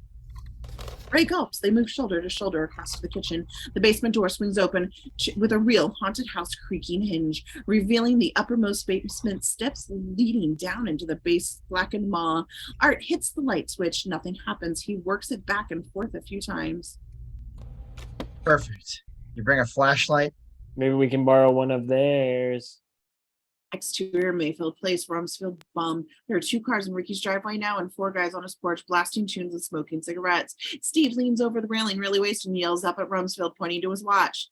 Ray gulps. They move shoulder to shoulder across to the kitchen. The basement door swings open with a real haunted house creaking hinge, revealing the uppermost basement steps leading down into the base blackened maw. Art hits the light switch. Nothing happens. He works it back and forth a few times. Perfect. You bring a flashlight? Maybe we can borrow one of theirs. Exterior Mayfield Place, Rumsfeld bum. There are 2 cars in Ricky's driveway now and 4 guys on his porch blasting tunes and smoking cigarettes. Steve leans over the railing really wasted and yells up at Rumsfeld, pointing to his watch.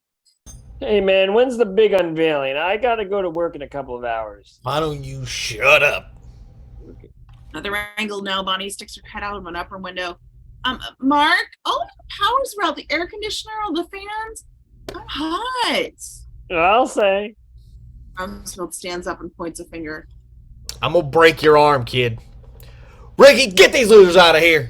Hey man, when's the big unveiling? I gotta go to work in a couple of hours. Why don't you shut up? Another angle now. Bonnie sticks her head out of an upper window. Mark, all the powers are out. The air conditioner, all the fans. I'm hot. I'll say. Rumsfeld stands up and points a finger. I'm gonna break your arm, kid. Ricky, get these losers out of here.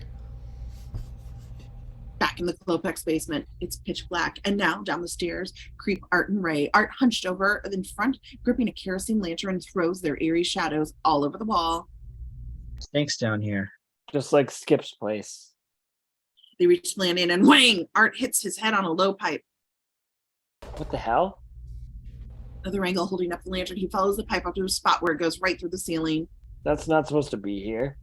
Back in the Klopek's basement, it's pitch black, and now down the stairs creep Art and Ray. Art hunched over in front, gripping a kerosene lantern, throws their eerie shadows all over the wall. Stinks down here. Just like Skip's place. They reach the landing, and whang! Art hits his head on a low pipe. What the hell? Another angle holding up the lantern. He follows the pipe up to a spot where it goes right through the ceiling. That's not supposed to be here.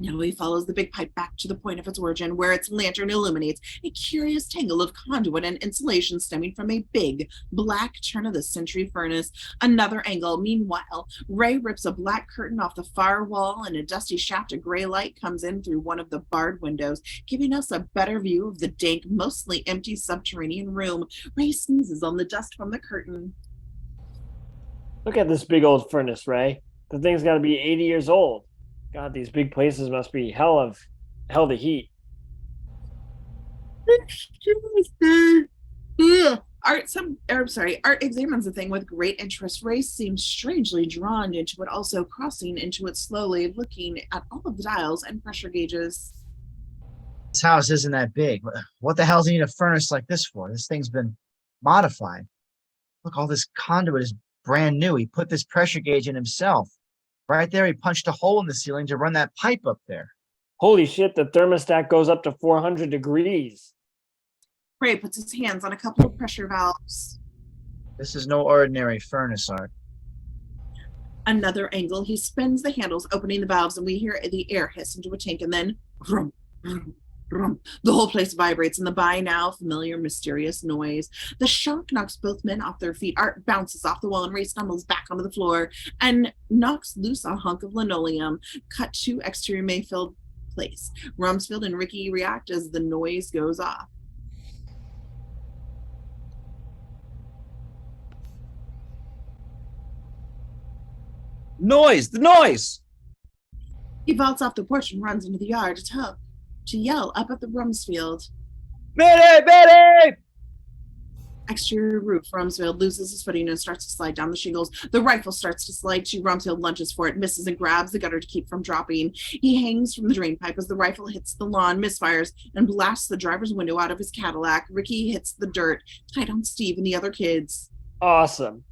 Now he follows the big pipe back to the point of its origin, where its lantern illuminates a curious tangle of conduit and insulation stemming from a big, black turn-of-the-century furnace. Another angle. Meanwhile, Ray rips a black curtain off the far wall, and a dusty shaft of gray light comes in through one of the barred windows, giving us a better view of the dank, mostly empty subterranean room. Ray sneezes on the dust from the curtain. Look at this big old furnace, Ray. The thing's got to be 80 years old. God, these big places must be hell to heat. Art examines the thing with great interest. Ray seems strangely drawn into it, also crossing into it slowly, looking at all of the dials and pressure gauges. This house isn't that big. What the hell do you need a furnace like this for? This thing's been modified. Look, all this conduit is brand new. He put this pressure gauge in himself. Right there, he punched a hole in the ceiling to run that pipe up there. Holy shit, the thermostat goes up to 400 degrees. Ray puts his hands on a couple of pressure valves. This is no ordinary furnace, Art. Another angle. He spins the handles, opening the valves, and we hear the air hiss into a tank, and then vroom, vroom, vroom. The whole place vibrates in the by now familiar mysterious noise. The shock knocks both men off their feet. Art bounces off the wall, and Ray stumbles back onto the floor and knocks loose a hunk of linoleum. Cut to exterior Mayfield Place. Rumsfeld and Ricky react as the noise goes off. Noise! The noise! He vaults off the porch and runs into the yard to yell up at the Rumsfeld. Mayday! Mayday! Exterior roof. Rumsfeld loses his footing and starts to slide down the shingles. The rifle starts to slide too. Rumsfeld lunges for it, misses, and grabs the gutter to keep from dropping. He hangs from the drain pipe as the rifle hits the lawn, misfires, and blasts the driver's window out of his Cadillac. Ricky hits the dirt, tied on Steve and the other kids. Awesome.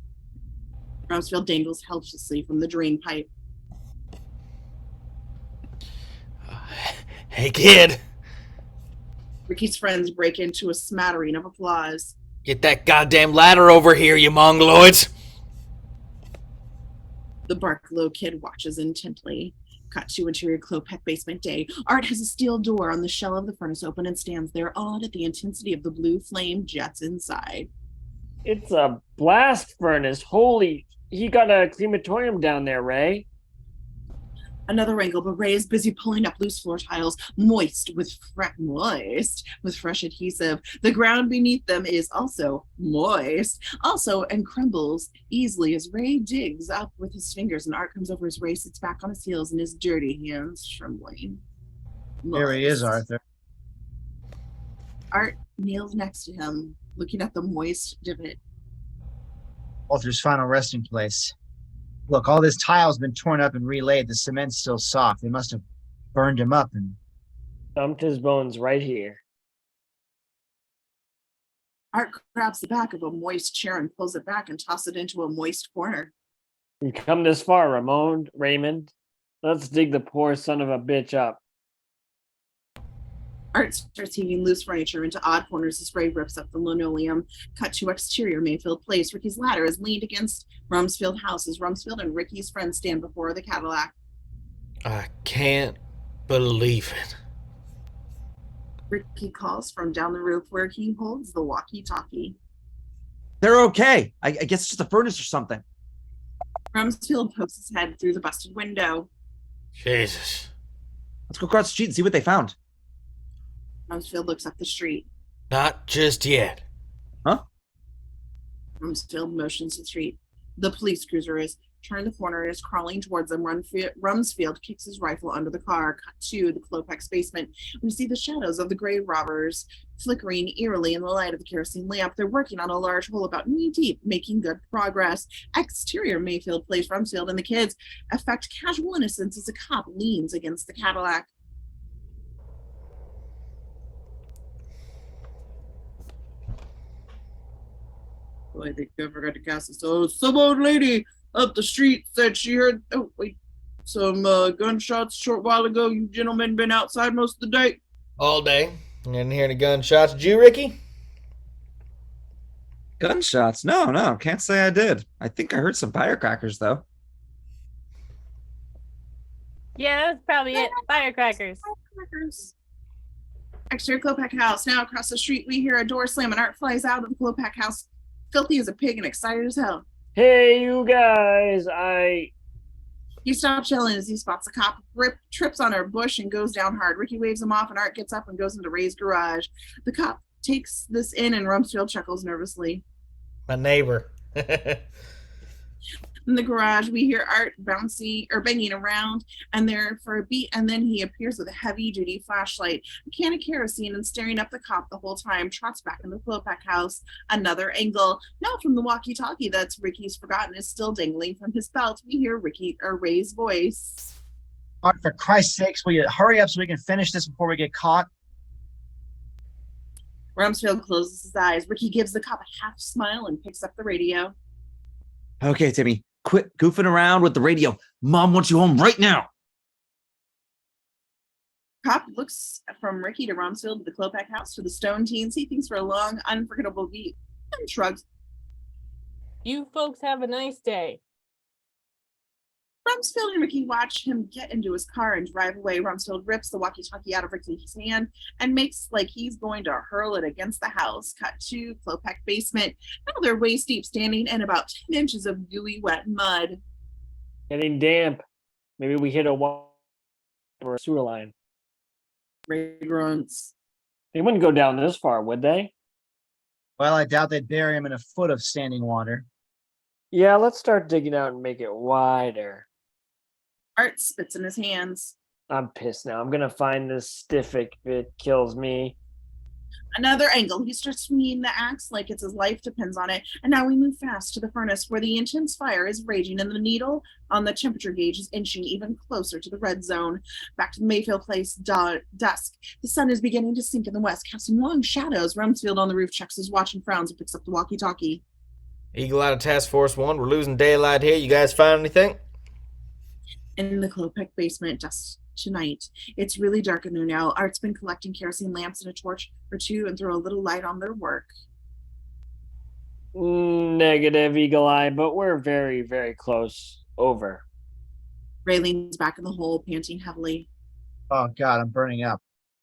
Rumsfeld dangles helplessly from the drain pipe. Hey, kid. Ricky's friends break into a smattering of applause. Get that goddamn ladder over here, you mongoloids. The Barklow kid watches intently. Cut to interior Klopek basement day. Art has a steel door on the shell of the furnace open and stands there, awed at the intensity of the blue flame jets inside. It's a blast furnace. Holy, he got a crematorium down there, Ray. Another angle, but Ray is busy pulling up loose floor tiles, moist with fresh adhesive. The ground beneath them is also moist, and crumbles easily as Ray digs up with his fingers, and Art comes over as Ray sits back on his heels and his dirty hands trembling. Here he is, Moist. Arthur. Art kneels next to him, looking at the moist divot. Walter's final resting place. Look, all this tile's been torn up and relaid. The cement's still soft. They must have burned him up and Dumped his bones right here. Art grabs the back of a moist chair and pulls it back and tosses it into a moist corner. You come this far, Raymond. Let's dig the poor son of a bitch up. Art starts heaving loose furniture into odd corners as Ray rips up the linoleum. Cut to exterior Mayfield Place. Ricky's ladder is leaned against Rumsfeld House as Rumsfeld and Ricky's friends stand before the Cadillac. I can't believe it. Ricky calls from down the roof where he holds the walkie-talkie. They're okay. I guess it's just a furnace or something. Rumsfeld pokes his head through the busted window. Jesus. Let's go across the street and see what they found. Rumsfeld looks up the street. Not just yet. Rumsfeld motions the street. The police cruiser is turned the corner and is crawling towards them. Rumsfeld kicks his rifle under the car. Cut to the Klopex basement. We see the shadows of the grave robbers flickering eerily in the light of the kerosene lamp. They're working on a large hole about knee deep, making good progress. Exterior Mayfield Place. Rumsfeld and the kids affect casual innocence as a cop leans against the Cadillac. I think I forgot to cast this. So some old lady up the street said she heard some gunshots a short while ago. You gentlemen been outside most of the day? All day. You didn't hear any gunshots. Did you, Ricky? Gunshots? No, can't say I did. I think I heard some firecrackers though. Yeah, that's probably it. Firecrackers. Exterior Klopak House. Now across the street, we hear a door slam and Art flies out of the Klopak House, filthy as a pig and excited as hell. Hey, you guys, He stops yelling as he spots a cop. Rip trips on a bush and goes down hard. Ricky waves him off and Art gets up and goes into Ray's garage. The cop takes this in and Rumsfeld chuckles nervously. My neighbor. In the garage, we hear Art banging around and there for a beat, and then he appears with a heavy-duty flashlight, a can of kerosene, and staring up the cop the whole time. Trots back in the Klopak house. Another angle. Now from the walkie-talkie that's Ricky's forgotten is still dangling from his belt. We hear Ray's voice. Art, for Christ's sakes, will you hurry up so we can finish this before we get caught? Rumsfeld closes his eyes. Ricky gives the cop a half smile and picks up the radio. Okay, Timmy, quit goofing around with the radio. Mom wants you home right now. Cop looks from Ricky to Rumsfeld to the Klopak house to the Stone teens. He thinks for a long, unforgettable beat and shrugs. You folks have a nice day. Rumsfeld and Ricky watch him get into his car and drive away. Rumsfeld rips the walkie-talkie out of Ricky's hand and makes like he's going to hurl it against the house. Cut to Klopak basement. Now they're waist deep, standing in about 10 inches of gooey, wet mud. getting damp. Maybe we hit a wall or a sewer line. Ray grunts. They wouldn't go down this far, would they? Well, I doubt they'd bury him in a foot of standing water. Yeah, let's start digging out and make it wider. Art spits in his hands. I'm pissed now. I'm gonna find this stiff if it kills me. Another angle. He starts swinging the axe like it's his life depends on it. And now we move fast to the furnace where the intense fire is raging and the needle on the temperature gauge is inching even closer to the red zone. Back to the Mayfield Place dusk. The sun is beginning to sink in the west, casting long shadows. Rumsfeld on the roof checks his watch and frowns and picks up the walkie-talkie. Eagle out of Task Force 1. We're losing daylight here. You guys find anything? In the Klopak basement, dusk tonight. It's really dark in there now. Art's been collecting kerosene lamps and a torch or two and throw a little light on their work. Negative, Eagle Eye, but we're very, very close. Over. Ray leans back in the hole, panting heavily. Oh, God, I'm burning up.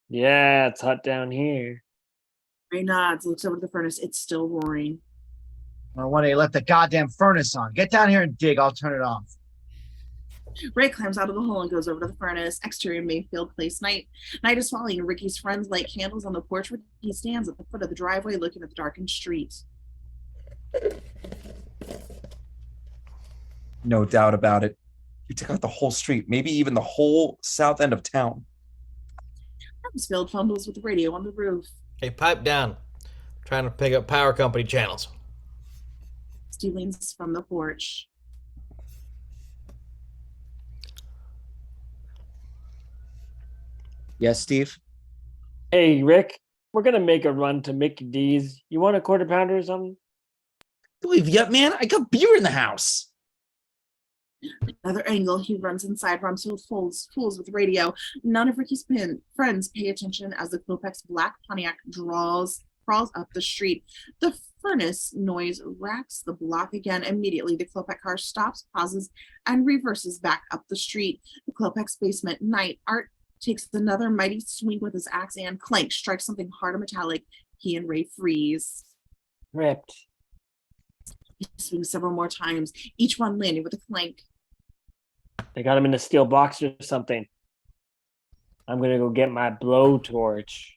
Yeah, it's hot down here. Ray nods, looks over to the furnace. It's still roaring. No wonder you left the goddamn furnace on. Get down here and dig. I'll turn it off. Ray climbs out of the hole and goes over to the furnace. Exterior Mayfield Place night. Night is falling, and Ricky's friends light candles on the porch where he stands at the foot of the driveway looking at the darkened street. No doubt about it. You took out the whole street, maybe even the whole south end of town. Rumsfeld fumbles with the radio on the roof. Hey, pipe down. Trying to pick up power company channels. Steve leans from the porch. Yes, Steve? Hey, Rick, we're gonna make a run to Mickey D's. You want a quarter pounder or something? Don't leave yet, man. I got beer in the house. Another angle, he runs inside. Rumsfeld fools with radio. None of Ricky's friends pay attention as the Klopex black Pontiac crawls up the street. The furnace noise racks the block again. Immediately, the Klopex car stops, pauses, and reverses back up the street. The Klopex basement. Night. Art takes another mighty swing with his axe and clank strikes something hard and metallic. He and Ray freeze. Ripped. He swings several more times, each one landing with a clank. They got him in a steel box or something. I'm gonna go get my blowtorch.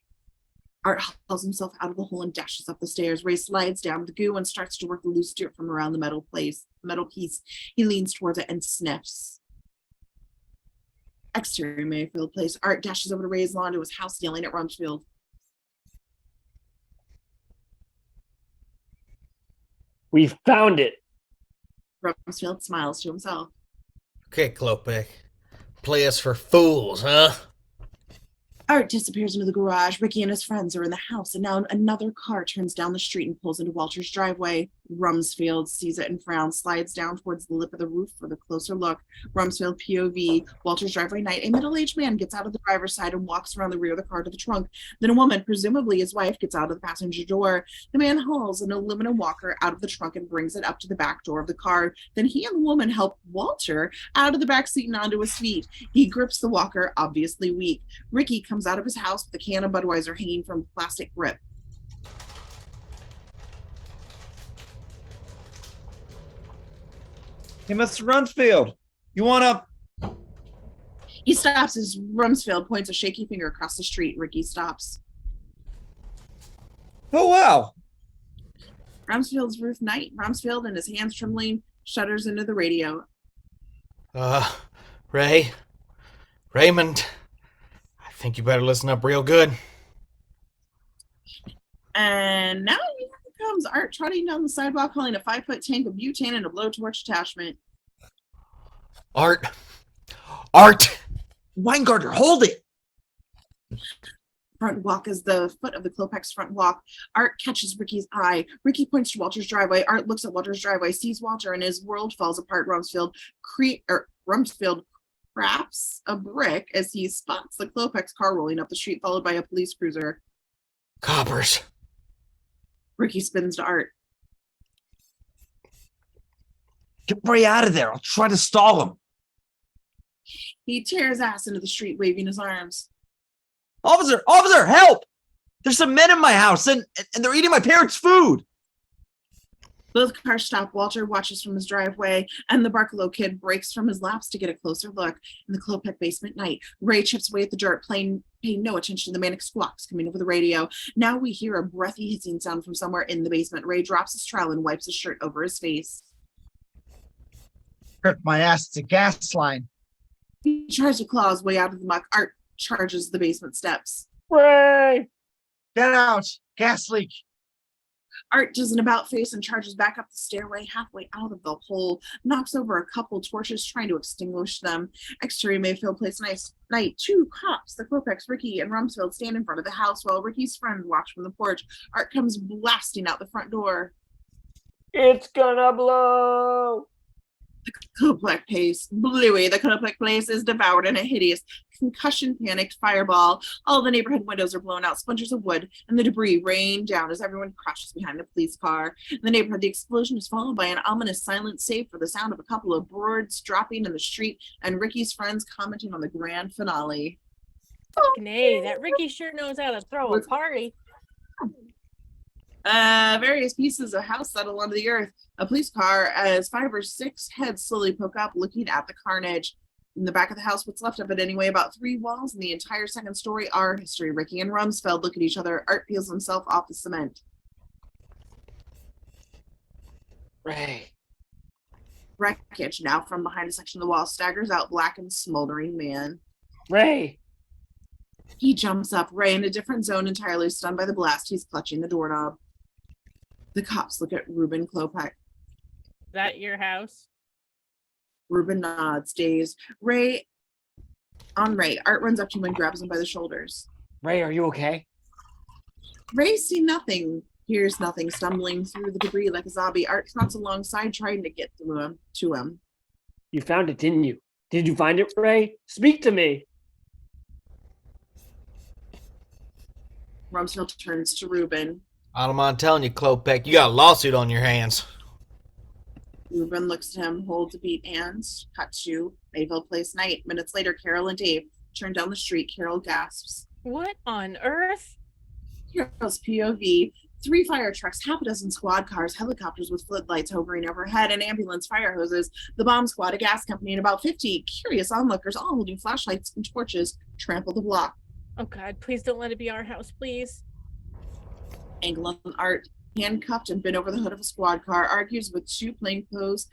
Art hauls himself out of the hole and dashes up the stairs. Ray slides down the goo and starts to work the loose dirt from around the metal piece. He leans towards it and sniffs. Exterior Mayfield Place. Art dashes over to Ray's lawn to his house, yelling at Rumsfeld. We found it. Rumsfeld smiles to himself. Okay, Klopek. Play us for fools, huh? Art disappears into the garage. Ricky and his friends are in the house, and now another car turns down the street and pulls into Walter's driveway. Rumsfeld sees it and frowns, slides down towards the lip of the roof for the closer look. Rumsfeld POV, Walter's driveway night. A middle-aged man gets out of the driver's side and walks around the rear of the car to the trunk. Then a woman, presumably his wife, gets out of the passenger door. The man hauls an aluminum walker out of the trunk and brings it up to the back door of the car. Then he and the woman help Walter out of the back seat and onto his feet. He grips the walker, obviously weak. Ricky comes out of his house with a can of Budweiser hanging from a plastic grip. Hey, Mr. Rumsfeld, you want to... He stops as Rumsfeld points a shaky finger across the street. Ricky stops. Oh, wow. Rumsfeld's roof night. Rumsfeld, and his hands trembling, shudders into the radio. Raymond, I think you better listen up real good. And now here comes Art trotting down the sidewalk, holding a 5-foot tank of butane and a blowtorch attachment. Art! Weingarter, hold it. Front walk is the foot of the Klopex front walk. Art catches Ricky's eye. Ricky points to Walter's driveway. Art looks at Walter's driveway, sees Walter, and his world falls apart. Rumsfeld craps a brick as he spots the Klopex car rolling up the street, followed by a police cruiser. Coppers. Ricky spins to Art. Get Ray out of there. I'll try to stall him. He tears ass into the street, waving his arms. Officer, help! There's some men in my house and they're eating my parents' food. Both cars stop. Walter watches from his driveway, and the Barkalow kid breaks from his laps to get a closer look. In the Klopek basement night, Ray chips away at the dirt, paying no attention to the manic squawks coming over the radio. Now we hear a breathy hissing sound from somewhere in the basement. Ray drops his trowel and wipes his shirt over his face. Hurt my ass. It's a gas line. He tries to claw his way out of the muck. Art charges the basement steps. Ray! Get out. Gas leak. Art does an about face and charges back up the stairway, halfway out of the hole, knocks over a couple torches trying to extinguish them. Exterior Mayfield Place night. Two cops, the Klopex, Ricky, and Rumsfeld, stand in front of the house while Ricky's friend watch from the porch. Art comes blasting out the front door. It's gonna blow! Klopek Place, Bluey, the Klopek Place is devoured in a hideous concussion-panicked fireball. All the neighborhood windows are blown out, splinters of wood and the debris rain down as everyone crashes behind the police car. In the neighborhood, the explosion is followed by an ominous silence, save for the sound of a couple of birds dropping in the street and Ricky's friends commenting on the grand finale. Nay, that Ricky sure knows how to throw a party. Various pieces of house settle onto the earth. A police car, as 5 or 6 heads slowly poke up, looking at the carnage. In the back of the house, what's left of it anyway, about 3 walls, and the entire second story are history. Ricky and Rumsfeld look at each other. Art peels himself off the cement. Ray. Wreckage now from behind a section of the wall staggers out black and smoldering man. Ray. He jumps up. Ray in a different zone entirely, stunned by the blast. He's clutching the doorknob. The cops look at Reuben Klopek. Is that your house? Reuben nods, dazed. Ray. Art runs up to him and grabs him by the shoulders. Ray, are you okay? Ray sees nothing, hears nothing, stumbling through the debris like a zombie. Art trots alongside, trying to get to him. You found it, didn't you? Did you find it, Ray? Speak to me. Rumsfeld turns to Reuben. I'm telling you, Klopek, you got a lawsuit on your hands. Reuben looks at him, holds a beat hands, cut to Mayville Place night. Minutes later, Carol and Dave turn down the street. Carol gasps. What on earth? Carol's POV. 3 fire trucks, half a dozen squad cars, helicopters with floodlights hovering overhead, an ambulance, fire hoses, the bomb squad, a gas company, and about 50 curious onlookers, all holding flashlights and torches, trample the block. Oh God, please don't let it be our house, please. Angle on Art, handcuffed and bent over the hood of a squad car, argues with 2 plainclothes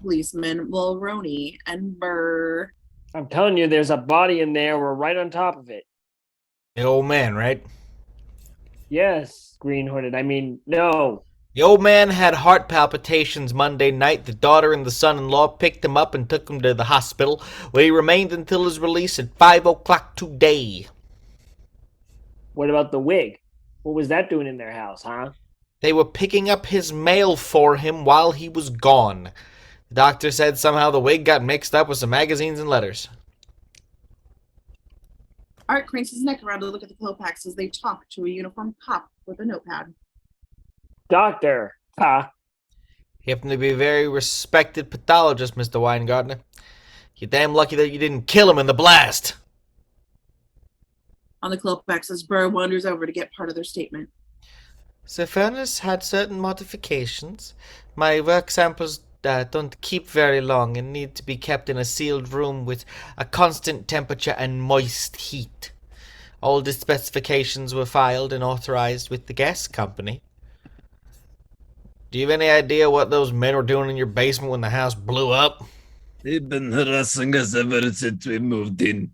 policemen, Mulroney and Burr. I'm telling you, there's a body in there. We're right on top of it. The old man, right? Yes, green hooded. I mean, no. The old man had heart palpitations Monday night. The daughter and the son-in-law picked him up and took him to the hospital, where he remained until his release at 5 o'clock today. What about the wig? What was that doing in their house, huh? They were picking up his mail for him while he was gone. The doctor said somehow the wig got mixed up with some magazines and letters. Art cranes his neck around to look at the Klopeks as they talk to a uniformed cop with a notepad. Doctor, huh? You happen to be a very respected pathologist, Mr. Weingartner. You're damn lucky that you didn't kill him in the blast. On the Klopeks as Burr wanders over to get part of their statement. The furnace had certain modifications. My work samples don't keep very long and need to be kept in a sealed room with a constant temperature and moist heat. All the specifications were filed and authorized with the gas company. Do you have any idea what those men were doing in your basement when the house blew up? They've been harassing us ever since we moved in.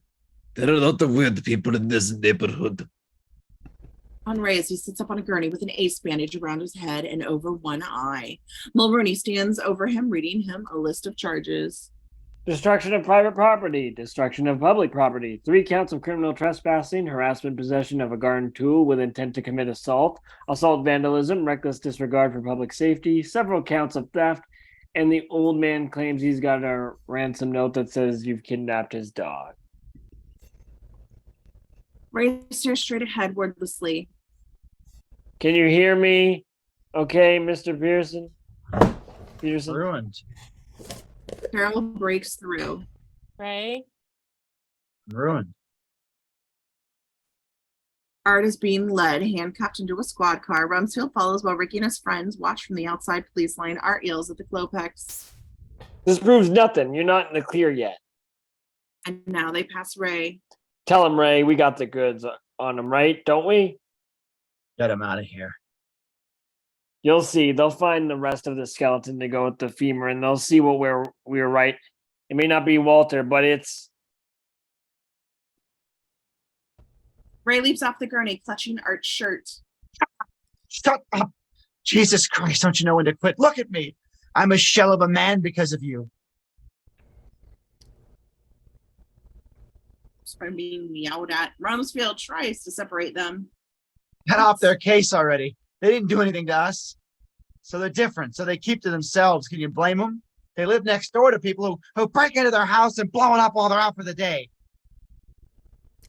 There are a lot of weird people in this neighborhood. On Ray as he sits up on a gurney with an ace bandage around his head and over one eye. Mulroney stands over him, reading him a list of charges. Destruction of private property, destruction of public property, 3 counts of criminal trespassing, harassment, possession of a garden tool with intent to commit assault, vandalism, reckless disregard for public safety, several counts of theft, and the old man claims he's got a ransom note that says you've kidnapped his dog. Ray stares straight ahead wordlessly. Can you hear me? Okay, Mr. Peterson? Ruined. Carol breaks through. Ray? Ruined. Art is being led, handcuffed into a squad car. Rumsfeld follows while Ricky and his friends watch from the outside police line. Art yells at the Klopeks. This proves nothing. You're not in the clear yet. And now they pass Ray. Tell him, Ray, we got the goods on him, right? Don't we? Get him out of here. You'll see. They'll find the rest of the skeleton to go with the femur, and they'll see what we were right. It may not be Walter, but it's... Ray leaps off the gurney, clutching Art's shirt. Shut up. Jesus Christ, don't you know when to quit? Look at me. I'm a shell of a man because of you. From being meowed at. Rumsfeld tries to separate them. Get off their case already. They didn't do anything to us. So they're different. So they keep to themselves. Can you blame them? They live next door to people who break into their house and blow it up while they're out for the day.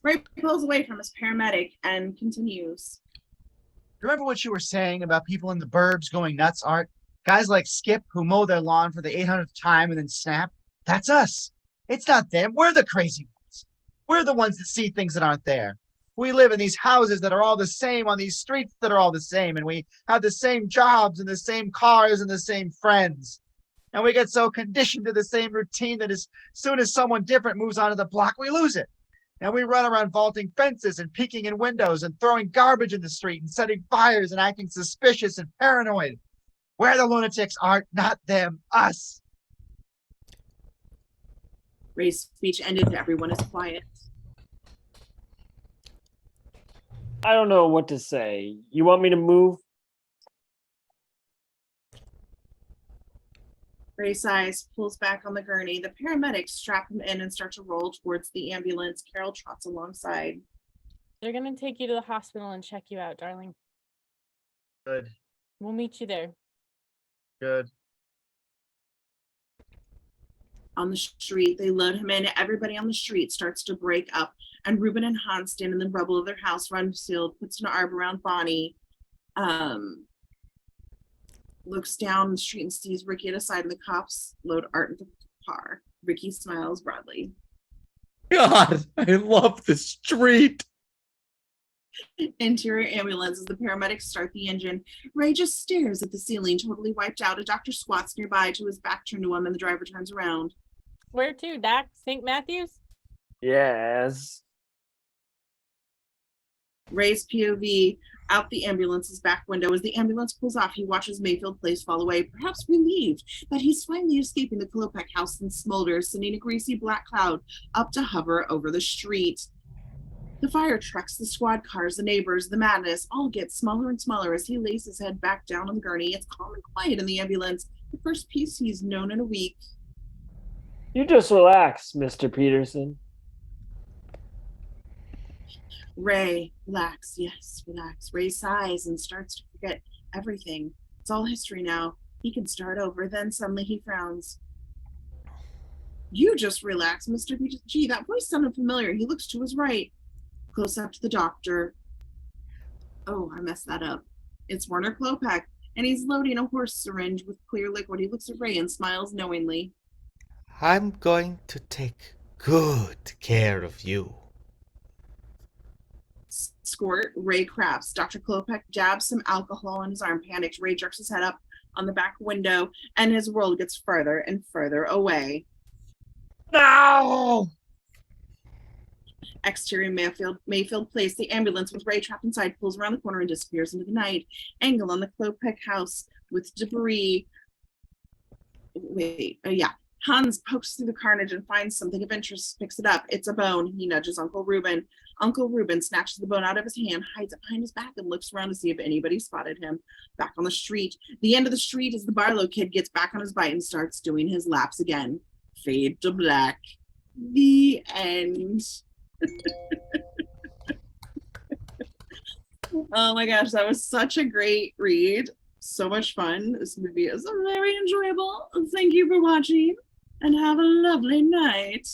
Ray pulls away from his paramedic and continues. Remember what you were saying about people in the burbs going nuts, Art? Guys like Skip who mow their lawn for the 800th time and then snap? That's us. It's not them. We're the crazy ones. We're the ones that see things that aren't there. We live in these houses that are all the same, on these streets that are all the same, and we have the same jobs and the same cars and the same friends. And we get so conditioned to the same routine that as soon as someone different moves onto the block, we lose it. And we run around vaulting fences and peeking in windows and throwing garbage in the street and setting fires and acting suspicious and paranoid. We're the lunatics, Art, not them, us. Ray's speech ended. Everyone is quiet. I don't know what to say. You want me to move? Ray sighs, pulls back on the gurney. The paramedics strap him in and start to roll towards the ambulance. Carol trots alongside. They're gonna take you to the hospital and check you out, darling. Good, We'll meet you there. good. On the street, they load him in. Everybody on the street starts to break up, and Ruben and Hans stand in the rubble of their house. Renfield puts an arm around Bonnie, looks down the street and sees Ricky at a side, and the cops load Art into the car. Ricky smiles broadly. God, I love the street. Interior ambulance. As the paramedics start the engine, Ray just stares at the ceiling, totally wiped out. A doctor squats nearby, to his back turned to him, and the driver turns around. Where to, Doc? St. Matthews? Yes. Ray's POV out the ambulance's back window. As the ambulance pulls off, he watches Mayfield Place fall away, perhaps relieved that he's finally escaping the Klopek house and smolders, sending a greasy black cloud up to hover over the street. The fire trucks, the squad cars, the neighbors, the madness all get smaller and smaller as he lays his head back down on the gurney. It's calm and quiet in the ambulance, the first peace he's known in a week. You just relax, Mr. Peterson. Ray, relax. Yes, relax. Ray sighs and starts to forget everything. It's all history now. He can start over. Then suddenly he frowns. You just relax, Mr. Peterson. Gee, that voice sounded familiar. He looks to his right. Close up to the doctor. Oh, I messed that up. It's Werner Klopek, and he's loading a horse syringe with clear liquid. He looks at Ray and smiles knowingly. I'm going to take good care of you. Squirt, Ray craps. Dr. Klopek jabs some alcohol on his arm. Panicked, Ray jerks his head up on the back window, and his world gets further and further away. No! Exterior Mayfield Place. The ambulance with Ray trapped inside pulls around the corner and disappears into the night. Angle on the Klopek house with debris. Hans pokes through the carnage and finds something of interest, picks it up. It's a bone. He nudges Uncle Reuben. Uncle Reuben snatches the bone out of his hand, hides it behind his back, and looks around to see if anybody spotted him. Back on the street. The end of the street as the Barlow kid gets back on his bike and starts doing his laps again. Fade to black. The end. Oh my gosh, that was such a great read. So much fun. This movie is very enjoyable. Thank you for watching and have a lovely night.